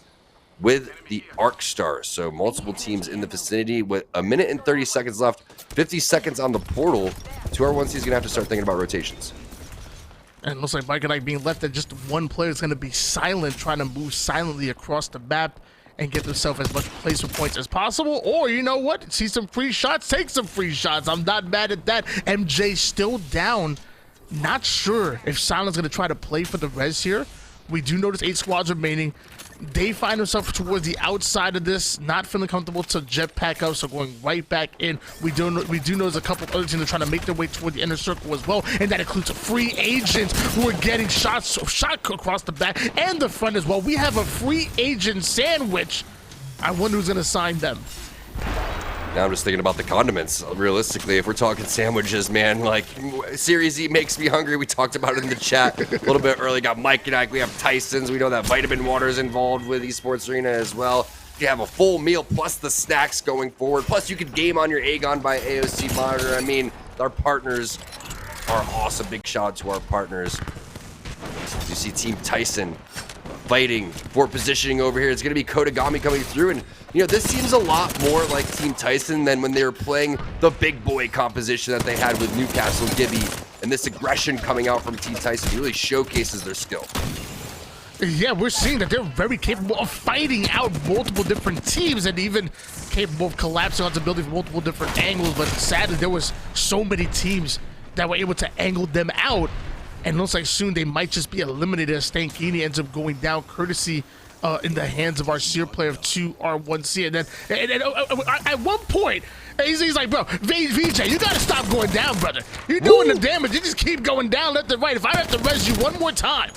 with the Arc Star. So multiple teams in the vicinity with a minute and 30 seconds left, 50 seconds on the portal. 2R1C is going to have to start thinking about rotations. And it looks like Mike and Ike being left at just one player is going to be Silent, trying to move silently across the map and get themselves as much placement points as possible. Or, you know what? See some free shots, take some free shots. I'm not mad at that. MJ still down. Not sure if Silent's going to try to play for the res here. We do notice 8 squads remaining. They find themselves towards the outside of this, not feeling comfortable to jetpack up, so going right back in. We do know there's a couple other teams that are trying to make their way toward the inner circle as well, and that includes free agents who are getting shot across the back and the front as well. We have a free agent sandwich. I wonder who's going to sign them. Now I'm just thinking about the condiments. Realistically, if we're talking sandwiches, man, like Series E makes me hungry. We talked about it in the chat a little bit early. Got Mike and Ike. We have Tyson's. We know that Vitamin Water is involved with Esports Arena as well. You have a full meal plus the snacks going forward. Plus you could game on your Aegon by AOC monitor. I mean, our partners are awesome. Big shout out to our partners. You see Team Tyson fighting for positioning over here. It's going to be Kodagami coming through, and you know, this seems a lot more like Team Tyson than when they were playing the big boy composition that they had with Newcastle Gibby, and this aggression coming out from Team Tyson really showcases their skill. Yeah, we're seeing that they're very capable of fighting out multiple different teams and even capable of collapsing onto building from multiple different angles, but sadly there was so many teams that were able to angle them out, and it looks like soon they might just be eliminated as Stankini ends up going down courtesy in the hands of our Seer player of 2R1C. And then at one point, he's like, bro, VJ, you gotta stop going down, brother. You're doing the damage. You just keep going down left and right. If I have to res you one more time.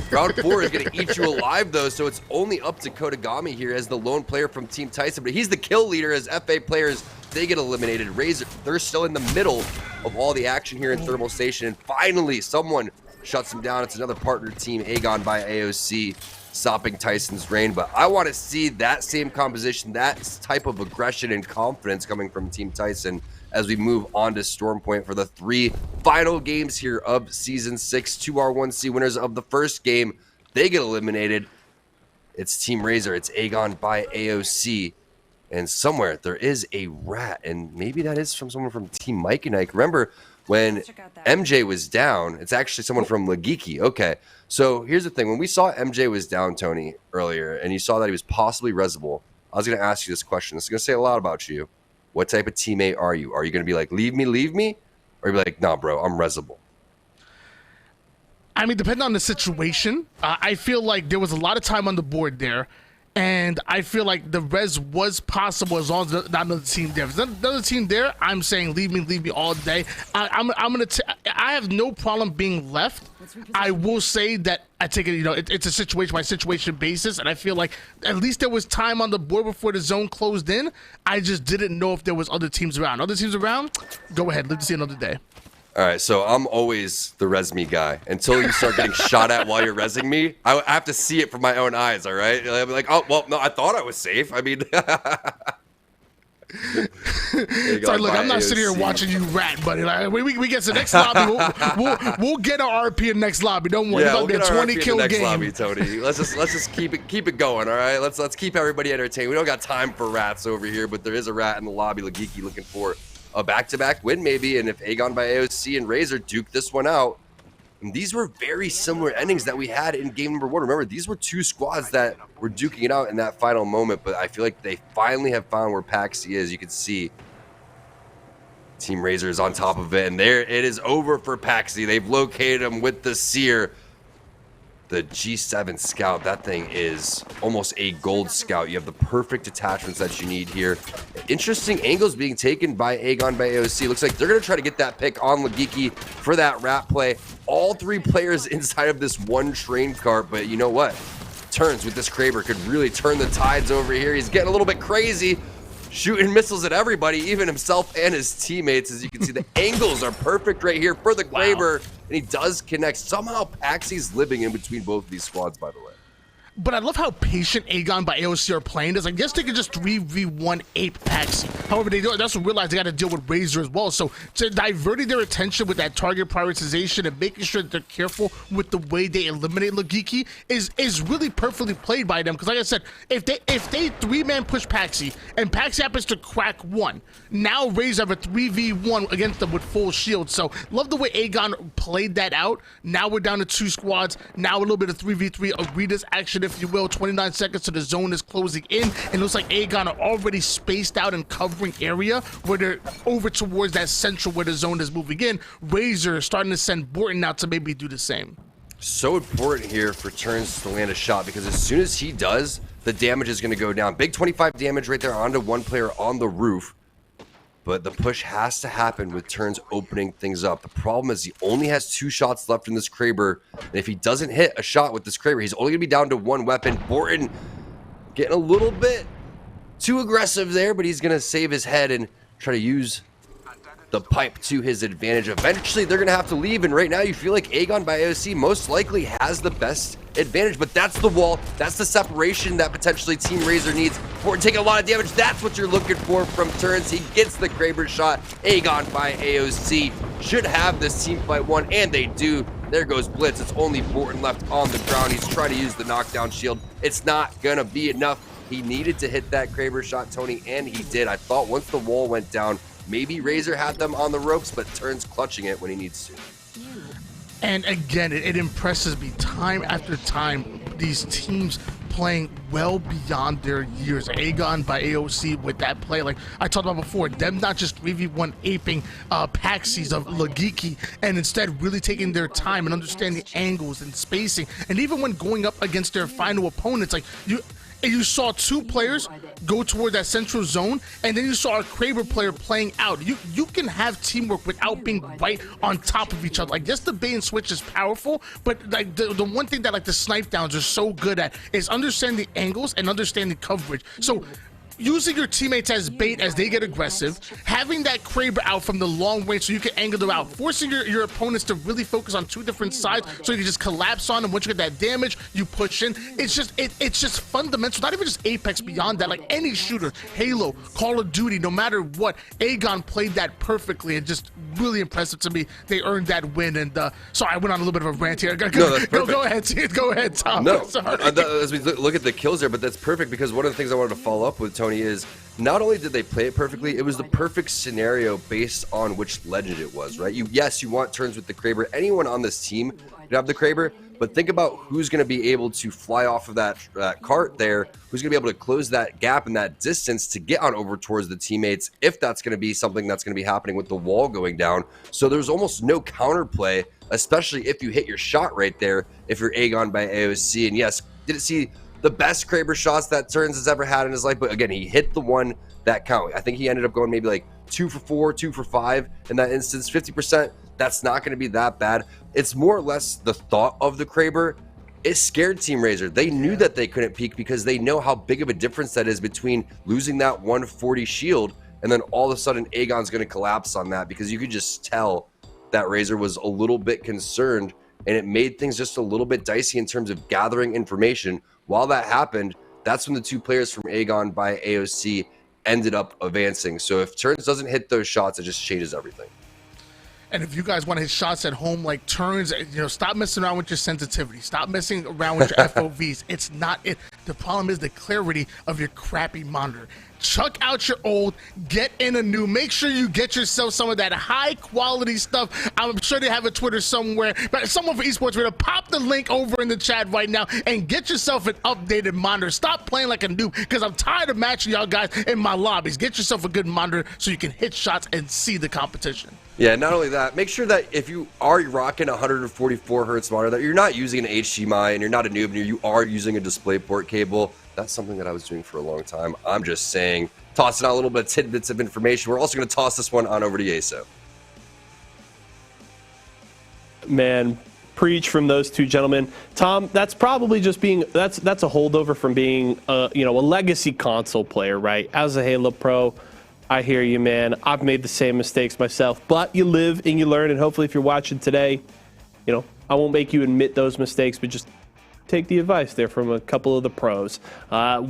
Round 4 is going to eat you alive, though, so it's only up to Kodagami here as the lone player from Team Tyson. But he's the kill leader as FA players, they get eliminated. Razor, they're still in the middle of all the action here in Thermal Station. And finally, someone shuts him down. It's another partner team, Aegon by AOC, stopping Tyson's reign. But I want to see that same composition, that type of aggression and confidence coming from Team Tyson as we move on to Storm Point for the 3 final games here of Season 6. 2R1C winners of the first game, they get eliminated. It's Team Razor, it's Aegon by AOC. And somewhere there is a rat, and maybe that is from someone from Team Mike and Ike. Remember when MJ was down, it's actually someone from Legiki. Okay, so here's the thing. When we saw MJ was down, Tony, earlier, and you saw that he was possibly resable, I was going to ask you this question. This is going to say a lot about you. What type of teammate are you? Are you going to be like, leave me? Or you be like, nah, bro, I'm resable? I mean, depending on the situation, I feel like there was a lot of time on the board there. And I feel like the res was possible as long as not another team there. If there's another team there, I'm saying leave me all day. I have no problem being left. I will say that I take it, it's a situation by situation basis, and I feel like at least there was time on the board before the zone closed in. I just didn't know if there was other teams around. Other teams around, go ahead, live to see another day. All right, so I'm always the res me guy until you start getting shot at while you're resing me. I have to see it from my own eyes. All right, I'm like, oh well, no, I thought I was safe. I mean, Sorry, look, I'm not sitting here watching you rat, buddy. Like, we get to the next lobby, we'll get our RP in the next lobby. Don't worry, yeah, it's we'll about get our 20 RP in kill the next game. lobby, Tony. Let's just keep it going. All right, let's keep everybody entertained. We don't got time for rats over here, but there is a rat in the lobby. Lagiki looking for a back-to-back win maybe, and if Aegon by AOC and Razor duke this one out, and these were very similar endings that we had in game number 1. Remember, these were 2 squads that were duking it out in that final moment, but I feel like they finally have found where Paxi is. You can see Team Razor is on top of it, and there it is over for Paxi. They've located him with the Seer. The G7 Scout, that thing is almost a gold scout. You have the perfect attachments that you need here. Interesting angles being taken by Aegon by AOC. Looks like they're going to try to get that pick on Lagiki for that rat play. All 3 players inside of this one train cart, but you know what? Turns with this Kraber could really turn the tides over here. He's getting a little bit crazy, shooting missiles at everybody, even himself and his teammates. As you can see, the angles are perfect right here for the Kraber, and he does connect. Somehow Paxi's living in between both of these squads, by the way. But I love how patient Aegon by AOC are playing this. I guess they could just 3v1 ape Paxi. However, they also realize they got to deal with Razor as well. So diverting their attention with that target prioritization and making sure that they're careful with the way they eliminate Lagiki is really perfectly played by them. Because like I said, if they 3-man push Paxi and Paxi happens to crack 1, now Razor have a 3v1 against them with full shield. So love the way Aegon played that out. Now we're down to 2 squads. Now a little bit of 3v3 Arenas action, if you will. 29 seconds to the zone is closing in, and it looks like Aegon are already spaced out and covering area where they're over towards that central where the zone is moving in. Razor starting to send Borton out to maybe do the same. So important here for Turns to land a shot, because as soon as he does, the damage is going to go down. Big 25 damage right there onto one player on the roof. But the push has to happen with Turns opening things up. The problem is he only has 2 shots left in this Kraber. And if he doesn't hit a shot with this Kraber, he's only going to be down to 1 weapon. Borton getting a little bit too aggressive there, but he's going to save his head and try to use the pipe to his advantage. Eventually, they're going to have to leave, and right now you feel like Aegon by AOC most likely has the best advantage, but that's the wall. That's the separation that potentially Team Razor needs. Borton taking a lot of damage. That's what you're looking for from Turns. He gets the Kraber shot. Aegon by AOC should have this team fight won, and they do. There goes Blitz. It's only Borton left on the ground. He's trying to use the knockdown shield. It's not going to be enough. He needed to hit that Kraber shot, Tony, and he did. I thought once the wall went down, maybe Razor had them on the ropes, but Turns clutching it when he needs to. And again, it impresses me time after time, these teams playing well beyond their years. Aegon by AOC with that play, like I talked about before, them not just 3v1 aping Paxis of Lagiki, and instead really taking their time and understanding angles and spacing. And even when going up against their final opponents, like you saw 2 players go toward that central zone, and then you saw a Kraber player playing out. You can have teamwork without being right on top of each other. Like, yes, the bait and switch is powerful, but like the one thing that like the snipe downs are so good at is understanding angles and understanding coverage. So using your teammates as bait as they get aggressive, having that Kraber out from the long range so you can angle them out, forcing your opponents to really focus on 2 different sides so you can just collapse on them. Once you get that damage, you push in. It's just fundamental. Not even just Apex, beyond that, like any shooter, Halo, Call of Duty, no matter what, Aegon played that perfectly, and just really impressive to me. They earned that win, and sorry, I went on a little bit of a rant here. No, that's perfect. Go ahead, Tom. No, sorry. as we look at the kills there, but that's perfect, because one of the things I wanted to follow up with, Tony, is not only did they play it perfectly, it was the perfect scenario based on which legend it was, right? Yes, you want Turns with the Kraber. Anyone on this team could have the Kraber, but think about who's going to be able to fly off of that cart there, who's going to be able to close that gap and that distance to get on over towards the teammates, if that's going to be something that's going to be happening with the wall going down. So there's almost no counterplay, especially if you hit your shot right there, if you're Aegon by AOC. And yes, didn't see the best Kraber shots that Turns has ever had in his life, but again, he hit the one that count. I think he ended up going maybe like 2 for 4, 2 for 5 in that instance. 50%, that's not going to be that bad. It's more or less the thought of the Kraber. It scared Team Razor. They knew that they couldn't peak because they know how big of a difference that is between losing that 140 shield and then all of a sudden Aegon's going to collapse on that, because you could just tell that Razor was a little bit concerned, and it made things just a little bit dicey in terms of gathering information. While that happened, that's when the 2 players from Aegon by AOC ended up advancing. So if Turns doesn't hit those shots, it just changes everything. And if you guys want to hit shots at home like Turns, stop messing around with your sensitivity. Stop messing around with your FOVs. It's not it. The problem is the clarity of your crappy monitor. Chuck out your old, get in a new. Make sure you get yourself some of that high quality stuff. I'm sure they have a Twitter somewhere, but someone for esports Twitter, pop the link over in the chat right now and get yourself an updated monitor. Stop playing like a noob, because I'm tired of matching y'all guys in my lobbies. Get yourself a good monitor so you can hit shots and see the competition. Yeah, not only that, make sure that if you are rocking a 144 hertz monitor, that you're not using an HDMI and you're not a noob and you are using a DisplayPort cable. That's something that I was doing for a long time. I'm just saying, tossing out a little bit of tidbits of information. We're also going to toss this one on over to Yeso. Man, preach from those 2 gentlemen. Tom, that's probably just being that's a holdover from being a legacy console player, right? As a Halo Pro, I hear you, man. I've made the same mistakes myself, but you live and you learn, and hopefully if you're watching today, I won't make you admit those mistakes, but just take the advice there from a couple of the pros.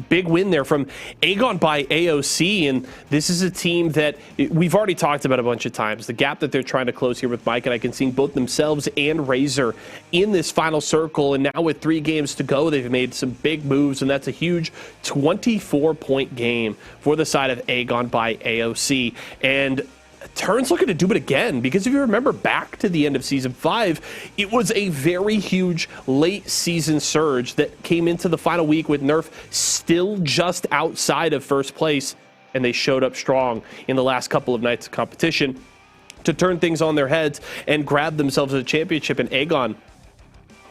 Big win there from Aegon by AOC, and this is a team that we've already talked about a bunch of times. The gap that they're trying to close here with Mike, and I can see both themselves and Razor in this final circle, and now with 3 games to go, they've made some big moves, and that's a huge 24-point game for the side of Aegon by AOC. And Turns looking to do it again, because if you remember back to the end of Season 5, it was a very huge late season surge that came into the final week with Nerf still just outside of first place, and they showed up strong in the last couple of nights of competition to turn things on their heads and grab themselves a championship. And Aegon,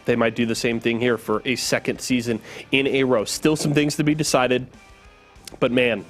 they might do the same thing here for a second season in a row. Still some things to be decided, but man,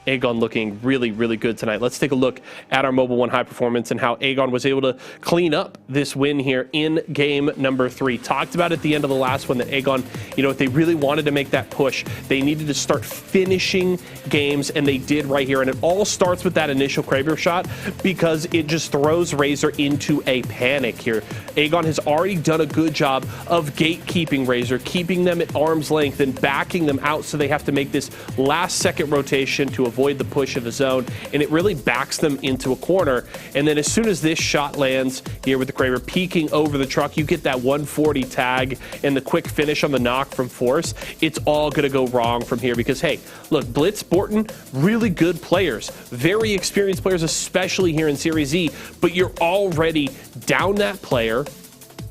Aegon looking really, really good tonight. Let's take a look at our Mobile One High Performance and how Aegon was able to clean up this win here in game number 3. Talked about at the end of the last one that Aegon, if they really wanted to make that push, they needed to start finishing games, and they did right here. And it all starts with that initial Kraber shot, because it just throws Razor into a panic here. Aegon has already done a good job of gatekeeping Razor, keeping them at arm's length and backing them out, so they have to make this last second rotation to avoid the push of the zone, and it really backs them into a corner. And then as soon as this shot lands here with the Kraber peeking over the truck, you get that 140 tag and the quick finish on the knock from Force. It's all going to go wrong from here, because, hey, look, Blitz, Borton, really good players, very experienced players, especially here in Series Z, but you're already down that player.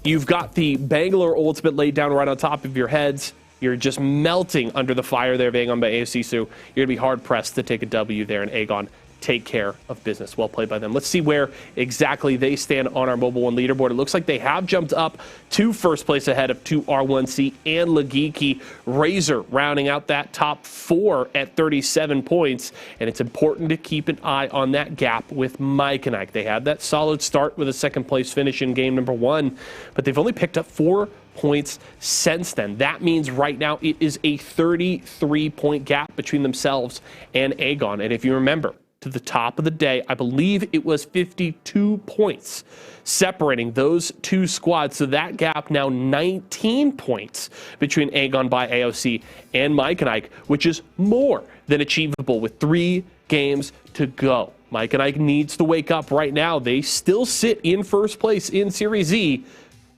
You've got the Bangalore ultimate laid down right on top of your heads. You're just melting under the fire there of Aegon by AOC, so you're going to be hard-pressed to take a W there, and Aegon take care of business. Well played by them. Let's see where exactly they stand on our Mobile One leaderboard. It looks like they have jumped up to first place ahead of 2R1C and Legiki. Razor rounding out that top 4 at 37 points, and it's important to keep an eye on that gap with Mike and Ike. They had that solid start with a second-place finish in game number 1, but they've only picked up 4 points since then. That means right now it is a 33-point gap between themselves and Aegon. And if you remember, to the top of the day, I believe it was 52 points separating those 2 squads. So that gap now 19 points between Aegon by AOC and Mike and Ike, which is more than achievable with 3 games to go. Mike and Ike needs to wake up right now. They still sit in first place in Series Z,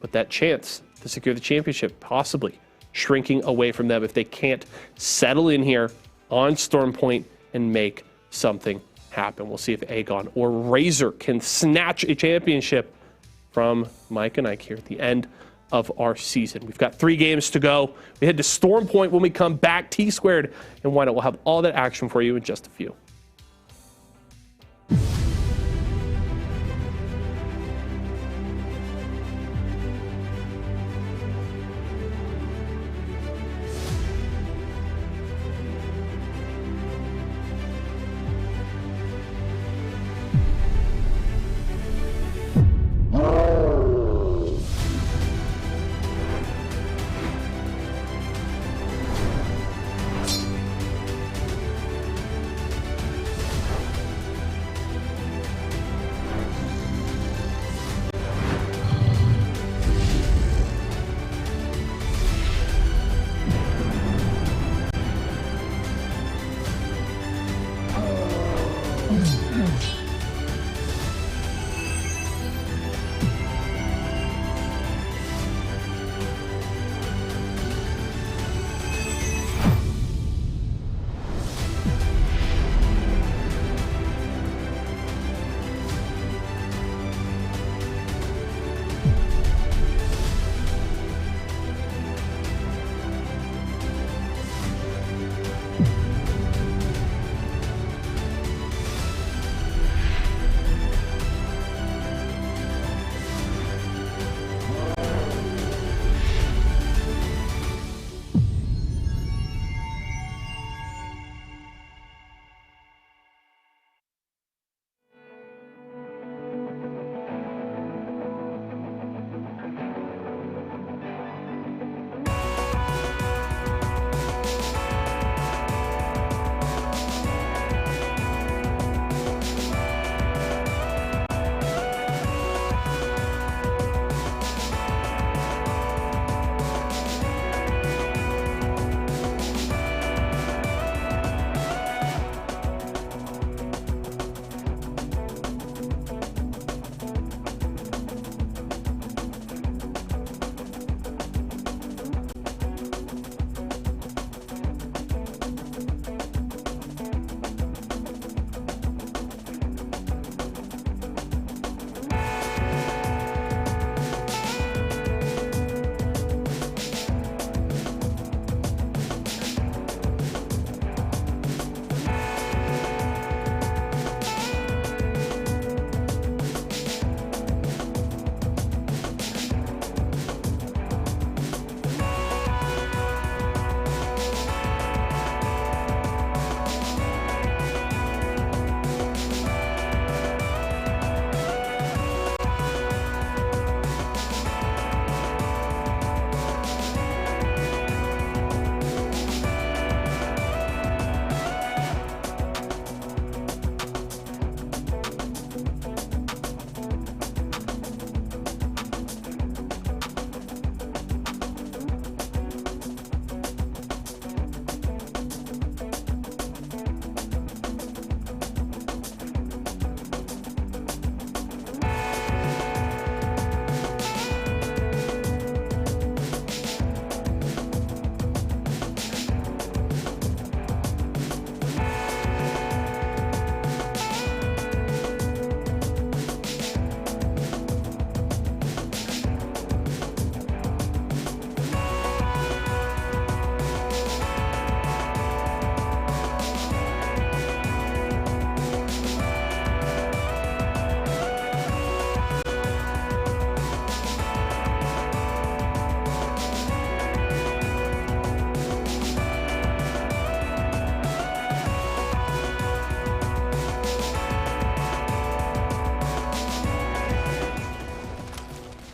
but that chance to secure the championship possibly shrinking away from them if they can't settle in here on Stormpoint and make something happen. We'll see if Aegon or Razor can snatch a championship from Mike and Ike here at the end of our season. We've got 3 games to go. We head to Stormpoint when we come back. T-Squared and Why Not? We'll have all that action for you in just a few.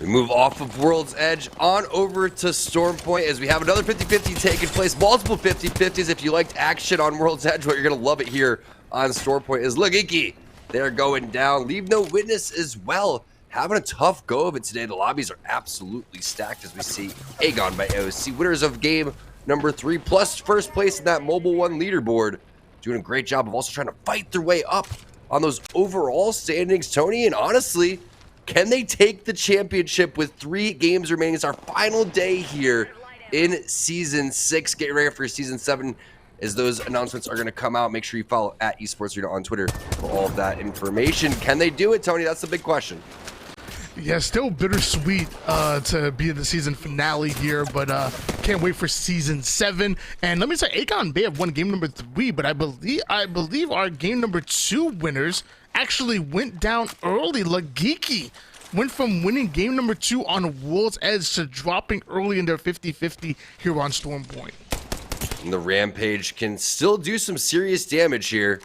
We move off of World's Edge on over to Storm Point as we have another 50-50 taking place. Multiple 50-50s. If you liked action on World's Edge, well, you're going to love it here on Storm Point. Is Lagiki. They're going down. Leave no witness as well. Having a tough go of it today. The lobbies are absolutely stacked as we see Aegon by AOC. Winners of game number 3 plus first place in that Mobile One leaderboard. Doing a great job of also trying to fight their way up on those overall standings, Tony. And honestly, can they take the championship with 3 games remaining? It's our final day here in Season 6. Get ready for Season 7 as those announcements are going to come out. Make sure you follow at Esports Arena on Twitter for all of that information. Can they do it, Tony? That's the big question. Yeah, still bittersweet to be in the season finale here, but can't wait for Season 7. And let me say, Aegon may have won game number 3, but I believe our game number 2 winners actually went down early. Lagiki went from winning game number 2 on World's Edge to dropping early in their 50-50 here on Storm Point. And the Rampage can still do some serious damage here.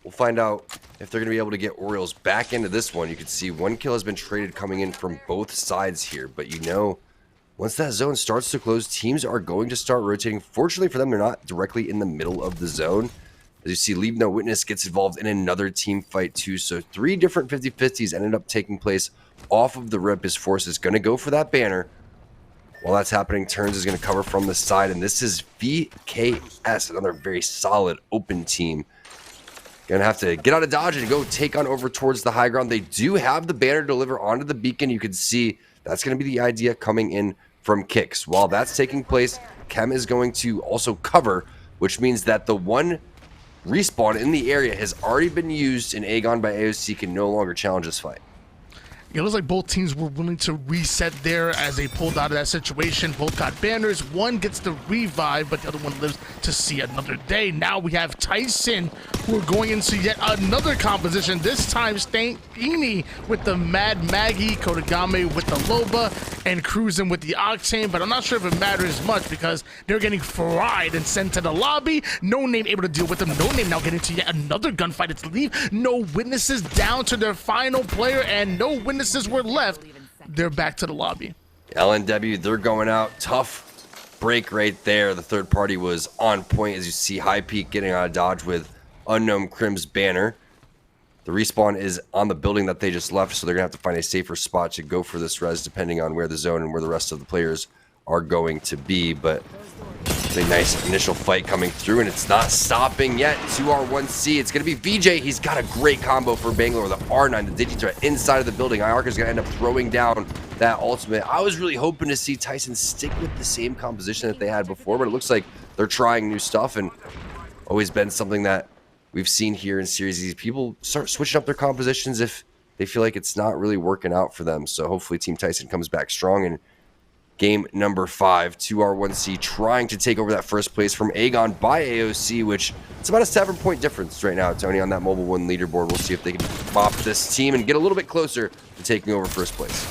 We'll find out if they're going to be able to get Orioles back into this one. You can see 1 kill has been traded coming in from both sides here. But you know, once that zone starts to close, teams are going to start rotating. Fortunately for them, they're not directly in the middle of the zone. As you see, Leave No Witness gets involved in another team fight too. So 3 different 50-50s ended up taking place off of the rip. His Force is going to go for that banner. While that's happening, Turns is going to cover from the side. And this is VKS, another very solid open team. Gonna have to get out of dodge and go take on over towards the high ground. They do have the banner deliver onto the beacon. You can see that's gonna be the idea coming in from Kicks. While that's taking place, Chem is going to also cover, which means that the one respawn in the area has already been used, and Aegon by AOC can no longer challenge this fight. It looks like both teams were willing to reset there as they pulled out of that situation. Both got banners. One gets the revive, but the other one lives to see another day. Now we have Tyson, who are going into yet another composition. This time, Stanini with the Mad Maggie, Kodagame with the Loba, and Cruising with the Octane. But I'm not sure if it matters much because they're getting fried and sent to the lobby. No Name able to deal with them. No Name now getting to yet another gunfight. It's leave. No witnesses down to their final player, and no witnesses were left. They're back to the lobby. LNW, they're going out. Tough break right there. The third party was on point, as you see High Peak getting out of dodge with Unknown Crim's banner. The respawn is on the building that they just left, so they're going to have to find a safer spot to go for this res, depending on where the zone and where the rest of the players are going to be. But a nice initial fight coming through, and it's not stopping yet. 2R1C, it's going to be VJ. He's got a great combo for Bangalore. The R9, the Digithreat inside of the building. IARC is going to end up throwing down that ultimate. I was really hoping to see Tyson stick with the same composition that they had before, but it looks like they're trying new stuff, and always been something that we've seen here in Series Z. People start switching up their compositions if they feel like it's not really working out for them. So hopefully Team Tyson comes back strong. And game number 5, 2R1C trying to take over that first place from Aegon by AOC, which it's about a 7-point difference right now, Tony, on that Mobile 1 leaderboard. We'll see if they can mop this team and get a little bit closer to taking over first place.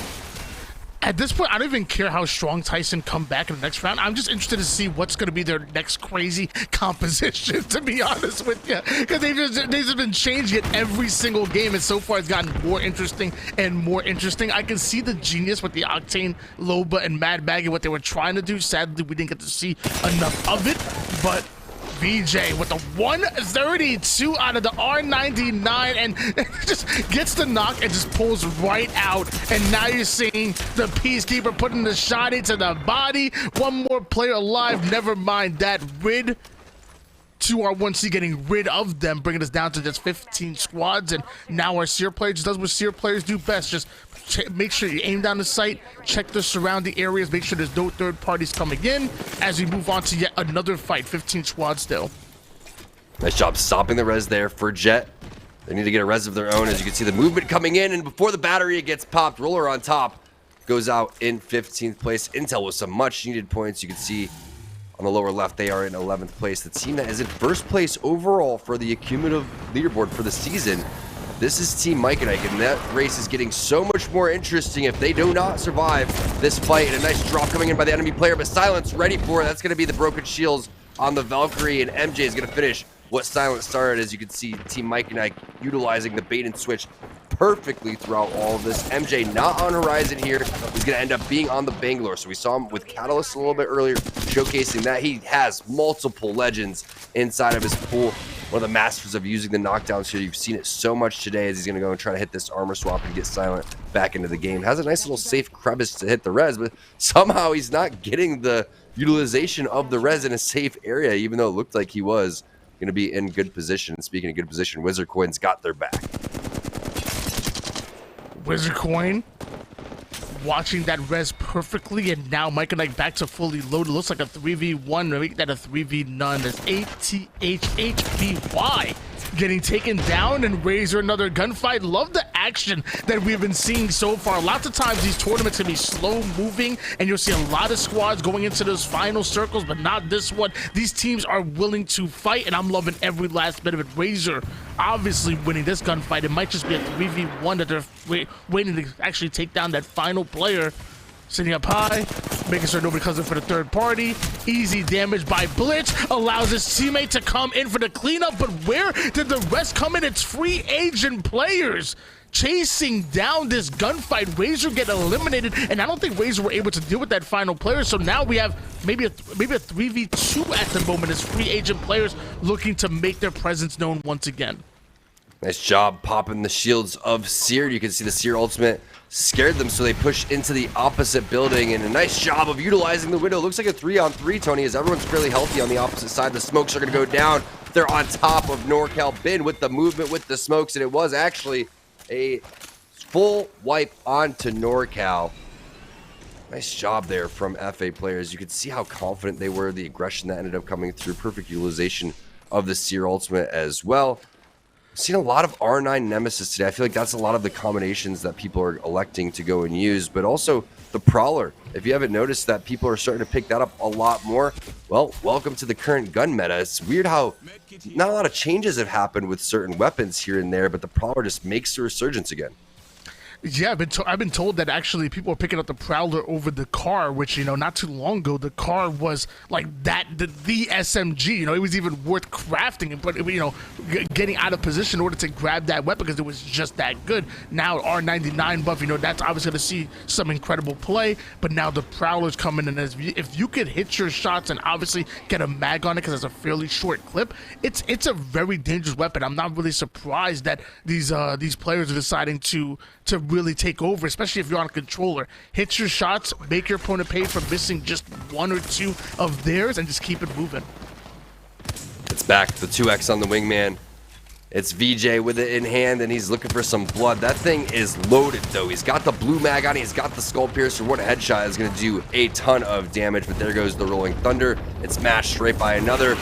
At this point, I don't even care how strong Tyson come back in the next round. I'm just interested to see what's going to be their next crazy composition, to be honest with you. Because they've just been changing it every single game, and so far it's gotten more interesting and more interesting. I can see the genius with the Octane, Loba, and Mad Maggie, what they were trying to do. Sadly, we didn't get to see enough of it, but VJ with the 132 out of the R99 and just gets the knock and just pulls right out. And now you're seeing the Peacekeeper putting the shot into the body. One more player alive. Never mind that. Rid 2R1C getting rid of them, bringing us down to just 15 squads. And now our Seer player just does what Seer players do best. Just make sure you aim down the sight, check the surrounding areas, make sure there's no third parties coming in as we move on to yet another fight. 15 squads still. Nice job stopping the res there for Jet. They need to get a res of their own. As you can see the movement coming in, and before the battery gets popped, Roller on top goes out in 15th place. Intel with some much needed points. You can see on the lower left, they are in 11th place. The team that is in first place overall for the accumulative leaderboard for the season, this is Team Mike and Ike, and that race is getting so much more interesting if they do not survive this fight. And a nice drop coming in by the enemy player, but Silence ready for it. That's going to be the broken shields on the Valkyrie, and MJ is going to finish what Silence started. As you can see, Team Mike and Ike utilizing the bait and switch perfectly throughout all of this. MJ not on Horizon here. He's going to end up being on the Bangalore. So we saw him with Catalyst a little bit earlier, showcasing that he has multiple legends inside of his pool. One of the masters of using the knockdowns here. You've seen it so much today as he's going to go and try to hit this armor swap and get Silent back into the game. Has a nice little safe crevice to hit the res, but somehow he's not getting the utilization of the res in a safe area, even though it looked like he was going to be in good position. Speaking of good position, Wizard Coin's got their back. Wizard Coin watching that res perfectly, and now Mike and Ike back to fully loaded. Looks like a 3v1, make that a 3v none. That's ATHHBY getting taken down, and Razor another gunfight. Love the action that we've been seeing so far. Lots of times these tournaments can be slow moving, and you'll see a lot of squads going into those final circles, but not this one. These teams are willing to fight, and I'm loving every last bit of it. Razor obviously winning this gunfight. It might just be a 3v1 that they're waiting to actually take down that final player. Sitting up high, making sure nobody comes in for the third party. Easy damage by Blitz, allows his teammate to come in for the cleanup, but where did the rest come in? It's free agent players chasing down this gunfight. Razor get eliminated, and I don't think Razor were able to deal with that final player, so now we have maybe a 3v2 at the moment as free agent players looking to make their presence known once again. Nice job popping the shields of Seared. You can see the Seer ultimate scared them, so they push into the opposite building, and a nice job of utilizing the window. Looks like a 3-on-3, Tony, as everyone's fairly healthy on the opposite side. The smokes are going to go down. They're on top of NorCal Bin with the movement with the smokes, and it was actually a full wipe onto NorCal. Nice job there from FA players. You could see how confident they were, the aggression that ended up coming through. Perfect utilization of the Seer ultimate as well. Seen a lot of R9 Nemesis today. I feel like that's a lot of the combinations that people are electing to go and use, but also the Prowler. If you haven't noticed that people are starting to pick that up a lot more, well, welcome to the current gun meta. It's weird how not a lot of changes have happened with certain weapons here and there, but the Prowler just makes a resurgence again. Yeah, I've been told that actually people are picking up the Prowler over the car, which, you know, not too long ago, the car was like the SMG. You know, it was even worth crafting, but, you know, getting out of position in order to grab that weapon because it was just that good. Now, R99 buff, you know, that's obviously going to see some incredible play, but now the Prowler's coming in. If you could hit your shots and obviously get a mag on it because it's a fairly short clip, it's a very dangerous weapon. I'm not really surprised that these players are deciding to really take over, especially if you're on a controller. Hit your shots, make your opponent pay for missing just one or two of theirs, and just keep it moving. It's back, the 2x on the wingman. It's VJ with it in hand, and he's looking for some blood. That thing is loaded, though. He's got the blue mag on, he's got the skull piercer. One headshot is going to do a ton of damage, but there goes the Rolling Thunder. It's matched right by another.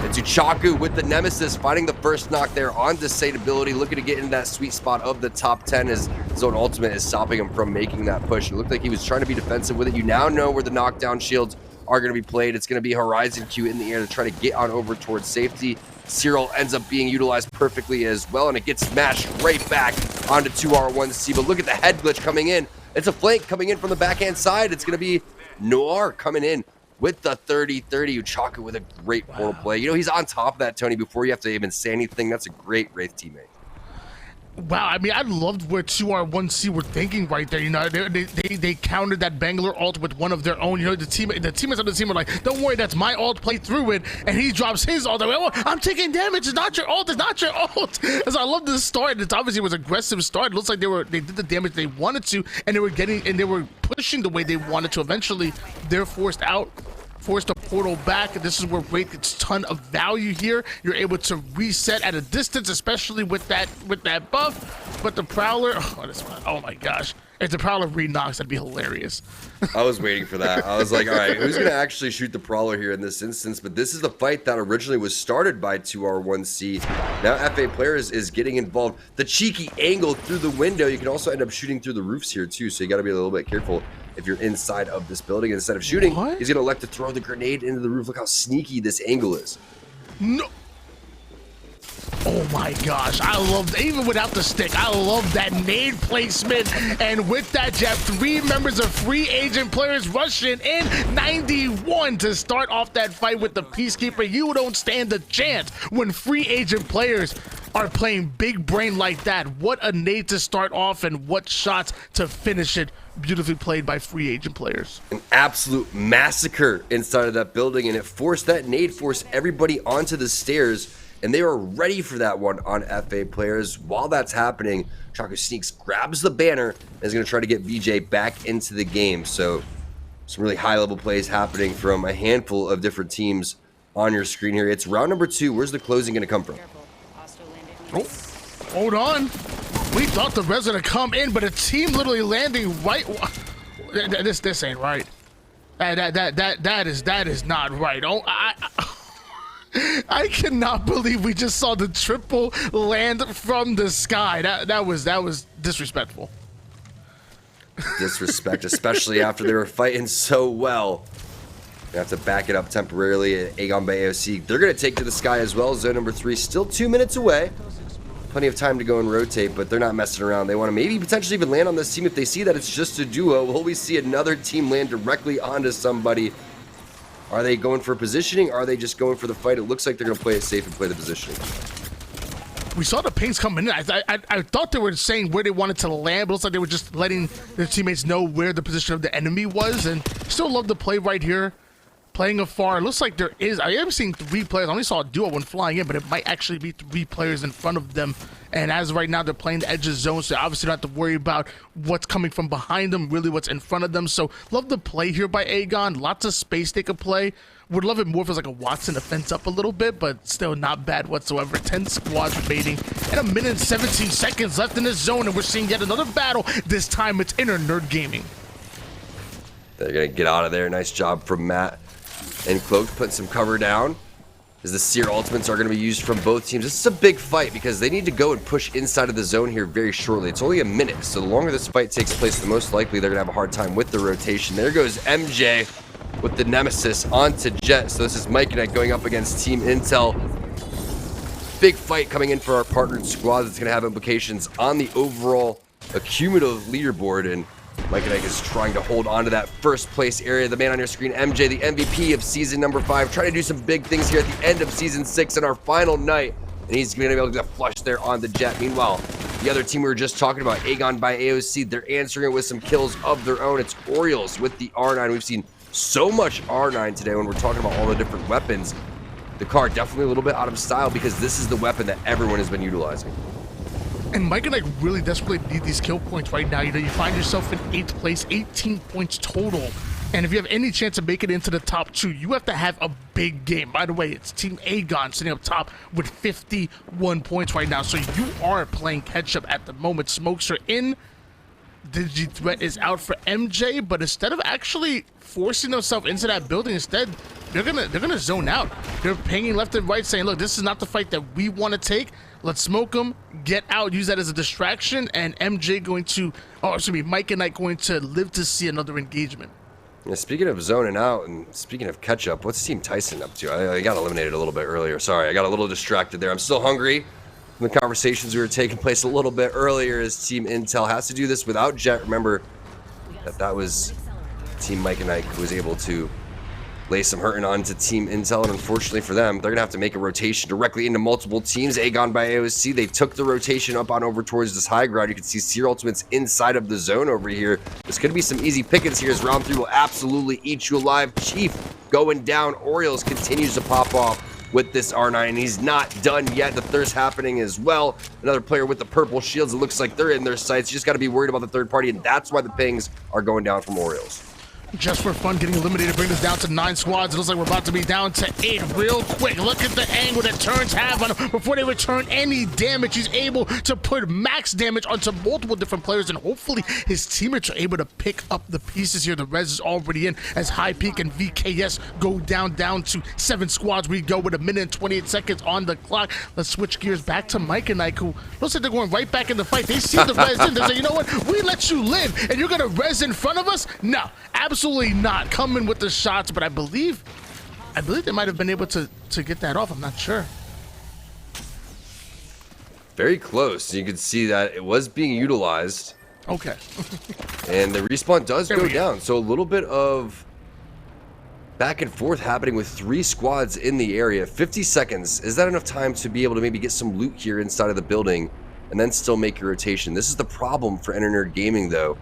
It's Uchaku with the Nemesis, finding the first knock there on Desateability, looking to get in that sweet spot of the top 10 as his own ultimate is stopping him from making that push. It looked like he was trying to be defensive with it. You now know where the knockdown shields are going to be played. It's going to be Horizon Q in the air to try to get on over towards safety. Cyril ends up being utilized perfectly as well, and it gets smashed right back onto 2R1C. But look at the head glitch coming in. It's a flank coming in from the backhand side. It's going to be Noir coming in with the 30-30. Uchaku with a great portal play. You know, he's on top of that, Tony, before you have to even say anything. That's a great Wraith teammate. Wow, I mean, I loved where 2R1C were thinking right there. You know, they countered that Bangalore ult with one of their own. You know, the teammates on the team were like, "Don't worry, that's my ult. Play through it." And he drops his ult. Oh, I'm taking damage. It's not your ult. It's not your ult. So I love this start. It's obviously it was aggressive start. It looks like they did the damage they wanted to, and they were pushing the way they wanted to. Eventually, they're forced the portal back. This is where Wraith gets a ton of value here. You're able to reset at a distance, especially with that buff. But the Prowler, oh my gosh. If the Prowler re-knocks, that'd be hilarious. I was waiting for that. I was like, all right, who's going to actually shoot the Prowler here in this instance? But this is the fight that originally was started by 2R1C. Now FA Players is getting involved. The cheeky angle through the window. You can also end up shooting through the roofs here too, so you got to be a little bit careful if you're inside of this building. Instead of shooting, he's going to elect to throw the grenade into the roof. Look how sneaky this angle is. No. Oh my gosh, I love, even without the stick, I love that nade placement. And with that, you have 3 members of free agent players rushing in 91 to start off that fight with the Peacekeeper. You don't stand a chance when free agent players are playing big brain like that. What a nade to start off, and what shots to finish it. Beautifully played by free agent players. An absolute massacre inside of that building, and it forced that nade, forced everybody onto the stairs. And they were ready for that one on FA Players. While that's happening, Chaco sneaks, grabs the banner, and is going to try to get VJ back into the game. So some really high-level plays happening from a handful of different teams on your screen here. It's round number 2. Where's the closing going to come from? Oh, hold on. We thought the res were going to come in, but a team literally landing right. This ain't right. That is not right. Oh, I cannot believe we just saw the triple land from the sky. That was disrespectful. Disrespect, especially after they were fighting so well. They have to back it up temporarily at Aegon Bay AOC. They're going to take to the sky as well. Zone number 3 still 2 minutes away. Plenty of time to go and rotate, but they're not messing around. They want to maybe potentially even land on this team if they see that it's just a duo. Will we see another team land directly onto somebody? Are they going for positioning? Are they just going for the fight? It looks like they're going to play it safe and play the positioning. We saw the pings coming in. I thought they were saying where they wanted to land, but it looks like they were just letting their teammates know where the position of the enemy was. And still love the play right here playing afar. It looks like there is. I am seeing 3 players. I only saw a duo when flying in, but it might actually be 3 players in front of them. And as of right now, they're playing the edge of zone, so obviously don't have to worry about what's coming from behind them, really what's in front of them. So love the play here by Aegon. Lots of space they could play. Would love it more if it was like a Watson to fence up a little bit, but still not bad whatsoever. 10 squads remaining and 1 minute and 17 seconds left in this zone, and we're seeing yet another battle. This time it's Inner Nerd Gaming. They're going to get out of there. Nice job from Matt and Cloaked, putting some cover down as the Seer ultimates are going to be used from both teams. This is a big fight because they need to go and push inside of the zone here very shortly. It's only a minute, so the longer this fight takes place, the most likely they're going to have a hard time with the rotation. There goes MJ with the Nemesis onto Jet. So this is Mike and I going up against Team Intel. Big fight coming in for our partnered squad that's going to have implications on the overall accumulative leaderboard, and Mike and Ike is trying to hold on to that first place area. The man on your screen, MJ, the MVP of season number 5, trying to do some big things here at the end of season 6 in our final night. And he's going to be able to get a flush there on the Jet. Meanwhile, the other team we were just talking about, Aegon by AOC, they're answering it with some kills of their own. It's Orioles with the R9. We've seen so much R9 today when we're talking about all the different weapons. The car definitely a little bit out of style because this is the weapon that everyone has been utilizing. And Mike and I really desperately need these kill points right now. You know, you find yourself in 8th place, 18 points total. And if you have any chance of making it into the top 2, you have to have a big game. By the way, it's Team Aegon sitting up top with 51 points right now. So you are playing catch up at the moment. Smokes are in. Digi Threat is out for MJ, but instead of actually forcing themselves into that building, instead they're gonna zone out. They're pinging left and right, saying, "Look, this is not the fight that we want to take. Let's smoke them, get out, use that as a distraction." And MJ going to, Mike and Ike going to live to see another engagement. Yeah, speaking of zoning out and speaking of catch up, what's Team Tyson up to? I got eliminated a little bit earlier. Sorry, I got a little distracted there. I'm still hungry. The conversations we were taking place a little bit earlier as Team Intel has to do this without Jet. Remember that was Team Mike and Ike who was able to lay some hurting onto Team Intel, and unfortunately for them, they're gonna have to make a rotation directly into multiple teams. Aegon by AOC, they took the rotation up on over towards this high ground. You can see Seer Ultimates inside of the zone over here. There's gonna be some easy pickings here as round 3 will absolutely eat you alive. Chief going down. Orioles continues to pop off with this R9. He's not done yet. The thirst happening as well. Another player with the purple shields. It looks like they're in their sights. You just got to be worried about the third party, and that's why the pings are going down from Orioles. Just for fun, getting eliminated, bring us down to 9 squads. It looks like we're about to be down to 8 real quick. Look at the angle that Turns have on him before they return any damage. He's able to put max damage onto multiple different players, and hopefully his teammates are able to pick up the pieces here. The res is already in as High Peak and VKS go down to 7 squads. We go with 1 minute and 28 seconds on the clock. Let's switch gears back to Mike and Ike, who looks like they're going right back in the fight. They see the res in. They say, you know what? We let you live, and you're going to res in front of us? No, absolutely not. Coming with the shots, but I believe they might have been able to get that off. I'm not sure. Very close. You can see that it was being utilized. Okay. And the respawn does go down. So a little bit of back and forth happening with 3 squads in the area. 50 seconds. Is that enough time to be able to maybe get some loot here inside of the building and then still make your rotation? This is the problem for Inner Nerd Gaming, though.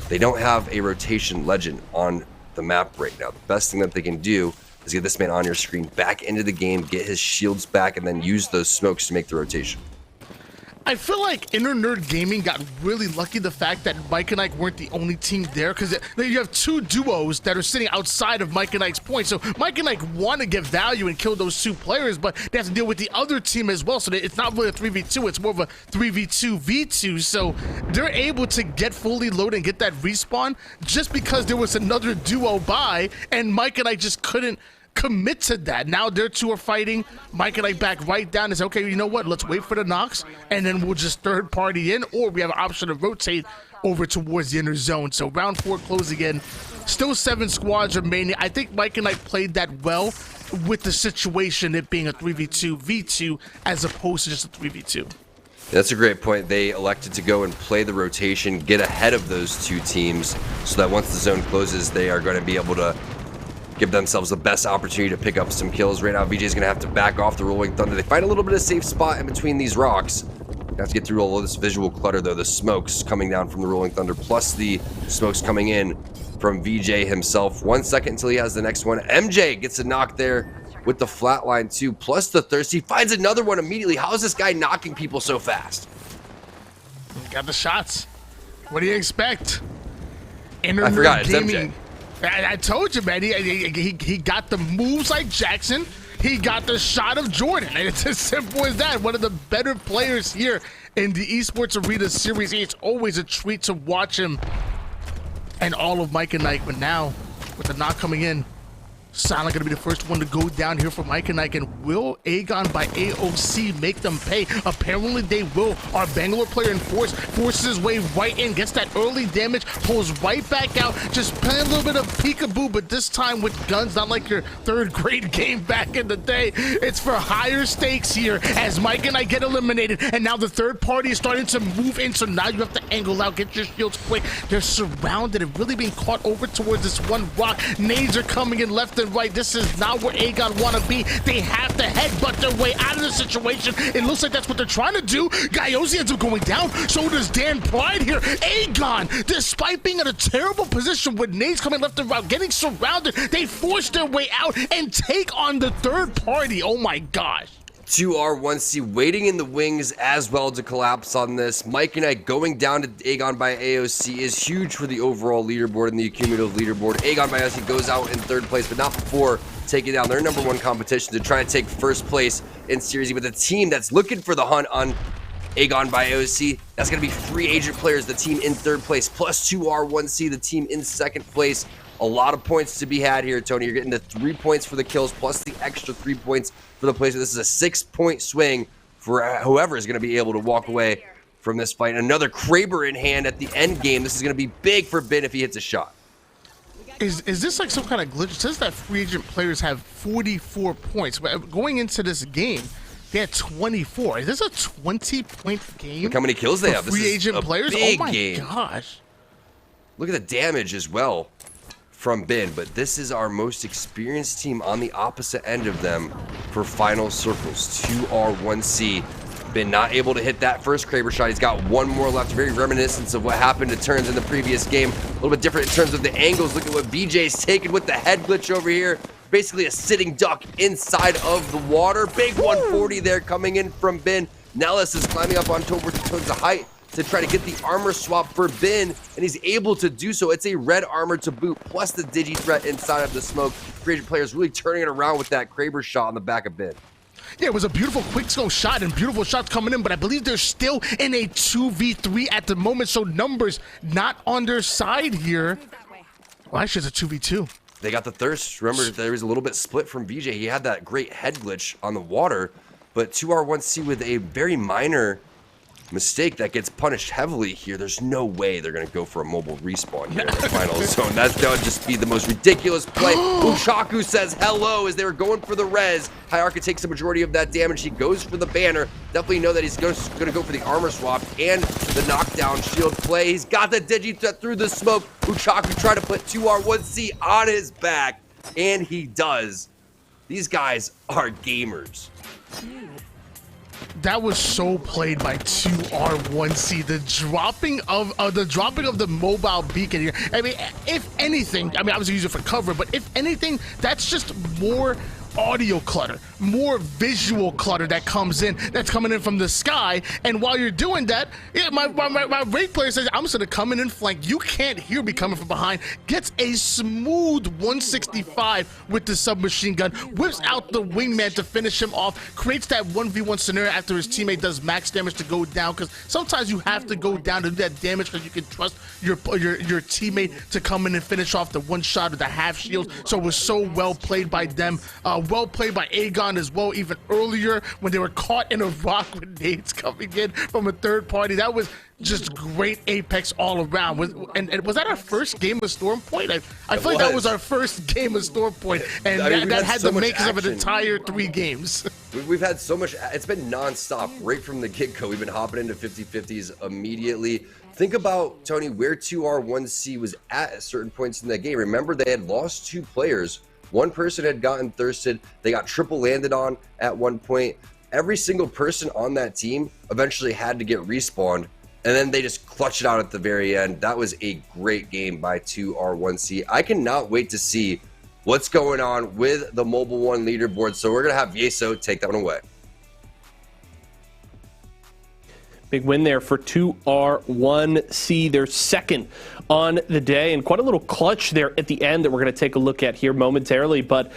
They don't have a rotation legend on the map right now. The best thing that they can do is get this man on your screen back into the game, get his shields back, and then use those smokes to make the rotation. I feel like Inner Nerd Gaming got really lucky the fact that Mike and Ike weren't the only team there, because you have 2 duos that are sitting outside of Mike and Ike's point. So Mike and Ike want to get value and kill those 2 players, but they have to deal with the other team as well. So it's not really a 3v2, it's more of a 3v2v2. So they're able to get fully loaded and get that respawn just because there was another duo by, and Mike and Ike just couldn't commit to that. Now their 2 are fighting. Mike and I back right down and say, okay, you know what? Let's wait for the knocks, and then we'll just third party in, or we have an option to rotate over towards the inner zone. So round 4 closing in. Still 7 squads remaining. I think Mike and I played that well with the situation, it being a 3v2v2 as opposed to just a 3v2. That's a great point. They elected to go and play the rotation, get ahead of those 2 teams, so that once the zone closes, they are going to be able to give themselves the best opportunity to pick up some kills. Right now, VJ's going to have to back off the Rolling Thunder. They find a little bit of safe spot in between these rocks. have to get through all of this visual clutter, though. The smokes coming down from the Rolling Thunder, plus the smokes coming in from VJ himself. 1 second until he has the next one. MJ gets a knock there with the flatline, too, plus the thirst. He finds another one immediately. How is this guy knocking people so fast? Got the shots. What do you expect? I forgot, it's MJ. I told you, man. He got the moves like Jackson. He got the shot of Jordan. And it's as simple as that. One of the better players here in the Esports Arena Series E. It's always a treat to watch him and all of Mike and Ike. But now, with the knock coming in, Silent going to be the first one to go down here for Mike and Ike. And will Aegon by AOC make them pay? Apparently they will. Our Bangalore player in Force forces his way right in, gets that early damage, pulls right back out, just playing a little bit of peekaboo, but this time with guns, not like your third grade game back in the day. It's for higher stakes here as Mike and Ike get eliminated. And now the third party is starting to move in, so now you have to angle out, get your shields quick. They're surrounded and really being caught over towards this one rock. Nades are coming in left and right. This is not where Aegon want to be. They have to headbutt their way out of the situation. It looks like that's what they're trying to do. Gaiosi ends up going down. So does Dan Pride here. Aegon, despite being in a terrible position with nades coming left and right, getting surrounded, they force their way out and take on the third party. Oh my gosh. 2R1C waiting in the wings as well to collapse on this. Mike and Ike going down to Aegon by AOC is huge for the overall leaderboard and the cumulative leaderboard. Aegon by AOC goes out in third place, but not before taking down their number one competition to try to take first place in Series E. But the team that's looking for the hunt on Aegon by AOC, that's going to be free agent players, the team in third place, plus 2R1C, the team in second place. A lot of points to be had here, Tony. You're getting the 3 points for the kills, plus the extra 3 points for the placement. This is a 6-point swing for whoever is going to be able to walk away from this fight. Another Kraber in hand at the end game. This is going to be big for Ben if he hits a shot. Is this like some kind of glitch? It says that free agent players have 44 points. But going into this game, they had 24. Is this a 20-point game? Look how many kills they have. Free agent players? Big oh my game. gosh. Look at the damage as well from Ben, but this is our most experienced team on the opposite end of them for final circles. 2R1C. Ben not able to hit that first Kraber shot. He's got one more left. Very reminiscent of what happened to Turns in the previous game. A little bit different in terms of the angles. Look at what VJ's taking with the head glitch over here. Basically a sitting duck inside of the water. Big 140 there coming in from Ben. Nellis is climbing up on towards the height to try to get the armor swap for Ben, and he's able to do so. It's a red armor to boot, plus the digi threat inside of the smoke. Free agent players really turning it around with that Kraber shot on the back of Ben. Yeah, it was a beautiful quick-scope shot and beautiful shots coming in, but I believe they're still in a 2v3 at the moment, so numbers not on their side here. Well, actually, it's a 2v2. They got the thirst. Remember, there was a little bit split from VJ. He had that great head glitch on the water, but 2R1C with a very minor mistake that gets punished heavily here. There's no way they're going to go for a mobile respawn here in the final zone. That would just be the most ridiculous play. Ushaku says hello as they were going for the res. Hyarka takes the majority of that damage. He goes for the banner. Definitely know that he's going to go for the armor swap and the knockdown shield play. He's got the digi threat through the smoke. Ushaku trying to put 2R1C on his back, and he does. These guys are gamers. That was so played by 2R1C. The dropping of the mobile beacon here. I mean, if anything, I mean, obviously use it for cover, but if anything, that's just more audio clutter, more visual clutter that comes in, that's coming in from the sky. And while you're doing that, yeah, my raid player says, I'm just gonna come in and flank. You can't hear me coming from behind. Gets a smooth 165 with the submachine gun, whips out the wingman to finish him off, creates that 1v1 scenario after his teammate does max damage to go down, because sometimes you have to go down to do that damage because you can trust your teammate to come in and finish off the one shot with the half shield. So it was so well played by them. Well played by Aegon as well, even earlier when they were caught in a rock with nades coming in from a third party. That was just great Apex all around. And was that our first game of Storm Point? I feel like that was our first game of Storm Point, and I mean, that had the makings of an entire 3 games. We've had so much, it's been non-stop right from the get-go. We've been hopping into 50-50s immediately. Think about, Tony, where 2R1C was at certain points in that game. Remember, they had lost 2 players. One person had gotten thirsted. They got triple landed on at one point. every single person on that team eventually had to get respawned, and then they just clutched it out at the very end. That was a great game by 2R1C. I cannot wait to see what's going on with the Mobile One leaderboard. So we're going to have Yeso take that one away. Big win there for 2R1C, their second on the day, and quite a little clutch there at the end that we're going to take a look at here momentarily. But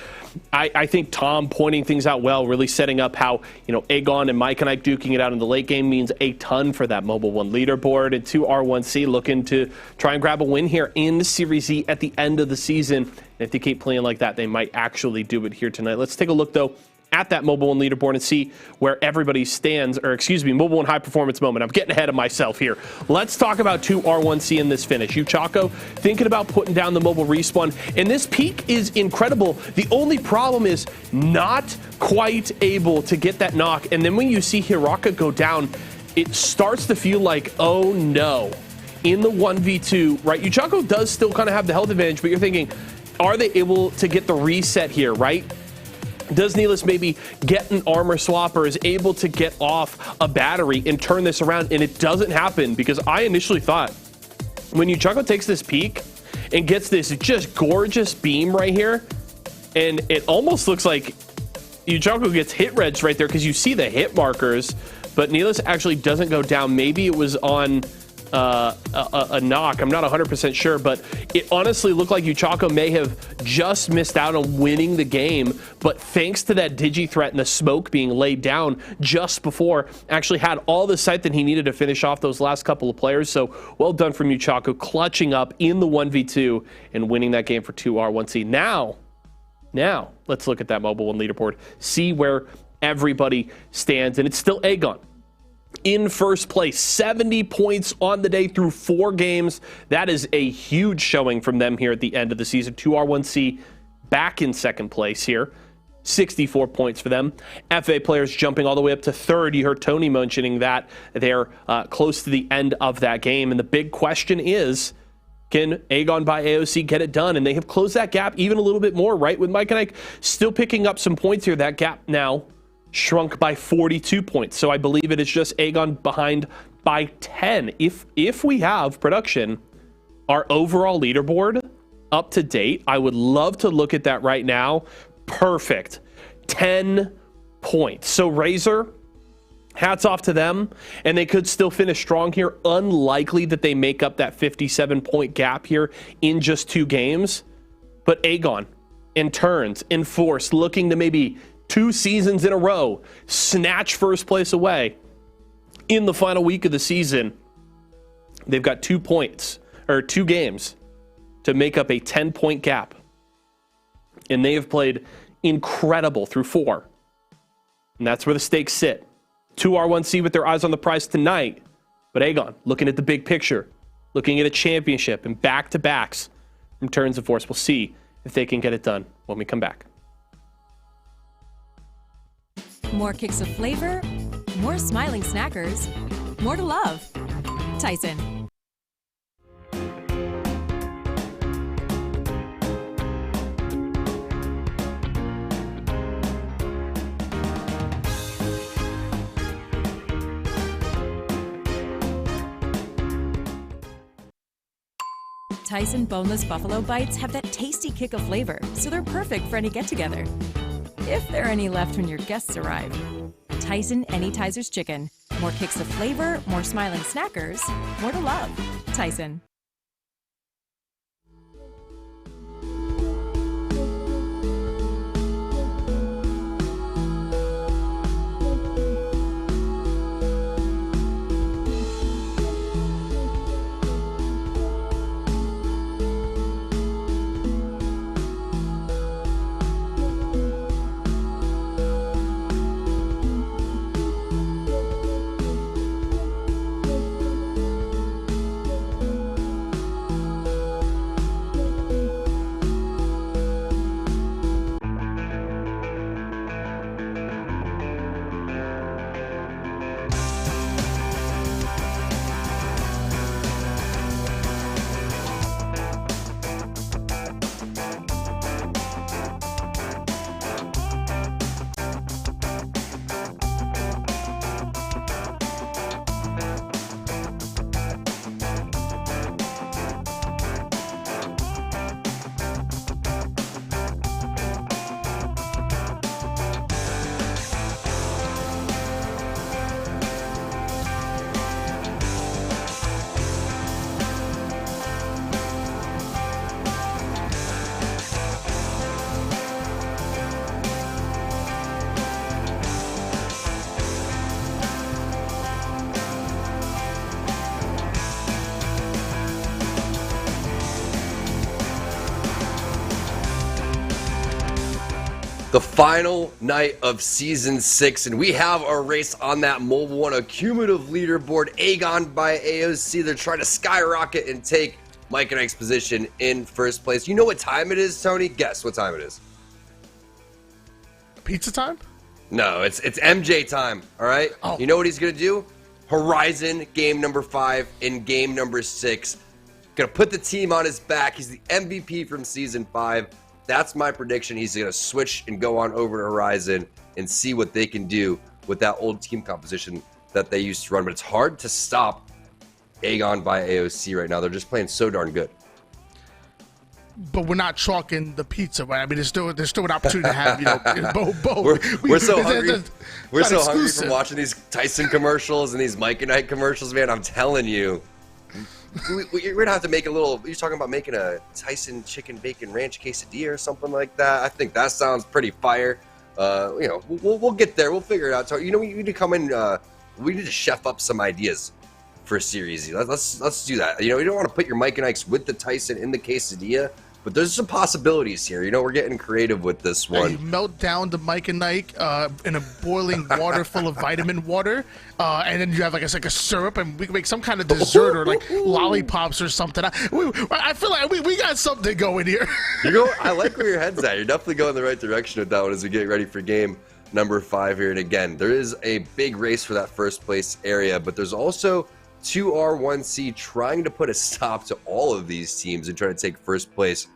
I think Tom pointing things out well, really setting up how, Aegon and Mike and Ike duking it out in the late game means a ton for that Mobile One leaderboard. And 2R1C looking to try and grab a win here in Series Z at the end of the season. And if they keep playing like that, they might actually do it here tonight. Let's take a look, though, at that Mobile One leaderboard and see where everybody stands, Mobile One high performance moment. I'm getting ahead of myself here. Let's talk about 2R1C in this finish. Yuchako thinking about putting down the mobile respawn, and this peak is incredible. The only problem is not quite able to get that knock, and then when you see Hiraka go down, it starts to feel like, oh no, in the 1v2, right? Yuchako does still kind of have the health advantage, but you're thinking, are they able to get the reset here, right? Does Neelis maybe get an armor swap or is able to get off a battery and turn this around? And it doesn't happen, because I initially thought when Yuchako takes this peek and gets this just gorgeous beam right here, and it almost looks like Yuchako gets hit reds right there because you see the hit markers, but Neelis actually doesn't go down. Maybe it was on a knock. I'm not 100% sure, but it honestly looked like Yuchako may have just missed out on winning the game, but thanks to that digi threat and the smoke being laid down just before, actually had all the sight that he needed to finish off those last couple of players. So well done from Yuchako, clutching up in the 1v2 and winning that game for 2R1C. Now let's look at that Mobile One leaderboard, see where everybody stands, and it's still Aegon in first place, 70 points on the day through 4 games. That is a huge showing from them here at the end of the season. 2R1C back in second place here, 64 points for them. FA players jumping all the way up to third. You heard Tony mentioning that they're close to the end of that game. And the big question is, can Aegon by AOC get it done? And they have closed that gap even a little bit more, right? With Mike and Ike still picking up some points here. That gap now shrunk by 42 points. So I believe it is just Aegon behind by 10. If we have production, our overall leaderboard up to date, I would love to look at that right now. Perfect. 10 points. So Razor, hats off to them, and they could still finish strong here. Unlikely that they make up that 57-point gap here in just 2 games. But Aegon and Turns and Force looking to maybe 2 seasons in a row snatch first place away in the final week of the season. They've got 2 games to make up a 10-point gap, and they have played incredible through 4, and that's where the stakes sit. 2R1C with their eyes on the prize tonight, but Aegon looking at the big picture, looking at a championship and back-to-backs from Turns and Force. We'll see if they can get it done when we come back. More kicks of flavor, more smiling snackers, more to love. Tyson. Tyson boneless buffalo bites have that tasty kick of flavor, so they're perfect for any get-together. If there are any left when your guests arrive. Tyson Anytizers Chicken. More kicks of flavor, more smiling snackers, more to love. Tyson. The final night of Season 6, and we have a race on that Mobile One, a cumulative leaderboard. Aegon by AOC, they're trying to skyrocket and take Mike and Ike's position in first place. You know what time it is, Tony? Guess what time it is. Pizza time? No, it's MJ time, all right? Oh. You know what he's going to do? Horizon game number 5 and game number 6. Going to put the team on his back. He's the MVP from Season 5. That's my prediction. He's going to switch and go on over to Horizon and see what they can do with that old team composition that they used to run. But it's hard to stop Aegon by AOC right now. They're just playing so darn good. But we're not chalking the pizza, right? I mean, there's still an opportunity to have, both. We're so hungry. We're so hungry exclusive. from watching these Tyson commercials and these Mike and Ike commercials, man. I'm telling you. We're gonna have to make a little. You're talking about making a Tyson chicken bacon ranch quesadilla or something like that. I think that sounds pretty fire. We'll get there. We'll figure it out. So we need to come in. We need to chef up some ideas for Series Z. Let's do that. You don't want to put your Mike and Ike's with the Tyson in the quesadilla, but there's some possibilities here. We're getting creative with this one. You melt down the Mike and Ike in a boiling water full of vitamin water, and then you have like a syrup, and we can make some kind of dessert or like lollipops or something. I feel like we got something going here. I like where your head's at. You're definitely going the right direction with that one as we get ready for game number 5 here. And again, there is a big race for that first place area, but there's also 2R1C trying to put a stop to all of these teams and trying to take first place.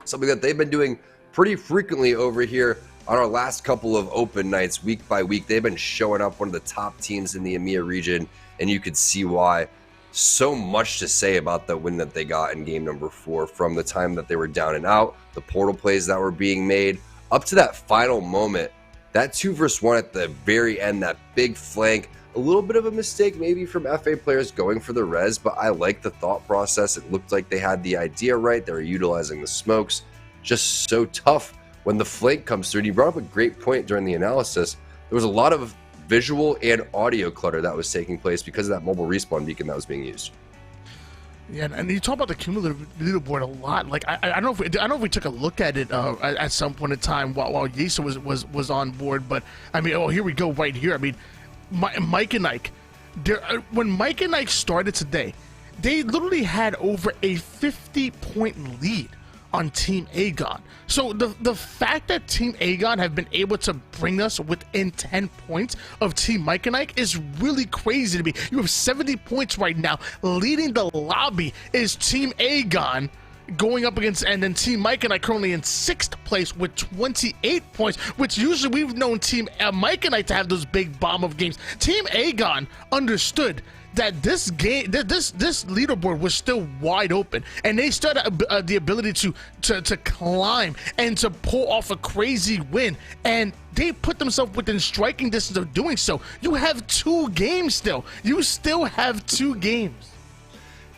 Something that they've been doing pretty frequently over here on our last couple of open nights, week by week. They've been showing up one of the top teams in the EMEA region, and you could see why. So much to say about the win that they got in game number 4, from the time that they were down and out, the portal plays that were being made, up to that final moment. That 2 versus 1 at the very end, that big flank. A little bit of a mistake maybe from FA players going for the res, but I like the thought process. It looked like they had the idea right. They were utilizing the smokes. Just so tough when the flank comes through. And you brought up a great point during the analysis. There was a lot of visual and audio clutter that was taking place because of that mobile respawn beacon that was being used. Yeah, and you talk about the cumulative leaderboard a lot. Like I don't know if we took a look at it at some point in time while Yesa was on board, but I mean, here we go right here. I mean, Mike and Ike, when Mike and Ike started today, they literally had over a 50-point lead on Team Aegon. So the fact that Team Aegon have been able to bring us within 10 points of Team Mike and Ike is really crazy to me. You have 70 points right now. Leading the lobby is Team Aegon, going up against, and then Team Mike and I currently in 6th place with 28 points, which usually we've known Team Mike and I to have those big bomb of games. Team Aegon understood that this game, this leaderboard was still wide open, and they still had the ability to climb and to pull off a crazy win, and they put themselves within striking distance of doing so. You have 2 games still. You still have 2 games.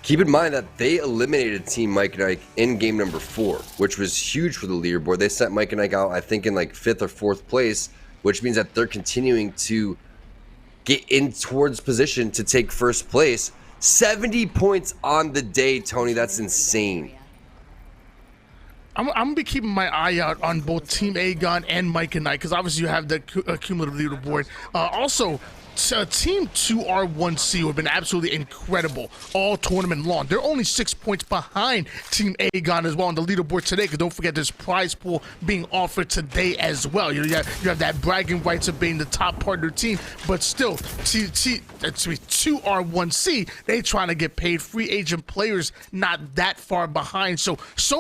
Keep in mind that they eliminated Team Mike and Ike in game number 4, which was huge for the leaderboard. They sent Mike and Ike out, I think, in like 5th or 4th place, which means that they're continuing to get in towards position to take first place. 70 points on the day, Tony. That's insane. I'm gonna be keeping my eye out on both Team Aegon and Mike and Ike, because obviously you have the cumulative leaderboard. Also, Team 2R1C have been absolutely incredible all tournament long. They're only 6 points behind Team Aegon as well on the leaderboard today, because don't forget there's prize pool being offered today as well. You have that bragging rights of being the top partner team, but still, 2R1C, they trying to get paid. Free agent players not that far behind. So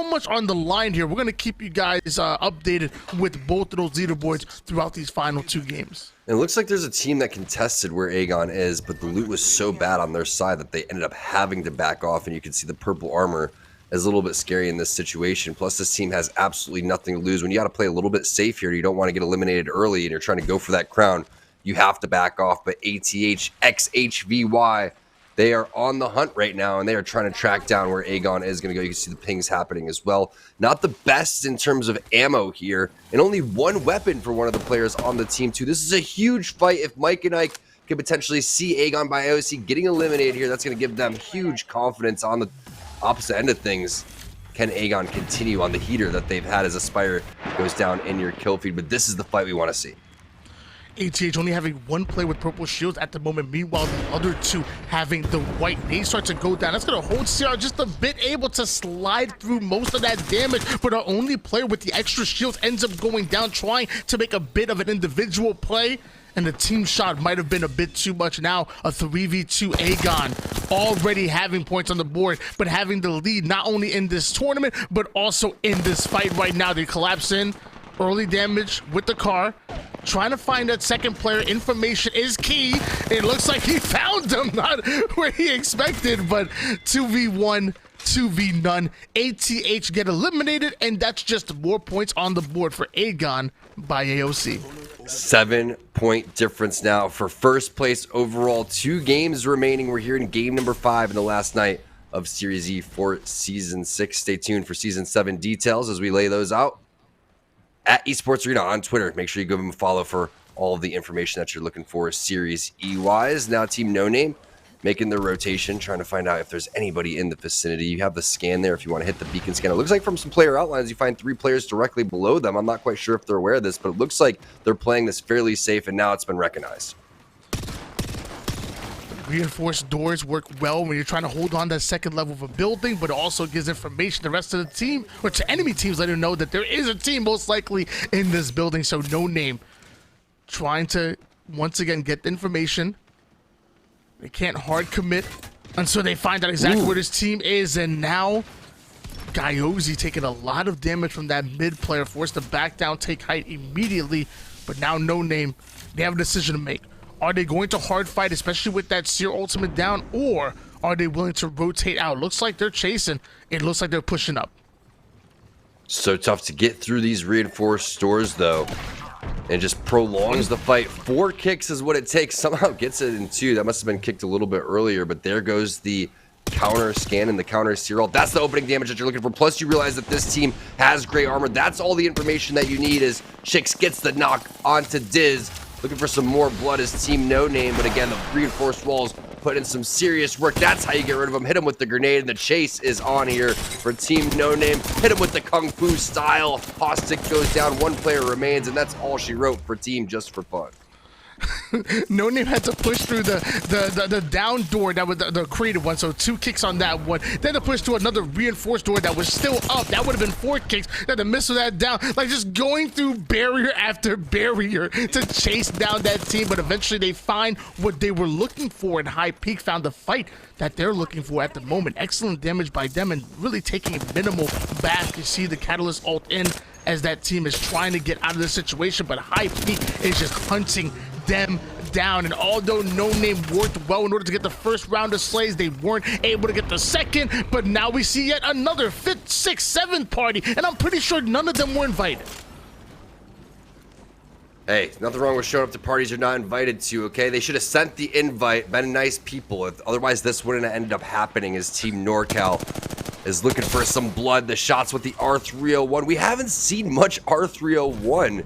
much on the line here. We're going to keep you guys updated with both of those leaderboards throughout these final 2 games. And it looks like there's a team that contested where Aegon is, but the loot was so bad on their side that they ended up having to back off, and you can see the purple armor is a little bit scary in this situation. Plus, this team has absolutely nothing to lose. When you got to play a little bit safe here, you don't want to get eliminated early, and you're trying to go for that crown, you have to back off. But ATH, XHVY, they are on the hunt right now, and they are trying to track down where Aegon is going to go. You can see the pings happening as well. Not the best in terms of ammo here, and only 1 weapon for one of the players on the team, too. This is a huge fight. If Mike and Ike could potentially see Aegon by AOC getting eliminated here, that's going to give them huge confidence on the opposite end of things. can Aegon continue on the heater that they've had as Aspire goes down in your kill feed? But this is the fight we want to see. ATH only having one player with purple shields at the moment. Meanwhile, the other two having the white. They start to go down. That's going to hold CR just a bit, able to slide through most of that damage. But our only player with the extra shields ends up going down, trying to make a bit of an individual play. And the team shot might have been a bit too much. Now a 3v2 Aegon already having points on the board, but having the lead not only in this tournament, but also in this fight right now. They collapse in. Early damage with the car. Trying to find that second player. Information is key. It looks like he found him. Not where he expected, but 2v1, 2v none. ATH get eliminated, and that's just more points on the board for Aegon by AOC. 7-point difference now for first place overall. 2 games remaining. We're here in game number 5 in the last night of Series E for Season 6. Stay tuned for Season 7 details as we lay those out. At Esports Arena on Twitter. Make sure you give them a follow for all of the information that you're looking for Series E-wise. Now Team No Name making their rotation, trying to find out if there's anybody in the vicinity. You have the scan there if you want to hit the beacon scan. It looks like from some player outlines, you find 3 players directly below them. I'm not quite sure if they're aware of this, but it looks like they're playing this fairly safe, and now it's been recognized. Reinforced doors work well when you're trying to hold on to that second level of a building, but it also gives information to the rest of the team, or to enemy teams, letting them know that there is a team most likely in this building. So No Name trying to once again get the information. They can't hard commit until they find out exactly where this team is, and now Gyozi taking a lot of damage from that mid player, forced to back down, take height immediately. But now No Name, they have a decision to make. Are they going to hard fight, especially with that Seer ultimate down, or are they willing to rotate out? Looks like they're chasing. It looks like they're pushing up. So tough to get through these reinforced doors, though, and just prolongs the fight. 4 kicks is what it takes. Somehow gets it in 2. That must have been kicked a little bit earlier, but there goes the counter scan and the counter Seer ult. That's the opening damage that you're looking for. Plus, you realize that this team has gray armor. That's all the information that you need as Chix gets the knock onto Diz. Looking for some more blood as Team No Name, but again, the reinforced walls put in some serious work. That's how you get rid of them. Hit him with the grenade, and the chase is on here for Team No Name. Hit him with the Kung Fu style. Hostic goes down, 1 player remains, and that's all she wrote for Team Just for Fun. No Name had to push through the down door that was the creative one, so 2 kicks on that one. Then to push to another reinforced door that was still up. That would have been 4 kicks. Then to miss with that down, like just going through barrier after barrier to chase down that team. But eventually they find what they were looking for, and High Peak found the fight that they're looking for at the moment. Excellent damage by them, and really taking a minimal bath. You see the Catalyst ult in as that team is trying to get out of this situation, but High Peak is just hunting them down. And although No Name worked well in order to get the first round of slays, they weren't able to get the second. But now we see yet another 5th, 6th, 7th party, and I'm pretty sure none of them were invited. Hey, nothing wrong with showing up to parties you're not invited to, okay? They should have sent the invite, been nice people. Otherwise, this wouldn't have ended up happening as Team NorCal is looking for some blood. The shots with the R301. We haven't seen much R301.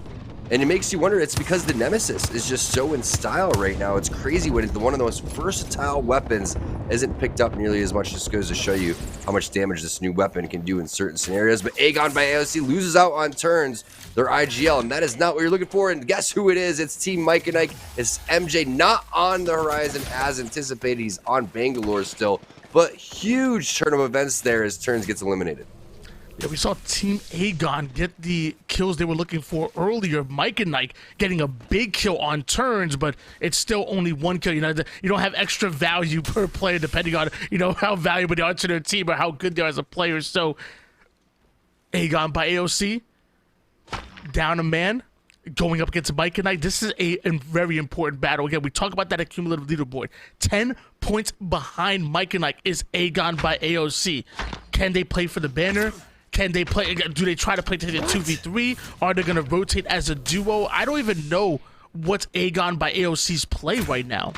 And it makes you wonder, it's because the Nemesis is just so in style right now. It's crazy when one of the most versatile weapons isn't picked up nearly as much. Just goes to show you how much damage this new weapon can do in certain scenarios. But Aegon by AOC loses out on turns, their IGL, and that is not what you're looking for. And guess who it is? It's Team Mike and Ike. It's MJ, not on the horizon as anticipated. He's on Bangalore still. But huge turn of events there as Turns gets eliminated. Yeah, we saw Team Aegon get the kills they were looking for earlier. Mike and Nike getting a big kill on turns, but it's still only 1 kill. You know, you don't have extra value per player depending on, you know, how valuable they are to their team or how good they are as a player. So Aegon by AOC, down a man, going up against Mike and Nike. This is a very important battle. Again, we talk about that accumulative leaderboard. 10 points behind Mike and Nike is Aegon by AOC. Can they play for the banner? Can they play? Do they try to play to the 2v3? Are they going to rotate as a duo? I don't even know what's Aegon by AOC's play right now.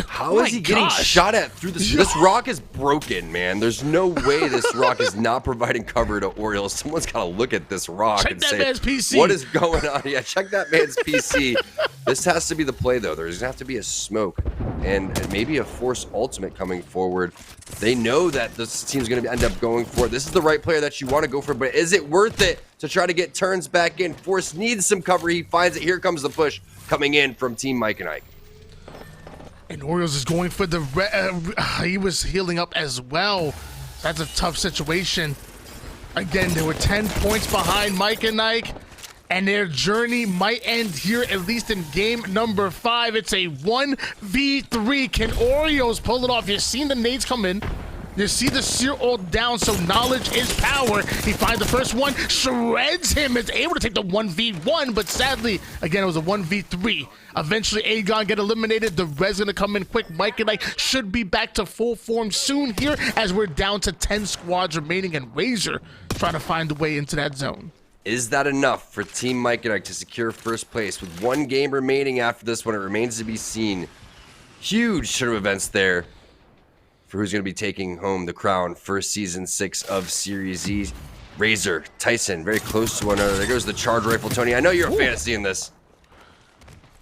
How is he getting shot at through this? This rock is broken, man. There's no way this rock is not providing cover to Oriole. Someone's got to look at this rock and say, man's PC. what is going on? Yeah, check that man's PC. This has to be the play, though. There's going to have to be a smoke and maybe a Force ultimate coming forward. They know that this team's going to end up going for it. This is the right player that you want to go for, but is it worth it to try to get turns back in? Force needs some cover. He finds it. Here comes the push coming in from Team Mike and Ike. And Orioles is going for the he was healing up as well. That's a tough situation. Again, they were 10 points behind Mike and Ike, and their journey might end here, at least in game number 5. It's a 1v3. Can Orioles pull it off? You've seen the nades come in. You see the Seer ult down, so knowledge is power. He finds the first one, shreds him, is able to take the 1v1, but sadly, again, it was a 1v3. Eventually, Aegon get eliminated. The res gonna come in quick. Mike and Ike should be back to full form soon here, as we're down to 10 squads remaining, and Razor trying to find a way into that zone. Is that enough for Team Mike and Ike to secure first place? With one game remaining after this one, it remains to be seen. Huge turn of events there for who's going to be taking home the crown for Season 6 of Series Z. Razor, Tyson, very close to one another. There goes the charge rifle. Tony, I know you're a fan of seeing this.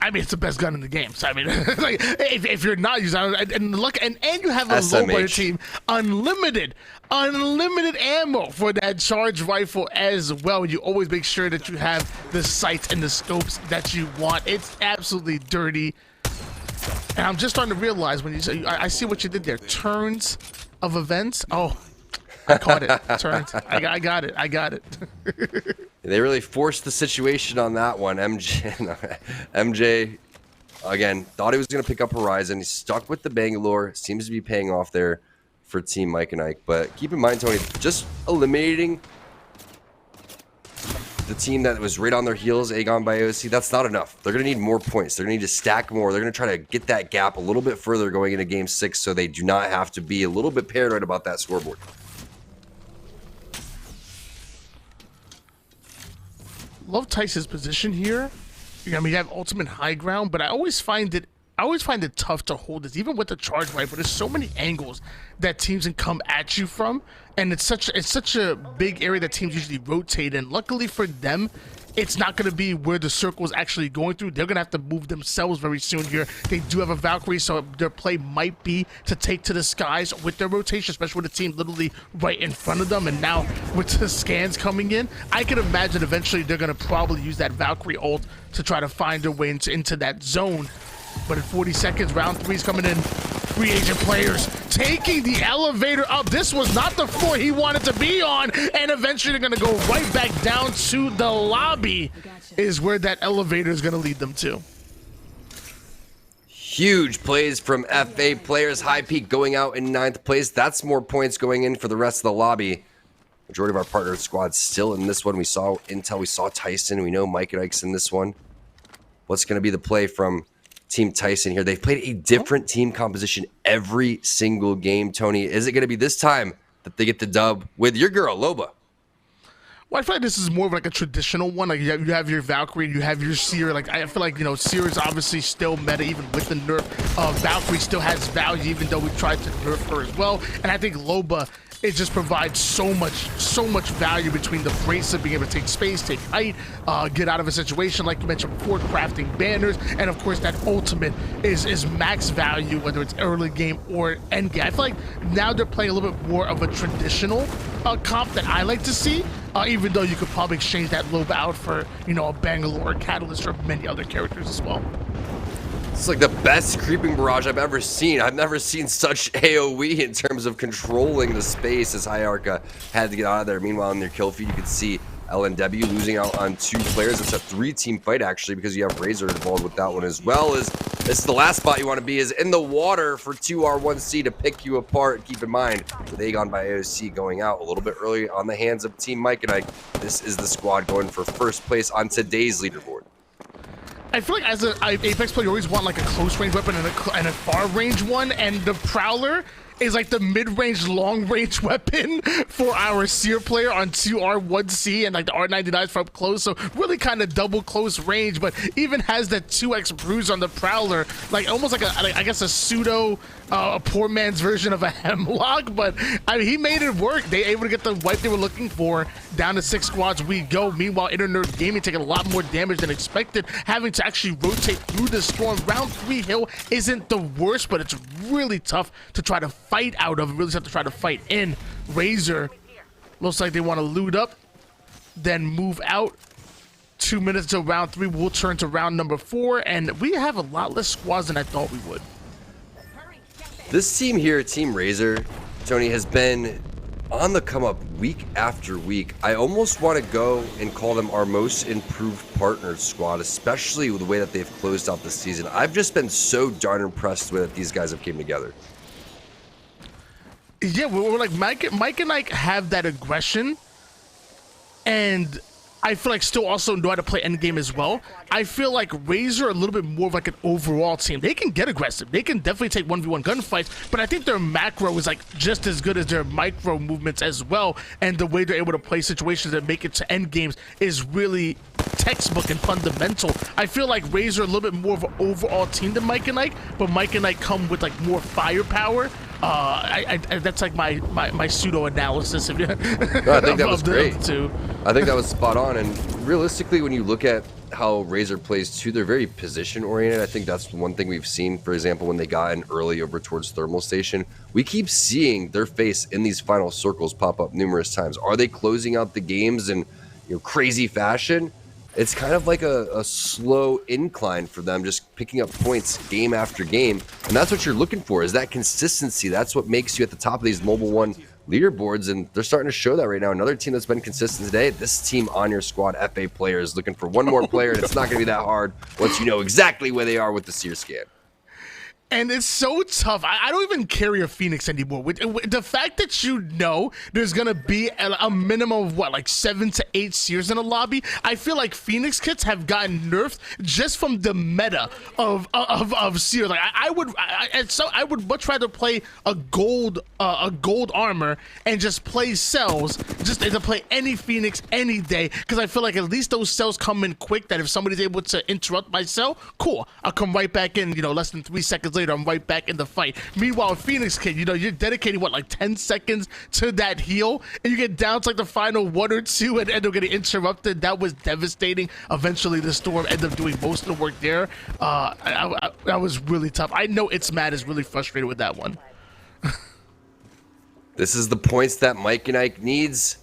I mean, it's the best gun in the game. So I mean, like, if you're not using it, and look, and you have a low player team, unlimited ammo for that charge rifle as well. You always make sure that you have the sights and the scopes that you want. It's absolutely dirty. And I'm just starting to realize when you say, I see what you did there. Turns of events. Oh, I caught it. Turns. I got it. They really forced the situation on that one. MJ, again, thought he was going to pick up Horizon. He's stuck with the Bangalore. Seems to be paying off there for Team Mike and Ike. But keep in mind, Tony, just eliminating the team that was right on their heels, Aegon by AOC, that's not enough. They're going to need more points. They're going to need to stack more. They're going to try to get that gap a little bit further going into Game 6 so they do not have to be a little bit paranoid about that scoreboard. Love Tyson's position here. I mean, you have ultimate high ground, but I always find it tough to hold this, even with the charge rifle. There's so many angles that teams can come at you from, and it's such a big area that teams usually rotate in. Luckily for them, it's not going to be where the circle is actually going through. They're going to have to move themselves very soon here. They do have a Valkyrie, so their play might be to take to the skies with their rotation, especially with the team literally right in front of them. And now with the scans coming in, I can imagine eventually they're going to probably use that Valkyrie ult to try to find their way into that zone. But in 40 seconds, round 3 is coming in. Free agent players taking the elevator up. This was not the floor he wanted to be on, and eventually they're going to go right back down to the lobby is where that elevator is going to lead them to. Huge plays from FA players. High Peak going out in 9th place. That's more points going in for the rest of the lobby. Majority of our partner squads still in this one. We saw Intel, we saw Tyson. We know Mike and Ike's in this one. What's going to be the play from Team Tyson here? They've played a different team composition every single game, Tony. Is it going to be this time that they get the dub with your girl, Loba? Well, I feel like this is more of like a traditional one. Like you have your Valkyrie, you have your Seer. Like I feel like, you know, Seer is obviously still meta even with the nerf. Valkyrie still has value even though we tried to nerf her as well. And I think Loba, it just provides so much value between the bracelet, being able to take space, take height, get out of a situation like you mentioned before, crafting banners, and of course that ultimate is max value whether it's early game or end game. I feel like now they're playing a little bit more of a traditional comp that I like to see, even though you could probably exchange that Loba out for, you know, a Bangalore, Catalyst, or many other characters as well. It's like the best creeping barrage I've ever seen. I've never seen such AoE in terms of controlling the space as Hayarka had to get out of there. Meanwhile, in their kill feed, you can see LNW losing out on 2 players. It's a 3-team fight, actually, because you have Razor involved with that one as well. As this is the last spot you want to be, is in the water for 2R1C to pick you apart. Keep in mind, with Aegon by AOC going out a little bit early on the hands of Team Mike and Ike, this is the squad going for first place on today's leaderboard. I feel like as an Apex player, you always want like a close range weapon and a far range one, and the Prowler is like the mid-range, long-range weapon for our Seer player on 2R1C, and like the R99 for up close, so really kind of double close range, but even has that 2x bruise on the Prowler, like almost like I guess a pseudo, a poor man's version of a Hemlock, but I mean, he made it work. They able to get the wipe they were looking for. Down to 6 squads we go. Meanwhile, Internerd Gaming taking a lot more damage than expected, having to actually rotate through the storm. Round 3 hill isn't the worst, but it's really tough to try to fight out of. Really tough to try to fight in. Razor looks like they want to loot up, then move out. 2 minutes to round 3. We'll turn to round number 4, and we have a lot less squads than I thought we would. This team here, Team Razor, Tony, has been on the come up week after week. I almost want to go and call them our most improved partner squad, especially with the way that they've closed out the season. I've just been so darn impressed with it. These guys have came together. Yeah, we're like Mike and Ike have that aggression, and I feel like still also know how to play endgame as well. I feel like Razor are a little bit more of like an overall team. They can get aggressive. They can definitely take 1v1 gunfights, but I think their macro is like just as good as their micro movements as well. And the way they're able to play situations and make it to end games is really textbook and fundamental. I feel like Razor are a little bit more of an overall team than Mike and Ike, but Mike and Ike come with like more firepower. That's like my pseudo analysis of No, I think that was great. Too. I think that was spot on. And realistically, when you look at how Razor plays too, they're very position oriented. I think that's one thing we've seen. For example, when they got in early over towards Thermal Station, we keep seeing their face in these final circles pop up numerous times. Are they closing out the games in crazy fashion? It's kind of like a slow incline for them, just picking up points game after game. And that's what you're looking for, is that consistency. That's what makes you at the top of these Mobile One leaderboards, and they're starting to show that right now. Another team that's been consistent today, this team on your squad, FA players, looking for one more player, and it's not going to be that hard once you know exactly where they are with the Seer scan. And it's so tough. I don't even carry a Phoenix anymore. With the fact that you know there's going to be a minimum of, what, like 7 to 8 Seers in a lobby, I feel like Phoenix kits have gotten nerfed just from the meta of Seer. Like, I would much rather play a gold armor and just play cells, just to play any Phoenix any day, because I feel like at least those cells come in quick, that if somebody's able to interrupt my cell, cool, I'll come right back in, less than 3 seconds later, I'm right back in the fight. Meanwhile, Phoenix Kid, you're dedicating what, like 10 seconds to that heal, and you get down to like the final 1 or 2 and end up getting interrupted. That was devastating. Eventually, the Storm ended up doing most of the work there. That was really tough. I know It's Mad is really frustrated with that one. This is the points that Mike and Ike needs.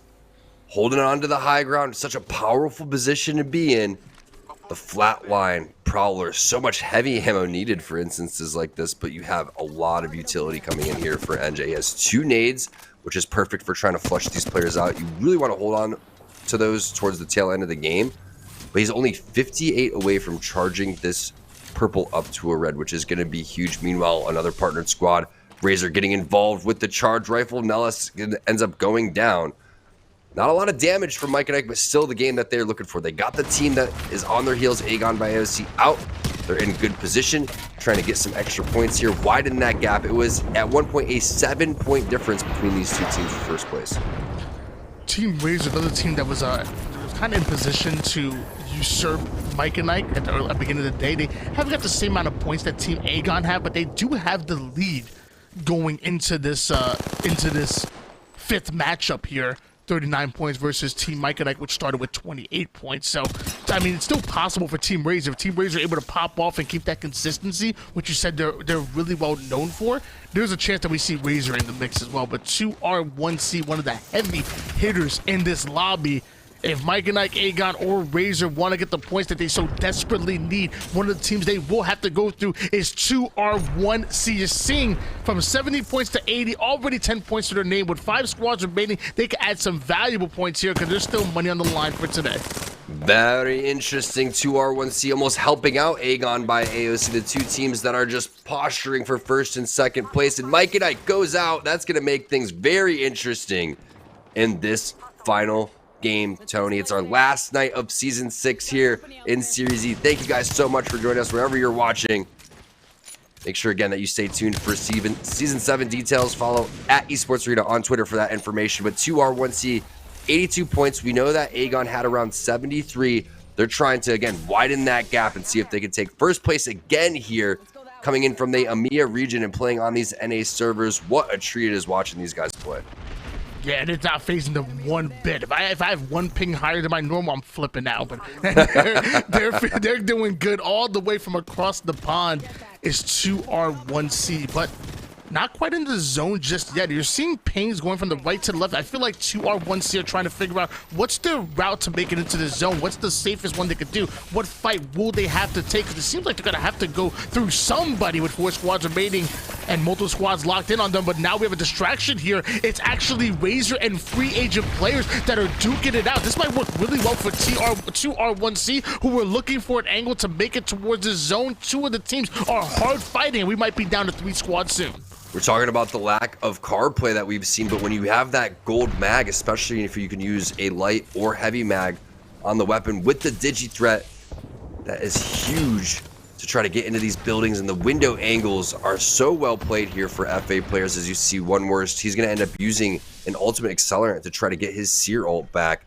Holding on to the high ground, such a powerful position to be in. The flatline Prowler, so much heavy ammo needed for instances like this, but you have a lot of utility coming in here for NJ. He has 2 nades, which is perfect for trying to flush these players out. You really want to hold on to those towards the tail end of the game, but he's only 58 away from charging this purple up to a red, which is going to be huge. Meanwhile, another partnered squad, Razor, getting involved with the charge rifle. Nellis ends up going down. Not a lot of damage from Mike and Ike, but still the game that they're looking for. They got the team that is on their heels, Aegon by AOC, out. They're in good position, trying to get some extra points here. Widen that gap. It was, at one point, a 7-point difference between these 2 teams for first place. Team Razor, another team that was kind of in position to usurp Mike and Ike at the beginning of the day. They haven't got the same amount of points that Team Aegon have, but they do have the lead going into this 5th matchup here. 39 points versus Team Mike and Ike, which started with 28 points. So, I mean, it's still possible for Team Razor. If Team Razor are able to pop off and keep that consistency, which you said they're really well known for, there's a chance that we see Razor in the mix as well. But 2R1C, one of the heavy hitters in this lobby. If Mike and Ike, Aegon, or Razor want to get the points that they so desperately need, one of the teams they will have to go through is 2R1C. You're seeing from 70 points to 80, already 10 points to their name. With 5 squads remaining, they can add some valuable points here because there's still money on the line for today. Very interesting. 2R1C almost helping out Aegon by AOC, the 2 teams that are just posturing for 1st and 2nd place. And Mike and Ike goes out. That's going to make things very interesting in this final game, Tony. It's our last night of Season 6 here in Series E. Thank you guys so much for joining us wherever you're watching. Make sure, again, that you stay tuned for Season 7 details. Follow at Esports Arena on Twitter for that information. But 2R1C, 82 points. We know that Aegon had around 73. They're trying to, again, widen that gap and see if they can take 1st place again here, coming in from the EMEA region and playing on these NA servers. What a treat it is watching these guys play. Yeah, and it's not phasing them one bit. If I have one ping higher than my normal, I'm flipping out. But they're doing good all the way from across the pond. Is 2R1C, but not quite in the zone just yet. You're seeing pings going from the right to the left. I feel like 2R1C are trying to figure out what's their route to make it into the zone. What's the safest one they could do? What fight will they have to take? Because it seems like they're going to have to go through somebody with 4 squads remaining and multiple squads locked in on them. But now we have a distraction here. It's actually Razor and free agent players that are duking it out. This might work really well for 2R1C, who were looking for an angle to make it towards the zone. 2 of the teams are hard fighting, and we might be down to 3 squads soon. We're talking about the lack of card play that we've seen, but when you have that gold mag, especially if you can use a light or heavy mag on the weapon with the digi threat, that is huge to try to get into these buildings, and the window angles are so well played here for FA players. As you see, One Worst, he's going to end up using an ultimate accelerant to try to get his Seer ult back.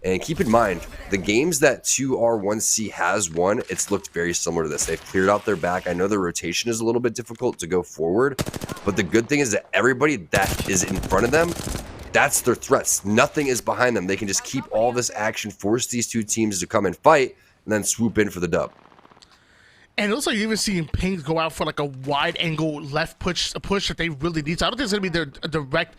And keep in mind, the games that 2R1C has won, it's looked very similar to this. They've cleared out their back. I know the rotation is a little bit difficult to go forward, but the good thing is that everybody that is in front of them, that's their threats. Nothing is behind them. They can just keep all this action, force these 2 teams to come and fight, and then swoop in for the dub. And it looks like you're even seeing pings go out for like a wide angle left push, a push that they really need. So I don't think it's going to be their direct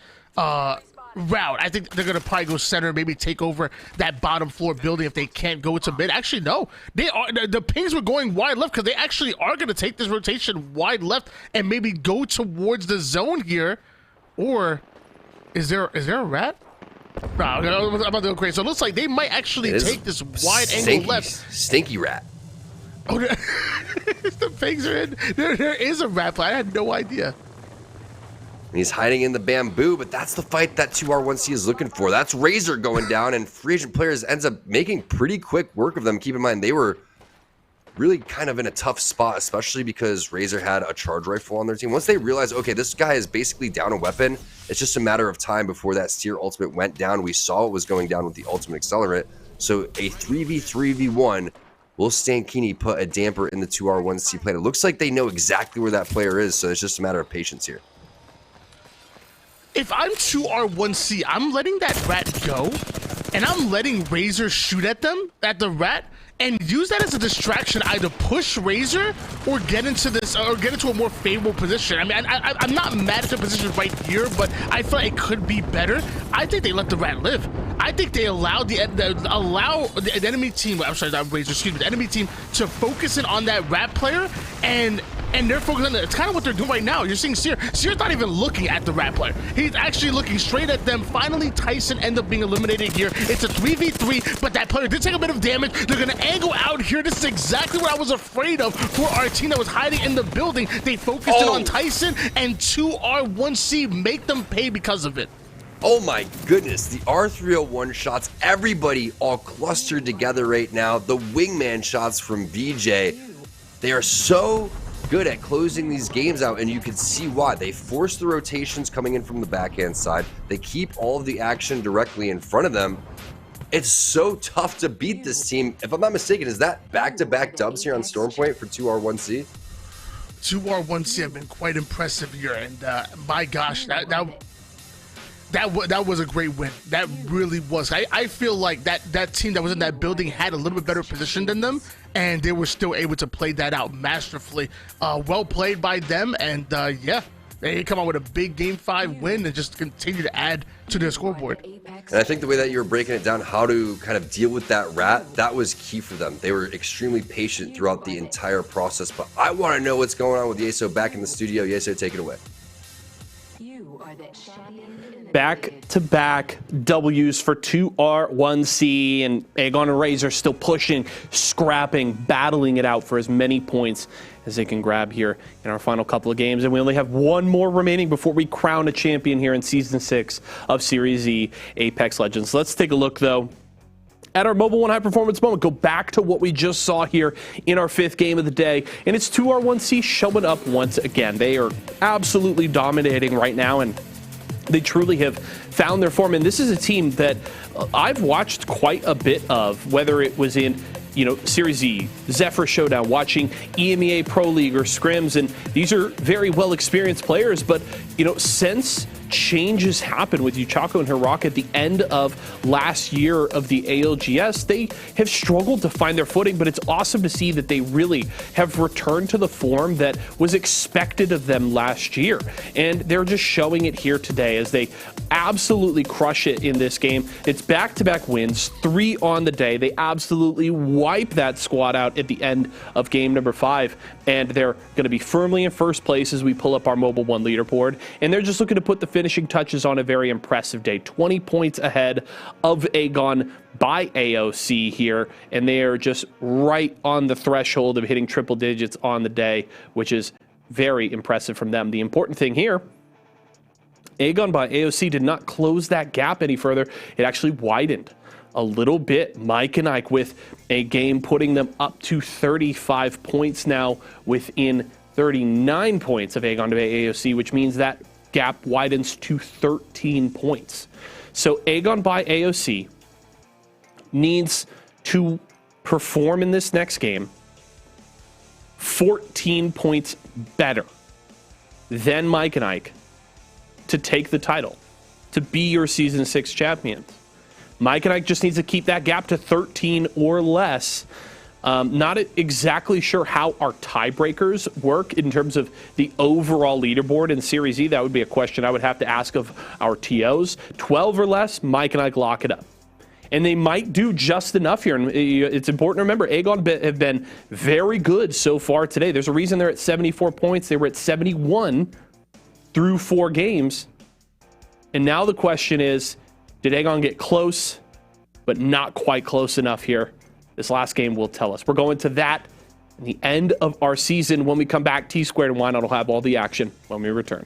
route. I think they're going to probably go center, maybe take over that bottom floor building if they can't go to mid. Actually, no. They are the pings were going wide left because they actually are going to take this rotation wide left and maybe go towards the zone here. Or is there a rat? No, I'm about to go crazy. So it looks like they might actually take this wide angle left. Stinky rat. Oh, the pigs are in. There is a rat play. I had no idea. He's hiding in the bamboo, but that's the fight that 2R1C is looking for. That's Razor going down, and free agent players ends up making pretty quick work of them. Keep in mind, they were really kind of in a tough spot, especially because Razor had a charge rifle on their team. Once they realized, okay, this guy is basically down a weapon, it's just a matter of time before that Seer ultimate went down. We saw it was going down with the ultimate accelerant. So a 3v3v1 will Stankini put a damper in the 2R1C plane. It looks like they know exactly where that player is, so it's just a matter of patience here. If I'm 2R1C, I'm letting that rat go, and I'm letting Razor shoot at them, at the rat, and use that as a distraction, either push Razor or get into this, or get into a more favorable position. I mean, I'm not mad at the position right here, but I feel like it could be better. I think they let the rat live. I think they allowed the enemy team, I'm sorry, not Razor, excuse me, the enemy team to focus in on that rat player, and they're focused on it. It's kind of what they're doing right now. You're seeing Seer. Seer's not even looking at the rat player. He's actually looking straight at them. Finally, Tyson ends up being eliminated here. It's a 3v3, but that player did take a bit of damage. They're going to angle out here. This is exactly what I was afraid of for our team that was hiding in the building. They focused in on Tyson, and 2R1C make them pay because of it. Oh my goodness, the R301 shots, everybody all clustered together right now. The wingman shots from VJ, they are so good at closing these games out, and you can see why. They force the rotations coming in from the backhand side. They keep all of the action directly in front of them. It's so tough to beat this team. If I'm not mistaken, is that back-to-back dubs here on Stormpoint for 2R1C? 2R1C have been quite impressive here, and my gosh, that was a great win. That really was. I feel like that team that was in that building had a little bit better position than them, and they were still able to play that out masterfully. Well played by them, and yeah, they come out with a big Game 5 win and just continue to add to their scoreboard. And I think the way that you were breaking it down, how to kind of deal with that rat, that was key for them. They were extremely patient throughout the entire process, but I want to know what's going on with Yeso back in the studio. Yeso, take it away. You are the champion. Back-to-back W's for 2R1C, and Aegon and Razor still pushing, scrapping, battling it out for as many points as they can grab here in our final couple of games. And we only have one more remaining before we crown a champion here in Season 6 of Series Z Apex Legends. Let's take a look, though, at our Mobile One High Performance moment. Go back to what we just saw here in our 5th game of the day, and it's 2R1C showing up once again. They are absolutely dominating right now, and they truly have found their form. And this is a team that I've watched quite a bit of, whether it was in, Series Z, Zephyr Showdown, watching EMEA Pro League or Scrims, and these are very well experienced players. But, since changes happened with Yuchako and Hiraka at the end of last year of the ALGS. They have struggled to find their footing, but it's awesome to see that they really have returned to the form that was expected of them last year. And they're just showing it here today as they absolutely crush it in this game. It's back-to-back wins, 3 on the day. They absolutely wipe that squad out at the end of game number 5, and they're going to be firmly in first place as we pull up our Mobile One leaderboard. And they're just looking to put the finishing touches on a very impressive day. 20 points ahead of Aegon by AOC here, and they are just right on the threshold of hitting triple digits on the day, which is very impressive from them. The important thing here, Aegon by AOC did not close that gap any further. It actually widened a little bit. Mike and Ike with a game putting them up to 35 points now, within 39 points of Aegon by AOC, which means that gap widens to 13 points. So Aegon by AOC needs to perform in this next game 14 points better than Mike and Ike to take the title, to be your Season 6 champions. Mike and Ike just needs to keep that gap to 13 or less. Not exactly sure how our tiebreakers work in terms of the overall leaderboard in Series E. That would be a question I would have to ask of our TOs. 12 or less, Mike and Ike lock it up. And they might do just enough here. And it's important to remember, Aegon have been very good so far today. There's a reason they're at 74 points. They were at 71 through 4 games. And now the question is, did Aegon get close, but not quite close enough here? This last game will tell us. We're going to that in the end of our season. When we come back, T-Squared and Wynot will have all the action when we return.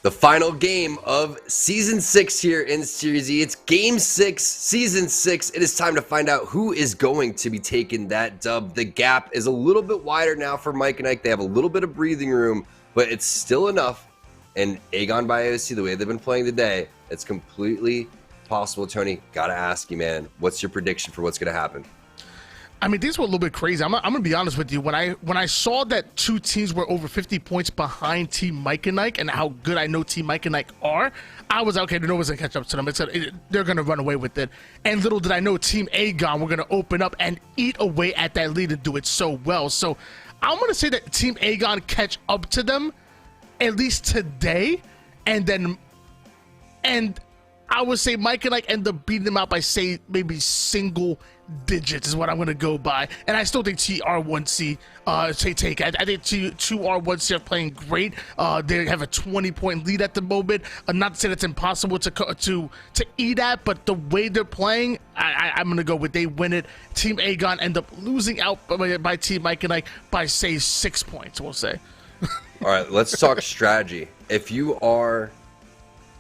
The final game of Season 6 here in Series E. It's Game 6, Season 6. It is time to find out who is going to be taking that dub. The gap is a little bit wider now for Mike and Ike. They have a little bit of breathing room, but it's still enough. And Aegon by AOC, the way they've been playing today, it's completely possible. Tony, gotta ask you, man, what's your prediction for what's gonna happen? I mean, these were a little bit crazy. I'm gonna be honest with you. When I saw that two teams were over 50 points behind Team Mike and Ike, and how good I know Team Mike and Ike are, I was okay. No one's gonna catch up to them. They're gonna run away with it. And little did I know, Team Aegon were gonna open up and eat away at that lead and do it so well. So I'm gonna say that Team Aegon catch up to them at least today, and I would say Mike and Ike end up beating them out by, say, maybe single digits is what I'm going to go by. And I still think TR1C I think TR1C are playing great. They have a 20-point lead at the moment. Not to say that's impossible to eat at, but the way they're playing, I'm going to go with they win it. Team Aegon end up losing out by Team Mike and Ike by, say, 6 points, we'll say. All right, let's talk strategy. If you are...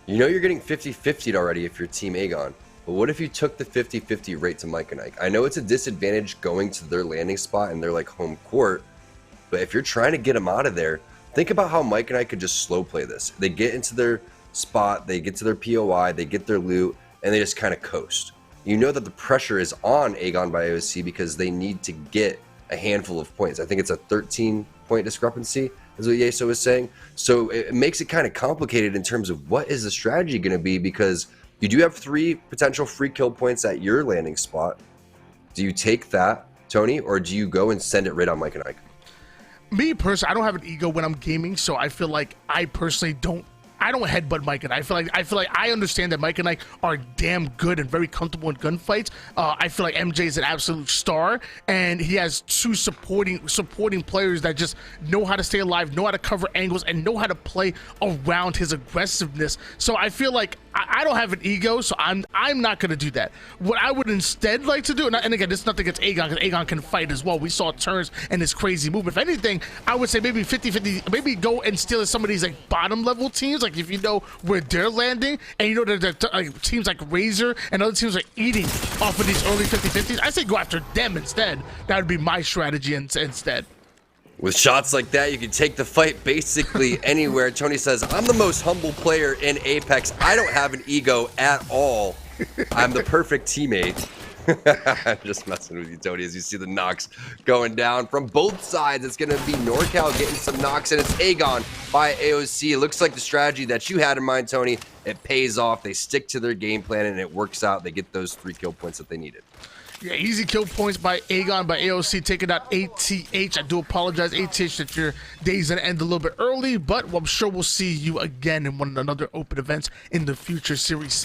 You know you're getting 50-50'd already if you're Team Aegon, but what if you took the 50-50 right to Mike and Ike? I know it's a disadvantage going to their landing spot and their like home court, but if you're trying to get them out of there, think about how Mike and Ike could just slow play this. They get into their spot, they get to their POI, they get their loot, and they just kind of coast. You know that the pressure is on Aegon by AOC because they need to get a handful of points. I think it's a 13-point discrepancy, is what Yeso was saying. So it makes it kind of complicated in terms of what is the strategy going to be, because you do have 3 potential free kill points at your landing spot. Do you take that, Tony, or do you go and send it right on Mike and Ike? Me personally, I don't have an ego when I'm gaming, so I feel like I personally don't headbutt Mike and I feel like I understand that Mike and Ike are damn good and very comfortable in gunfights. I feel like MJ is an absolute star, and he has 2 supporting players that just know how to stay alive, know how to cover angles, and know how to play around his aggressiveness. So I feel like I don't have an ego, so I'm not going to do that. What I would instead like to do, and again, this is nothing against Aegon, because Aegon can fight as well. We saw turns and his crazy movement. If anything, I would say maybe 50-50, maybe go and steal some of these like bottom level teams, like if you know where they're landing, and you know that like, teams like Razor and other teams are eating off of these early 50-50s, I say go after them instead. That would be my strategy instead. With shots like that, you can take the fight basically anywhere. Tony says, I'm the most humble player in Apex. I don't have an ego at all. I'm the perfect teammate. I'm just messing with you, Tony, as you see the knocks going down from both sides. It's going to be NorCal getting some knocks, and it's Aegon by AOC. It looks like the strategy that you had in mind, Tony, it pays off. They stick to their game plan, and it works out. They get those 3 kill points that they needed. Yeah, easy kill points by Aegon, by AOC, taking out ATH. I do apologize, ATH, that your day's gonna end a little bit early, but I'm sure we'll see you again in another open events in the future series.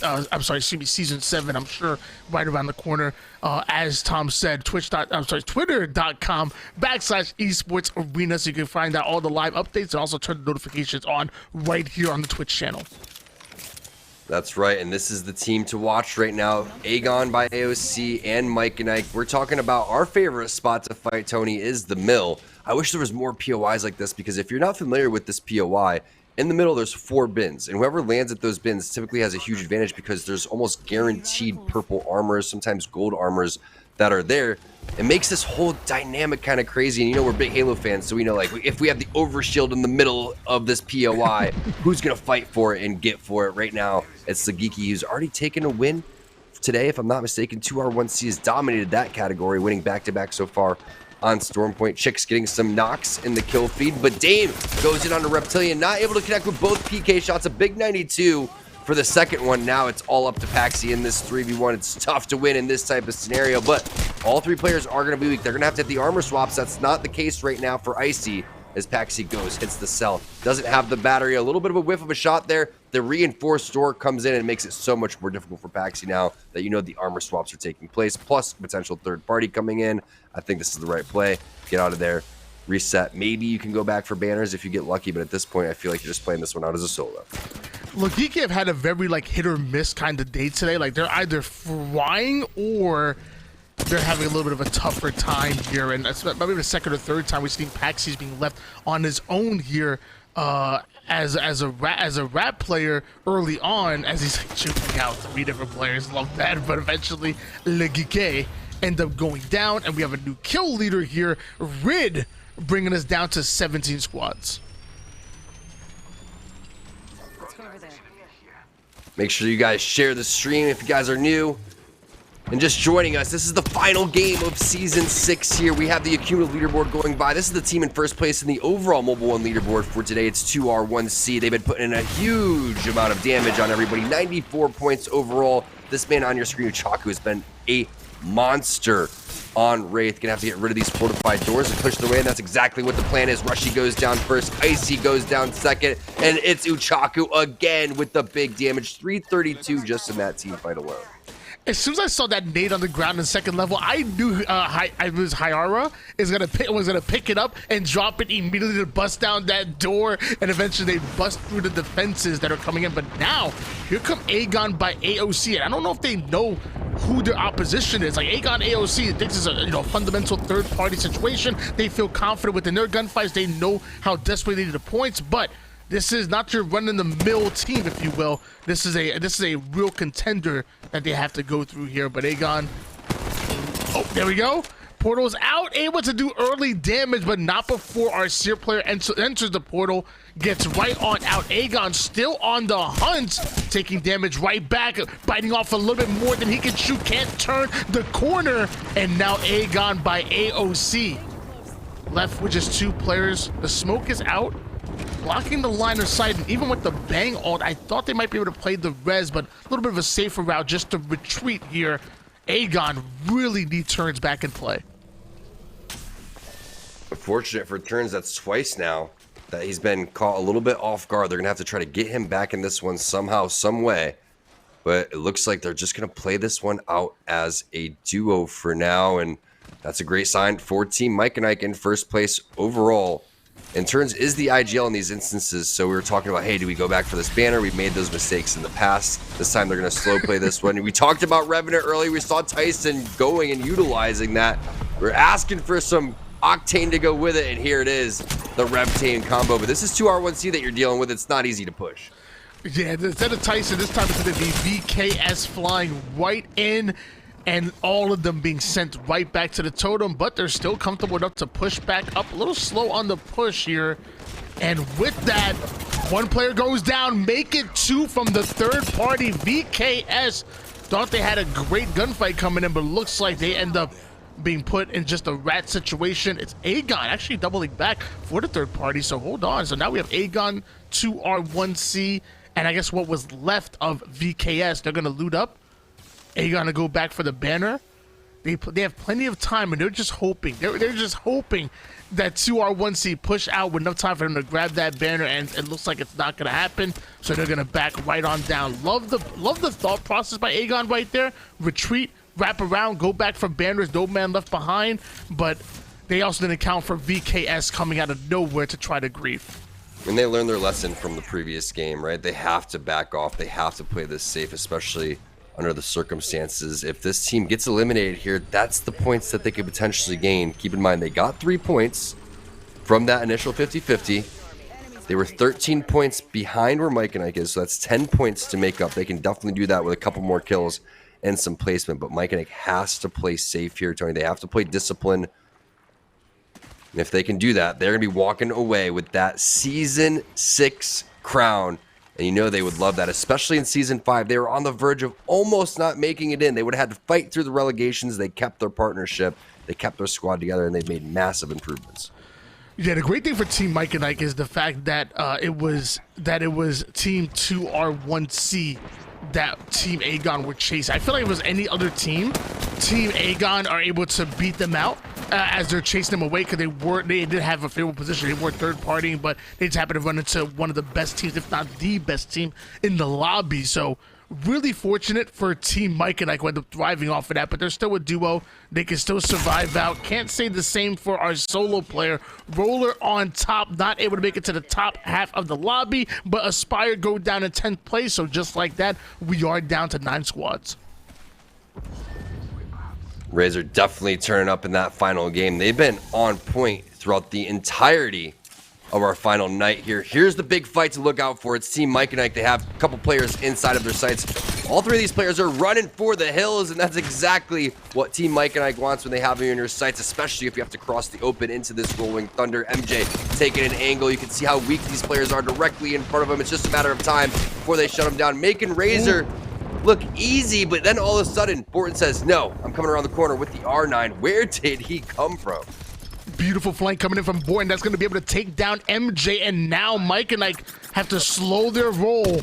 Season 7. I'm sure right around the corner. As Tom said, Twitter.com/esports arena, so you can find out all the live updates and also turn the notifications on right here on the Twitch channel. That's right, and this is the team to watch right now. Aegon by AOC and Mike and Ike. We're talking about our favorite spot to fight, Tony, is the mill. I wish there was more POIs like this, because if you're not familiar with this POI, in the middle there's 4 bins, and whoever lands at those bins typically has a huge advantage because there's almost guaranteed purple armors, sometimes gold armors that are there. It makes this whole dynamic kind of crazy, and you know we're big Halo fans, so we know like if we have the overshield in the middle of this POI, who's gonna fight for it and get for it? Right now, it's the Geeky, who's already taken a win today, if I'm not mistaken. 2R1C has dominated that category, winning back-to-back so far on Stormpoint. Chick's getting some knocks in the kill feed, but Dame goes in on a Reptilian, not able to connect with both PK shots. A big 92 for the second one. Now it's all up to Paxi in this 3v1. It's tough to win in this type of scenario, but all 3 players are going to be weak. They're going to have to hit the armor swaps. That's not the case right now for Icy, as Paxi goes, hits the cell. Doesn't have the battery. A little bit of a whiff of a shot there. The reinforced door comes in and makes it so much more difficult for Paxi now that you know the armor swaps are taking place, plus potential third party coming in. I think this is the right play. Get out of there. Reset. Maybe you can go back for banners if you get lucky, but at this point, I feel like you're just playing this one out as a solo. Look, Geeky have had a very like hit or miss kind of day today. Like they're either flying or they're having a little bit of a tougher time here, and that's maybe the second or third time we've seen Paxi's being left on his own here as a rap player early on, as he's like choking out 3 different players. Love that. But eventually, Le Geeké end up going down, and we have a new kill leader here, Rid, bringing us down to 17 squads. Make sure you guys share the stream if you guys are new and just joining us. This is the final game of Season 6 here. We have the accumulative leaderboard going by. This is the team in first place in the overall Mobile One leaderboard for today. It's 2R1C. They've been putting in a huge amount of damage on everybody. 94 points overall. This man on your screen, Uchaku, has been a monster on Wraith. Gonna have to get rid of these fortified doors and push their way, and that's exactly what the plan is. Rushy goes down first, Icy goes down second, and it's Uchaku again with the big damage. 332 just in that team fight alone. As soon as I saw that nade on the ground in second level, I knew Hyara was gonna pick it up and drop it immediately to bust down that door, and eventually they bust through the defenses that are coming in. But now here come Aegon by AOC, and I don't know if they know who their opposition is. Like Aegon AOC thinks it's a fundamental third-party situation. They feel confident within their gunfights. They know how desperately they need the points, but this is not your run-in-the-mill team, if you will. This is a real contender that they have to go through here. But Aegon, oh, there we go. Portal's out, able to do early damage, but not before our Seer player enters the portal, gets right on out. Aegon still on the hunt, taking damage right back, biting off a little bit more than he can chew, can't turn the corner, and now Aegon by AOC. Left with just 2 players. The smoke is out, blocking the line of sight, and even with the bang ult, I thought they might be able to play the res, but a little bit of a safer route just to retreat here. Aegon really needs turns back in play. Unfortunate for turns, that's twice now that he's been caught a little bit off guard. They're gonna have to try to get him back in this one somehow, some way. But it looks like they're just gonna play this one out as a duo for now, and that's a great sign for Team Mike and Ike in first place overall. And turns is the IGL in these instances, so we were talking about, hey, do we go back for this banner? We've made those mistakes in the past. This time they're going to slow play this one. We talked about Revenant earlier. We saw Tyson going and utilizing that. We're asking for some Octane to go with it, and here it is, the Revtane combo. But this is 2R1C that you're dealing with. It's not easy to push. Yeah, instead of Tyson, this time it's going to be VKS flying right in, and all of them being sent right back to the totem, but they're still comfortable enough to push back up. A little slow on the push here. And with that, 1 player goes down, make it 2 from the third party. VKS thought they had a great gunfight coming in, but looks like they end up being put in just a rat situation. It's Aegon actually doubling back for the third party, so hold on. So now we have Aegon, 2R1C, and I guess what was left of VKS, they're gonna loot up. Aegon to go back for the banner. They have plenty of time, and they're just hoping. They're just hoping that 2R1C push out with enough time for them to grab that banner, and it looks like it's not gonna happen. So they're gonna back right on down. Love the thought process by Aegon right there. Retreat, wrap around, go back for banners. No man left behind. But they also didn't account for VKS coming out of nowhere to try to grief. And they learned their lesson from the previous game, right? They have to back off. They have to play this safe, especially under the circumstances. If this team gets eliminated here, that's the points that they could potentially gain. Keep in mind, they got 3 points from that initial 50-50. They were 13 points behind where Mike and Ike is, so that's 10 points to make up. They can definitely do that with a couple more kills and some placement, but Mike and Ike has to play safe here, Tony. They have to play discipline. And if they can do that, they're going to be walking away with that Season 6 crown. And you know they would love that, especially in Season 5. They were on the verge of almost not making it in. They would have had to fight through the relegations. They kept their partnership. They kept their squad together, and they've made massive improvements. Yeah, the great thing for Team Mike and Ike is the fact that it was Team 2R1C that Team Aegon were chasing. I feel like if it was any other team, Team Aegon are able to beat them out as they're chasing them away, because they did have a favorable position. They weren't third partying, but they just happened to run into one of the best teams, if not the best team in the lobby. So really fortunate for Team Mike and Ike who end up thriving off of that, but they're still a duo. They can still survive out. Can't say the same for our solo player. Roller on top, not able to make it to the top half of the lobby, but Aspire go down in 10th place. So just like that, we are down to 9 squads. Razor definitely turning up in that final game. They've been on point throughout the entirety of our final night here. Here's the big fight to look out for. It's Team Mike and Ike. They have a couple players inside of their sights. All three of these players are running for the hills, and that's exactly what Team Mike and Ike wants when they have you in your sights, especially if you have to cross the open into this rolling thunder. MJ taking an angle. You can see how weak these players are directly in front of him. It's just a matter of time before they shut him down, making Razor look easy, but then all of a sudden, Borton says, no, I'm coming around the corner with the R9. Where did he come from? Beautiful flank coming in from Borton. That's going to be able to take down MJ, and now Mike and Ike have to slow their roll.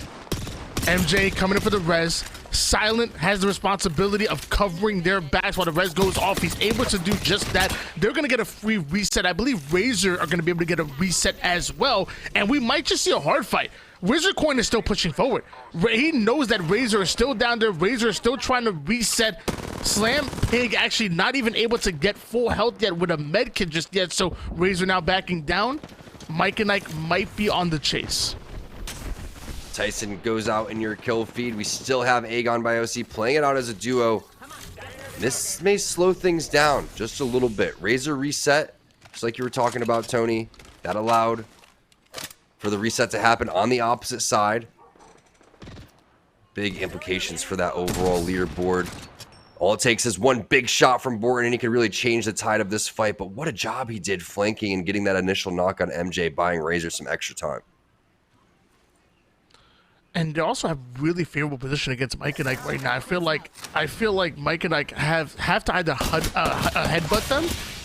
MJ coming in for the res. Silent has the responsibility of covering their backs while the res goes off. He's able to do just that. They're going to get a free reset. I believe Razor are going to be able to get a reset as well, and we might just see a hard fight. Wizard Coin is still pushing forward. He knows that Razor is still down there. Razor is still trying to reset. Slam Pig actually not even able to get full health yet with a med kit just yet, so Razor now backing down. Mike and Ike might be on the chase. Tyson goes out in your kill feed. We still have Aegon by OC playing it out as a duo. This may slow things down just a little bit. Razor reset, just like you were talking about, Tony. That allowed for the reset to happen on the opposite side. Big implications for that overall leaderboard. All it takes is one big shot from Borton, and he can really change the tide of this fight. But what a job he did flanking and getting that initial knock on MJ, buying Razor some extra time. And they also have really favorable position against Mike and Ike right now. I feel like Mike and Ike have to either headbutt them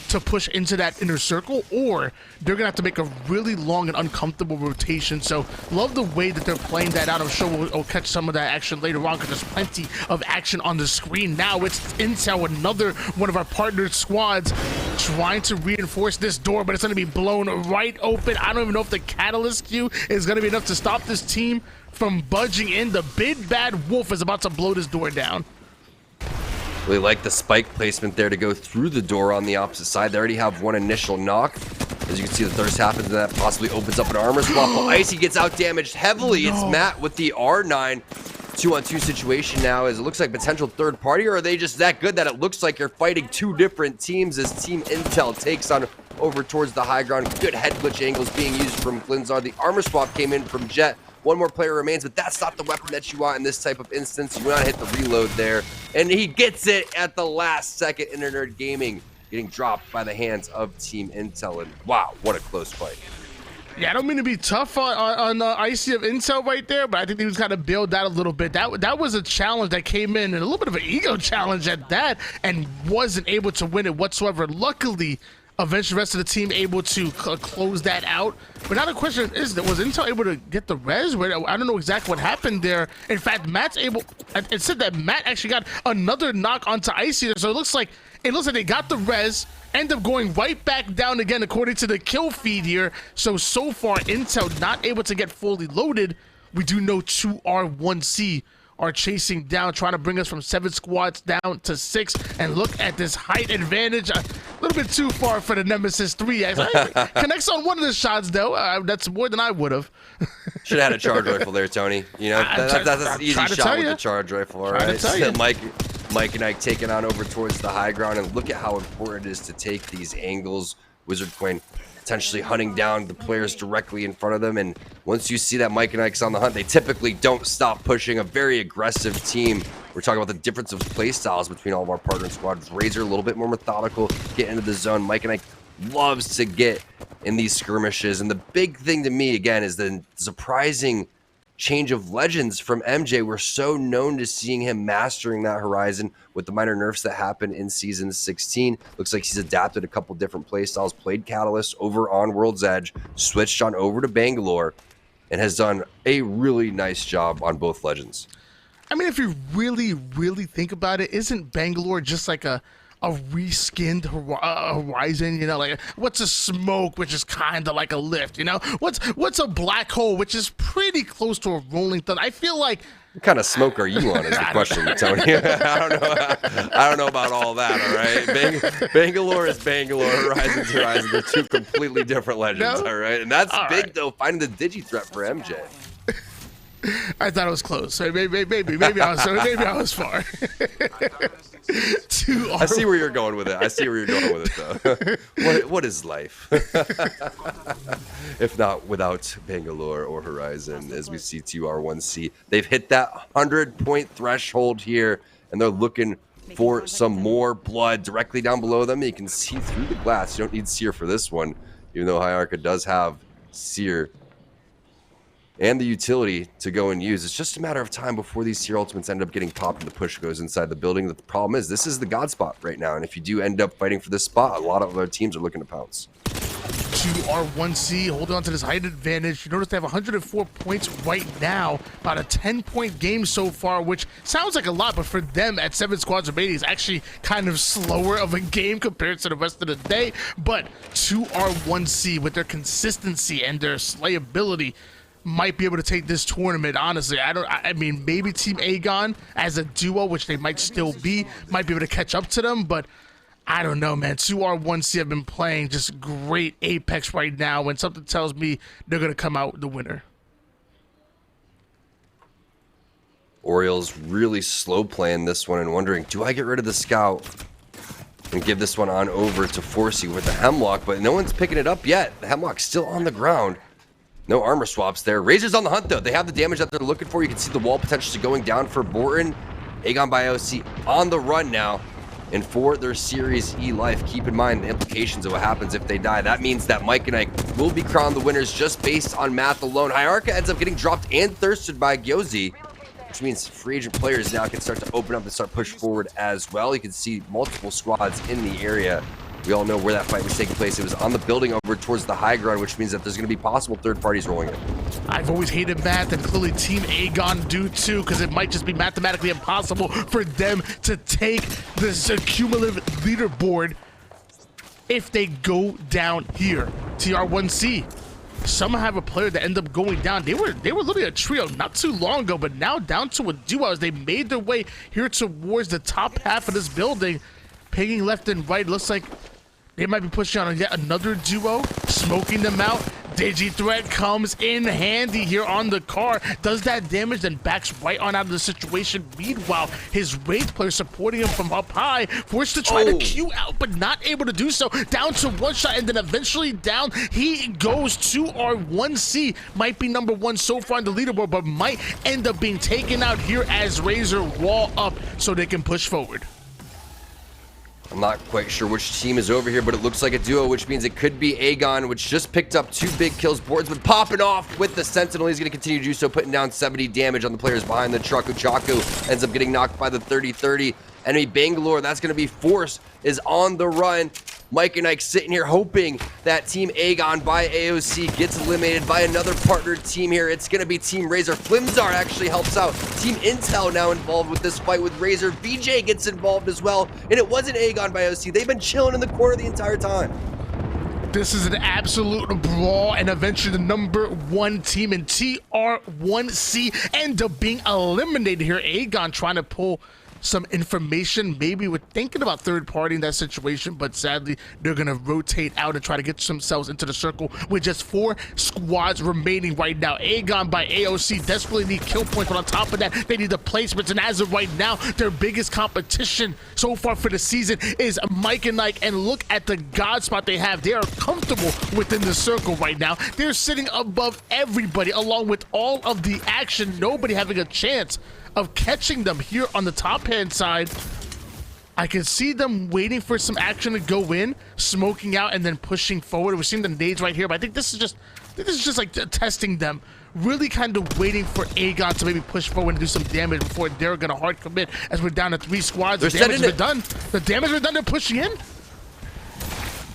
to push into that inner circle, or they're gonna have to make a really long and uncomfortable rotation. So love the way that they're playing that out. I'm sure we'll catch some of that action later on, because there's plenty of action on the screen. Now it's Intel, another one of our partnered squads, trying to reinforce this door, but it's gonna be blown right open. I don't even know if the catalyst queue is gonna be enough to stop this team from budging in. The big bad wolf is about to blow this door down. Really like the spike placement there to go through the door on the opposite side. They already have one initial knock. As you can see, the thirst happens, and that possibly opens up an armor swap. While Icy gets out damaged heavily. It's Matt with the R9. 2-on-2 situation now, as it looks like potential third party, or are they just that good that it looks like you're fighting two different teams as Team Intel takes on over towards the high ground? Good head glitch angles being used from Flinzar. The armor swap came in from Jet. One more player remains, but that's not the weapon that you want in this type of instance. You want to hit the reload there, and he gets it at the last second. Internerd Gaming getting dropped by the hands of Team Intel, and wow, what a close fight. Yeah, I don't mean to be tough on Icy of Intel right there, but I think he was kind of bailed out a little bit. That was a challenge that came in, and a little bit of an ego challenge at that, and wasn't able to win it whatsoever. Luckily, eventually the rest of the team able to close that out. But now the question is, was Intel able to get the res? I don't know exactly what happened there. In fact, Matt's able, it said that Matt actually got another knock onto Icy, so it looks like they got the res, end up going right back down again according to the kill feed here. So far, Intel not able to get fully loaded. We do know 2R1C are chasing down, trying to bring us from 7 squads down to 6. And look at this height advantage. A little bit too far for the Nemesis 3X. Connects on one of the shots, though. That's more than I would have. Should have had a charge rifle there, Tony. You know, that's an easy shot with the charge rifle, all right? So Mike and Ike taking on over towards the high ground, and look at how important it is to take these angles. Wizard Coin potentially hunting down the players directly in front of them, and once you see that Mike and Ike's on the hunt, they typically don't stop pushing. A very aggressive team. We're talking about the difference of play styles between all of our partner squads. Razor a little bit more methodical, get into the zone. Mike and Ike loves to get in these skirmishes, and the big thing to me again is the surprising change of legends from MJ. We're so known to seeing him mastering that horizon with the minor nerfs that happened in season 16. Looks like he's adapted a couple different play styles, played Catalyst over on World's Edge, switched on over to Bangalore, and has done a really nice job on both legends. I mean, if you really, really think about it, isn't Bangalore just like a reskinned horizon? You know, like what's a smoke, which is kind of like a lift? You know, what's a black hole, which is pretty close to a rolling thunder? I feel like. What kind of smoke are you on is the question, Tony. I don't know about all that, all right? Bangalore is Bangalore, Horizon's Horizon. They're two completely different legends, all right? And that's big, though, finding the digi threat for MJ. I thought it was close. Maybe I was far. I see where you're going with it. Though. What is life? If not without Bangalore or Horizon, as we see TR1C. They've hit that 100-point threshold here, and they're looking for some more blood directly down below them. You can see through the glass. You don't need Seer for this one, even though Hierarcha does have Seer and the utility to go and use. It's just a matter of time before these Seer ultimates end up getting popped and the push goes inside the building. The problem is this is the God spot right now, and if you do end up fighting for this spot, a lot of other teams are looking to pounce. 2R1C holding on to this height advantage. You notice they have 104 points right now, about a 10-point game so far, which sounds like a lot, but for them at 7 squads remaining is actually kind of slower of a game compared to the rest of the day. But 2R1C with their consistency and their slayability might be able to take this tournament. Honestly, I mean, maybe Team Aegon as a duo, which they might still be, might be able to catch up to them, but I don't know, man. 2R1C have been playing just great Apex right now, and something tells me they're going to come out the winner. Orioles really slow playing this one and wondering, do I get rid of the scout and give this one on over to Forsey with the Hemlock? But no one's picking it up yet. The Hemlock's still on the ground. No armor swaps there. Razor's on the hunt, though. They have the damage that they're looking for. You can see the wall potentially going down for Borton. Aegon by OC on the run now. And for their Series E life, keep in mind the implications of what happens if they die. That means that Mike and Ike will be crowned the winners just based on math alone. Hierarcha ends up getting dropped and thirsted by Gyozi, which means free agent players now can start to open up and start push forward as well. You can see multiple squads in the area. We all know where that fight was taking place. It was on the building over towards the high ground, which means that there's going to be possible third parties rolling in. I've always hated math, and clearly Team Aegon do too, because it might just be mathematically impossible for them to take this cumulative leaderboard if they go down here. TR1C somehow have a player that end up going down. They were literally a trio not too long ago, but now down to a duo as they made their way here towards the top half of this building, pinging left and right. Looks like they might be pushing on yet another duo, smoking them out. Digithreat comes in handy here on the car, does that damage, then backs right on out of the situation. Meanwhile, his Wraith player supporting him from up high, forced to try to Q out, but not able to do so. Down to one shot, and then eventually down he goes. 2R1C might be number one so far in the leaderboard, but might end up being taken out here as Razor wall up so they can push forward. I'm not quite sure which team is over here, but it looks like a duo, which means it could be Aegon, which just picked up 2 big kills. Boards been popping off with the Sentinel. He's going to continue to do so, putting down 70 damage on the players behind the truck. Uchaku ends up getting knocked by the 30-30. Enemy Bangalore, that's going to be Force, is on the run. Mike and Ike sitting here hoping that Team Aegon by AOC gets eliminated by another partnered team here. It's going to be Team Razor. Flimzar actually helps out. Team Intel now involved with this fight with Razor. BJ gets involved as well. And it wasn't Aegon by AOC. They've been chilling in the corner the entire time. This is an absolute brawl, and eventually the number one team in TR1C end up being eliminated here. Aegon trying to pull some information. Maybe we're thinking about third party in that situation, but sadly they're gonna rotate out and try to get themselves into the circle with just 4 squads remaining right now. Aegon by AOC desperately need kill points, but on top of that they need the placements, and as of right now their biggest competition so far for the season is Mike and Ike. And look at the God spot they have. They are comfortable within the circle right now. They're sitting above everybody along with all of the action, nobody having a chance of catching them here on the top hand side. I can see them waiting for some action to go in, smoking out, and then pushing forward. We're seeing the nades right here, but I think this is just like testing them, really kind of waiting for Aegon to maybe push forward and do some damage before they're gonna hard commit. As we're down to 3 squads, the damage has been done. The damage has been done. They're pushing in.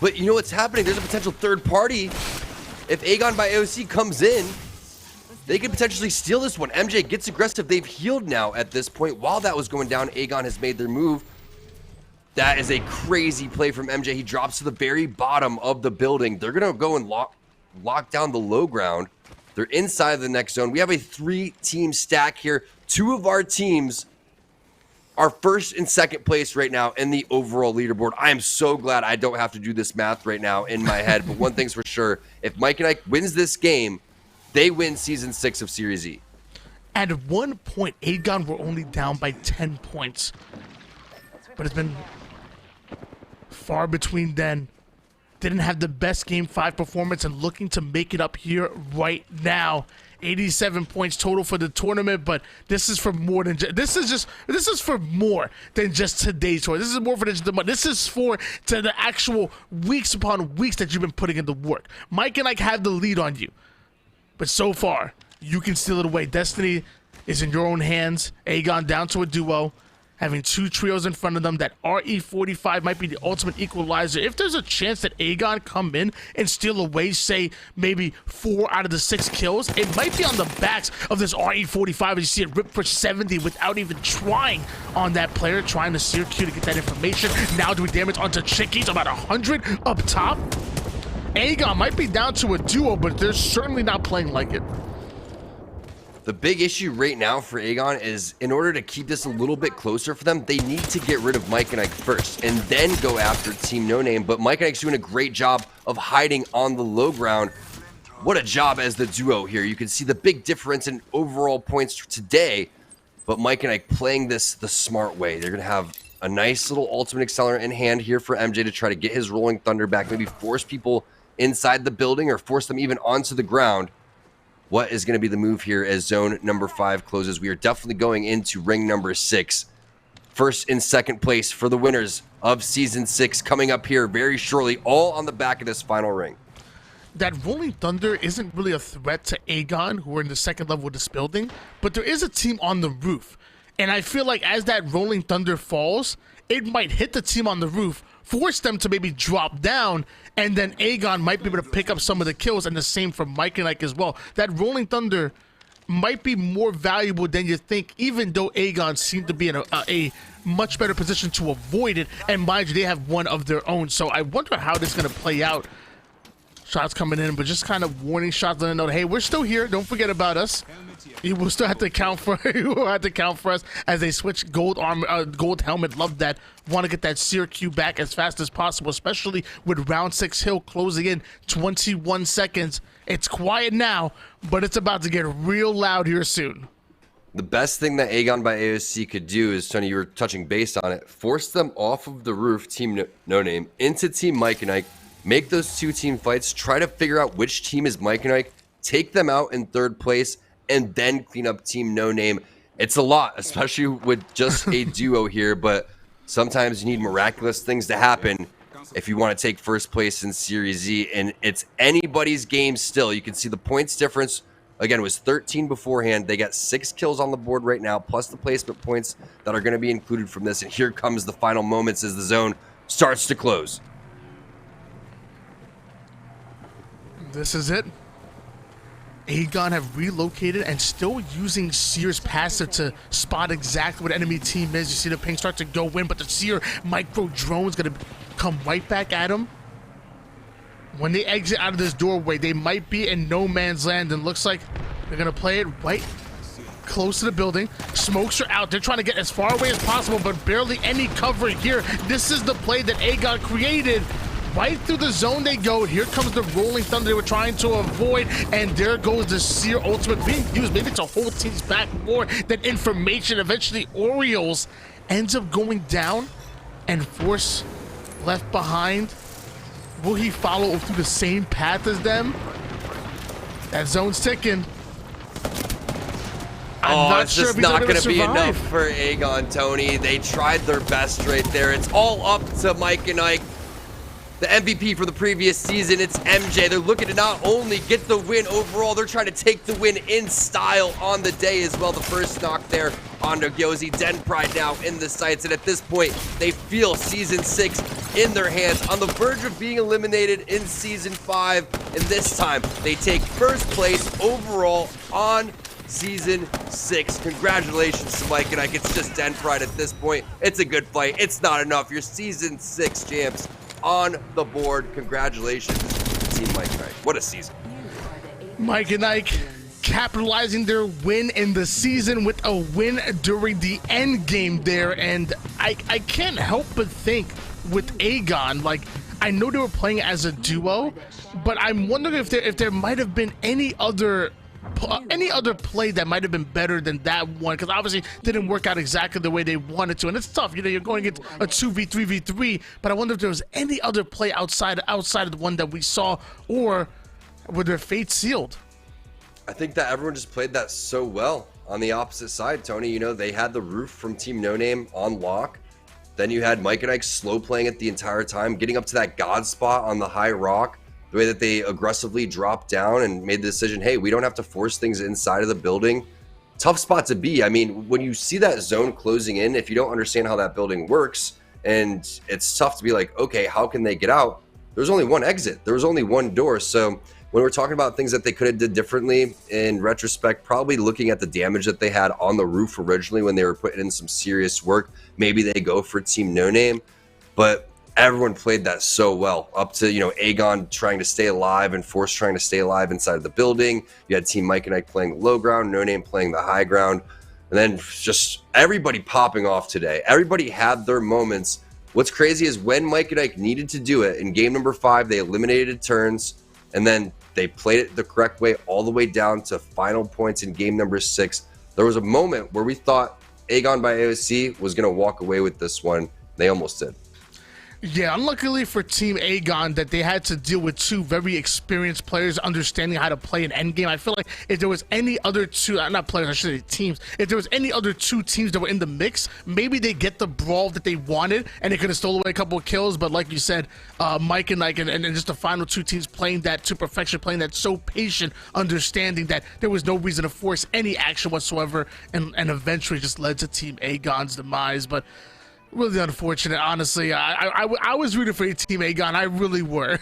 But you know what's happening? There's a potential third party. If Aegon by AOC comes in, they could potentially steal this one. MJ gets aggressive. They've healed now at this point. While that was going down, Aegon has made their move. That is a crazy play from MJ. He drops to the very bottom of the building. They're going to go and lock down the low ground. They're inside the next zone. We have a 3-team stack here. 2 of our teams are first and second place right now in the overall leaderboard. I am so glad I don't have to do this math right now in my head. But one thing's for sure, if Mike and Ike wins this game, they win Season 6 of Series E. At one point, Aegon were only down by 10 points. But it's been far between then. Didn't have the best Game 5 performance and looking to make it up here right now. 87 points total for the tournament, but this is for more than this is for more than just today's tour. This is more for this is for to the actual weeks upon weeks that you've been putting in the work. Mike and Ike have the lead on you, but so far you can steal it away. Destiny is in your own hands. Aegon down to a duo, having two trios in front of them. That RE45 might be the ultimate equalizer. If there's a chance that Aegon come in and steal away, say, maybe 4 out of the 6 kills, it might be on the backs of this RE45 as you see it rip for 70 without even trying on that player, trying to steer Q to get that information. Now doing damage onto Chickies, about 100 up top. Aegon might be down to a duo, but they're certainly not playing like it. The big issue right now for Aegon is in order to keep this a little bit closer for them, they need to get rid of Mike and Ike first and then go after Team No Name. But Mike and Ike's doing a great job of hiding on the low ground. What a job as the duo here. You can see the big difference in overall points today. But Mike and Ike playing this the smart way. They're going to have a nice little ultimate accelerant in hand here for MJ to try to get his Rolling Thunder back. Maybe force people inside the building or force them even onto the ground. What is going to be the move here as zone number 5 closes? We are definitely going into ring number 6. First and second place for the winners of Season 6 coming up here very shortly, all on the back of this final ring. That Rolling Thunder isn't really a threat to Aegon, who are in the second level of this building, but there is a team on the roof. And I feel like as that Rolling Thunder falls, it might hit the team on the roof, force them to maybe drop down, and then Aegon might be able to pick up some of the kills, and the same for Mike and Ike as well. That Rolling Thunder might be more valuable than you think, even though Aegon seemed to be in a much better position to avoid it, and mind you, they have one of their own. So I wonder how this is going to play out. Shots coming in, but just kind of warning shots, letting them know, hey, we're still here. Don't forget about us. You will still have to count for. You will have to count for us as they switch gold armor, gold helmet. Love that. Want to get that Seer Q back as fast as possible, especially with round 6 hill closing in 21 seconds. It's quiet now, but it's about to get real loud here soon. The best thing that Aegon by AOC could do is, Tony, you were touching base on it, force them off of the roof, Team No Name, into Team Mike and Ike. Make those 2 team fights, try to figure out which team is Mike and Ike, take them out in 3rd place, and then clean up Team No Name. It's a lot, especially with just a duo here, but sometimes you need miraculous things to happen if you want to take 1st place in Series Z, and it's anybody's game still. You can see the points difference. Again, it was 13 beforehand. They got 6 kills on the board right now, plus the placement points that are going to be included from this, and here comes the final moments as the zone starts to close. This is it. Aegon have relocated and still using Seer's passive to spot exactly what enemy team is. You see the ping start to go in, but the Seer micro drone's gonna come right back at him. When they exit out of this doorway, they might be in no man's land, and looks like they're gonna play it right close to the building. Smokes are out. They're trying to get as far away as possible, but barely any cover here. This is the play that Aegon created. Right through the zone they go. Here comes the Rolling Thunder they were trying to avoid, and there goes the Seer ultimate being used. Maybe it's a whole team's back more than information. Eventually, Orioles ends up going down, and Force left behind. Will he follow through the same path as them? That zone's ticking. It's just not going to be enough for Aegon, Tony. They tried their best right there. It's all up to Mike and Ike. The MVP for the previous season, it's MJ. They're looking to not only get the win overall, they're trying to take the win in style on the day as well. The first knock there on Gyozi. Den Pride now in the sights, and at this point, they feel Season 6 in their hands, on the verge of being eliminated in Season 5, and this time, they take 1st place overall on Season 6. Congratulations to Mike and Ike. It's just Den Pride at this point. It's a good fight. It's not enough. You're Season 6 champs on the board. Congratulations to Team Mike and Ike. What a season. Mike and Ike capitalizing their win in the season with a win during the end game there. And I can't help but think with Aegon, like, I know they were playing as a duo, but I'm wondering if there might have been any other play that might have been better than that one, because obviously didn't work out exactly the way they wanted to, and it's tough. You're going into a 2v3v3, but I wonder if there was any other play outside of the one that we saw, or were their fate sealed? I think that everyone just played that so well on the opposite side, Tony. They had the roof from Team No Name on lock. Then you had Mike and Ike slow playing it the entire time, getting up to that God spot on the high rock, the way that they aggressively dropped down and made the decision, hey, we don't have to force things inside of the building. Tough spot to be. I mean, when you see that zone closing in, if you don't understand how that building works, and it's tough to be like, okay, how can they get out? There's only one exit. There was only one door. So when we're talking about things that they could have did differently, in retrospect, probably looking at the damage that they had on the roof originally when they were putting in some serious work, maybe they go for Team No Name. But everyone played that so well, up to, Aegon trying to stay alive and Force trying to stay alive inside of the building. You had Team Mike and Ike playing the low ground, No Name playing the high ground. And then just everybody popping off today. Everybody had their moments. What's crazy is when Mike and Ike needed to do it in game number 5, they eliminated turns, and then they played it the correct way all the way down to final points in game number 6. There was a moment where we thought Aegon by AOC was going to walk away with this one. They almost did. Yeah, unluckily for Team Aegon that they had to deal with 2 very experienced players understanding how to play an endgame. I feel like if there was any other 2, not players, I should say teams, if there was any other 2 teams that were in the mix, maybe they get the brawl that they wanted and they could have stolen away a couple of kills. But like you said, Mike and Ike and just the final 2 teams playing that to perfection, playing that so patient, understanding that there was no reason to force any action whatsoever, and eventually just led to Team Aegon's demise. But really unfortunate, honestly. I was rooting for Team Aegon. I really were.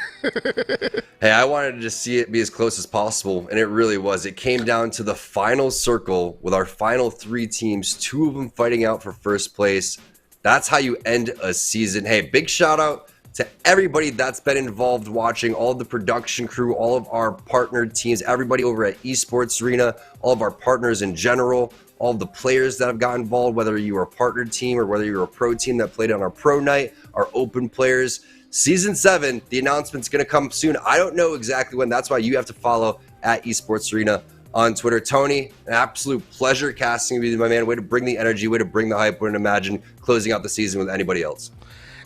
Hey, I wanted to just see it be as close as possible, and it really was. It came down to the final circle with our final 3 teams, 2 of them fighting out for first place. That's how you end a season. Hey, big shout out to everybody that's been involved watching, all of the production crew, all of our partnered teams, everybody over at Esports Arena, all of our partners in general, all of the players that have got involved, whether you were a partnered team or whether you're a pro team that played on our pro night, our open players. Season 7, the announcement's going to come soon. I don't know exactly when. That's why you have to follow at Esports Arena on Twitter. Tony, an absolute pleasure casting with you, my man. Way to bring the energy, way to bring the hype. Wouldn't imagine closing out the season with anybody else.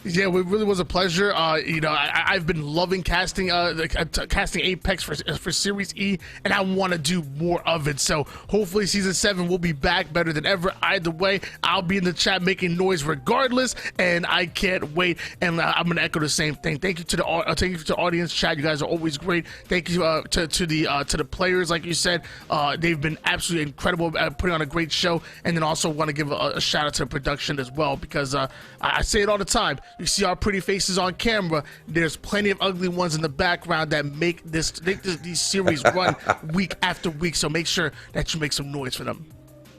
Yeah, it really was a pleasure. I've been loving casting Apex for Series E, and I want to do more of it. So hopefully Season 7 will be back better than ever. Either way, I'll be in the chat making noise regardless, and I can't wait. And I'm gonna echo the same thing. Thank you to the audience chat. You guys are always great. Thank you to the players, like you said. They've been absolutely incredible at putting on a great show. And then also want to give a shout out to the production as well, because I say it all the time. You see our pretty faces on camera. There's plenty of ugly ones in the background that make these series run week after week. So make sure that you make some noise for them.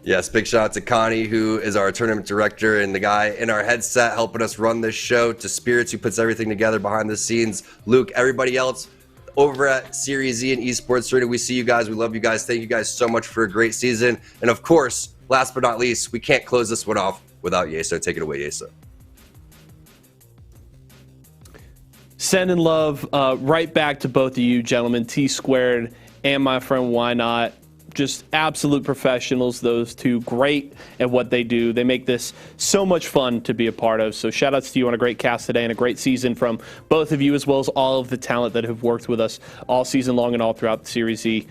Yes, big shout out to Connie, who is our tournament director and the guy in our headset helping us run this show, to Spirits, who puts everything together behind the scenes, Luke, everybody else over at Series E and Esports Arena. We see you guys. We love you guys. Thank you guys so much for a great season. And of course, last but not least, we can't close this one off without Yeso. Take it away, Yeso. Sending love right back to both of you, gentlemen, T Squared and my friend Why Not. Just absolute professionals, those two. Great at what they do. They make this so much fun to be a part of. So shout outs to you on a great cast today and a great season from both of you, as well as all of the talent that have worked with us all season long and all throughout the Series E.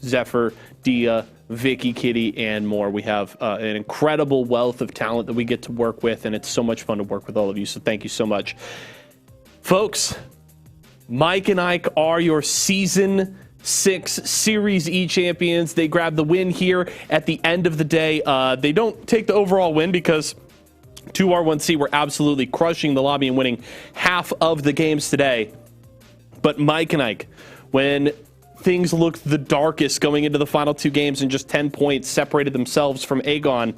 Zephyr, Dia, Vicky, Kitty, and more. We have an incredible wealth of talent that we get to work with, and it's so much fun to work with all of you. So thank you so much. Folks, Mike and Ike are your Season 6 Series E champions. They grab the win here at the end of the day. They don't take the overall win because 2R1C were absolutely crushing the lobby and winning half of the games today. But Mike and Ike, when things looked the darkest going into the final 2 games and just 10 points separated themselves from Aegon,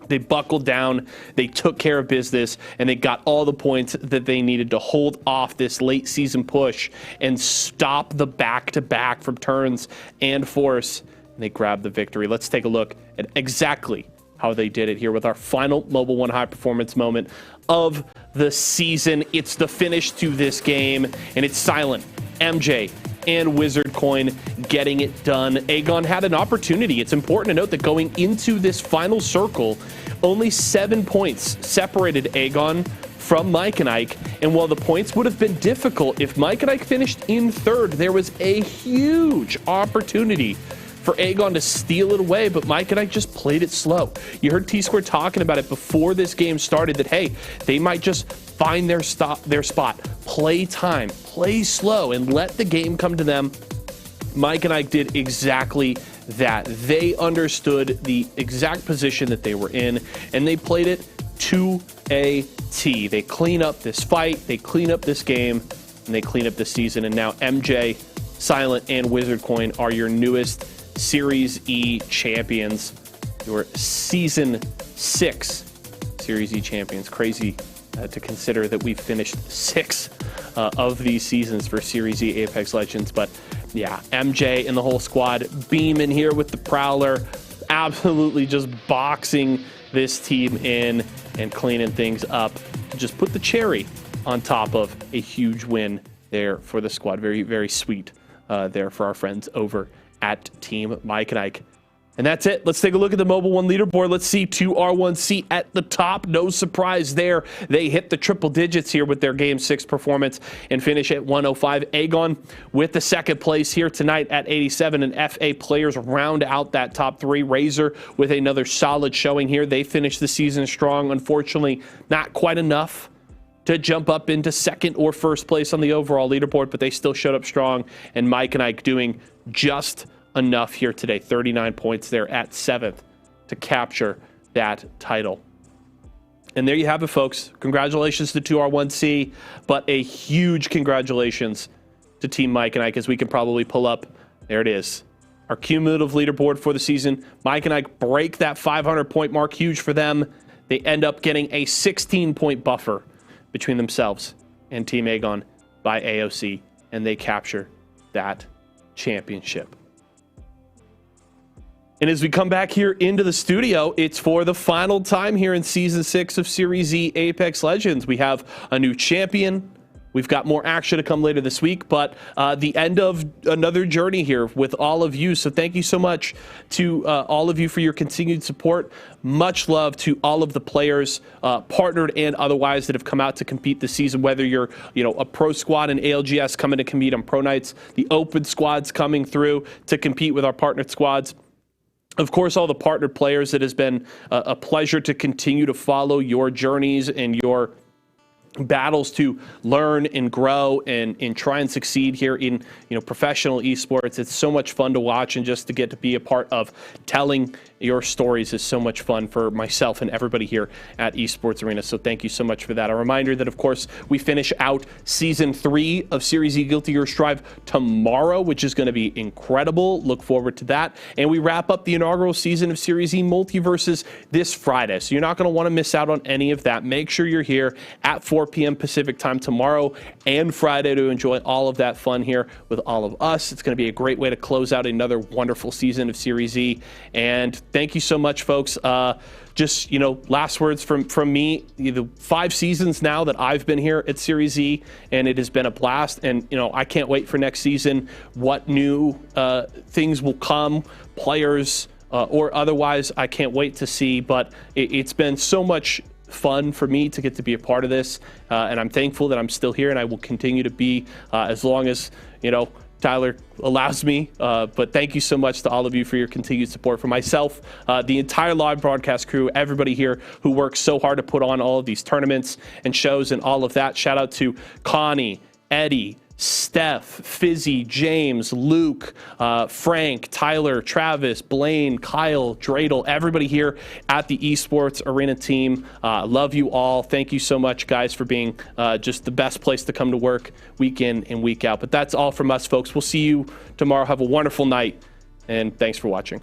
they buckled down, they took care of business, and they got all the points that they needed to hold off this late season push and stop the back-to-back from Turns and Force. And they grabbed the victory. Let's take a look at exactly how they did it here with our final Mobile One high performance moment of the season. It's the finish to this game, and it's Silent, MJ, and Wizard Coin getting it done. Aegon had an opportunity. It's important to note that going into this final circle, only 7 points separated Aegon from Mike and Ike. And while the points would have been difficult, if Mike and Ike finished in third, there was a huge opportunity for Aegon to steal it away, but Mike and Ike just played it slow. You heard T-Square talking about it before this game started, that, hey, they might just find their spot, play time, play slow, and let the game come to them. Mike and Ike did exactly that. They understood the exact position that they were in, and they played it to a T. They clean up this fight, they clean up this game, and they clean up this season. And now MJ, Silent, and Wizard Coin are your newest Series E champions. Your Season 6 Series E champions. Crazy to consider that we've finished 6 of these seasons for Series E Apex Legends. But yeah, MJ and the whole squad beaming here with the Prowler, absolutely just boxing this team in and cleaning things up to just put the cherry on top of a huge win there for the squad. Very, very sweet there for our friends over at Team Mike and Ike. And that's it. Let's take a look at the Mobile One leaderboard. Let's see 2R1C at the top. No surprise there. They hit the triple digits here with their Game 6 performance and finish at 105. Aegon with the second place here tonight at 87. And FA players round out that top 3. Razor with another solid showing here. They finished the season strong. Unfortunately, not quite enough to jump up into second or first place on the overall leaderboard, but they still showed up strong. And Mike and Ike doing just enough here today. 39 points there at 7th to capture that title. And there you have it, folks. Congratulations to 2R1C, but a huge congratulations to Team Mike and Ike, as we can probably pull up. There it is. Our cumulative leaderboard for the season. Mike and Ike break that 500-point mark. Huge for them. They end up getting a 16-point buffer between themselves and Team Aegon by AOC, and they capture that championship. And as we come back here into the studio, it's for the final time here in Season 6 of Series E Apex Legends. We have a new champion. We've got more action to come later this week, but the end of another journey here with all of you. So thank you so much to all of you for your continued support. Much love to all of the players, partnered and otherwise, that have come out to compete this season, whether you're a pro squad in ALGS coming to compete on Pro Nights, the open squads coming through to compete with our partnered squads. Of course, all the partnered players. It has been a pleasure to continue to follow your journeys and your battles to learn and grow and try and succeed here in professional esports. It's so much fun to watch, and just to get to be a part of telling your stories is so much fun for myself and everybody here at Esports Arena. So thank you so much for that. A reminder that, of course, we finish out Season 3 of Series E Guilty Gear Strive tomorrow, which is going to be incredible. Look forward to that. And we wrap up the inaugural season of Series E Multiverses this Friday. So you're not going to want to miss out on any of that. Make sure you're here at 4 p.m. Pacific time tomorrow and Friday to enjoy all of that fun here with all of us. It's going to be a great way to close out another wonderful season of Series E. And thank you so much, folks. Just, last words from me. The 5 seasons now that I've been here at Series E, and it has been a blast. And, I can't wait for next season, what new things will come, players or otherwise. I can't wait to see. But it's been so much fun for me to get to be a part of this, and I'm thankful that I'm still here, and I will continue to be as long as Tyler allows me. But thank you so much to all of you for your continued support. For myself, the entire live broadcast crew, everybody here who works so hard to put on all of these tournaments and shows and all of that. Shout out to Connie, Eddie, Steph, Fizzy, James, Luke, Frank, Tyler, Travis, Blaine, Kyle, Dreidel, everybody here at the Esports Arena team. Love you all. Thank you so much, guys, for being just the best place to come to work week in and week out. But that's all from us, folks. We'll see you tomorrow. Have a wonderful night, and thanks for watching.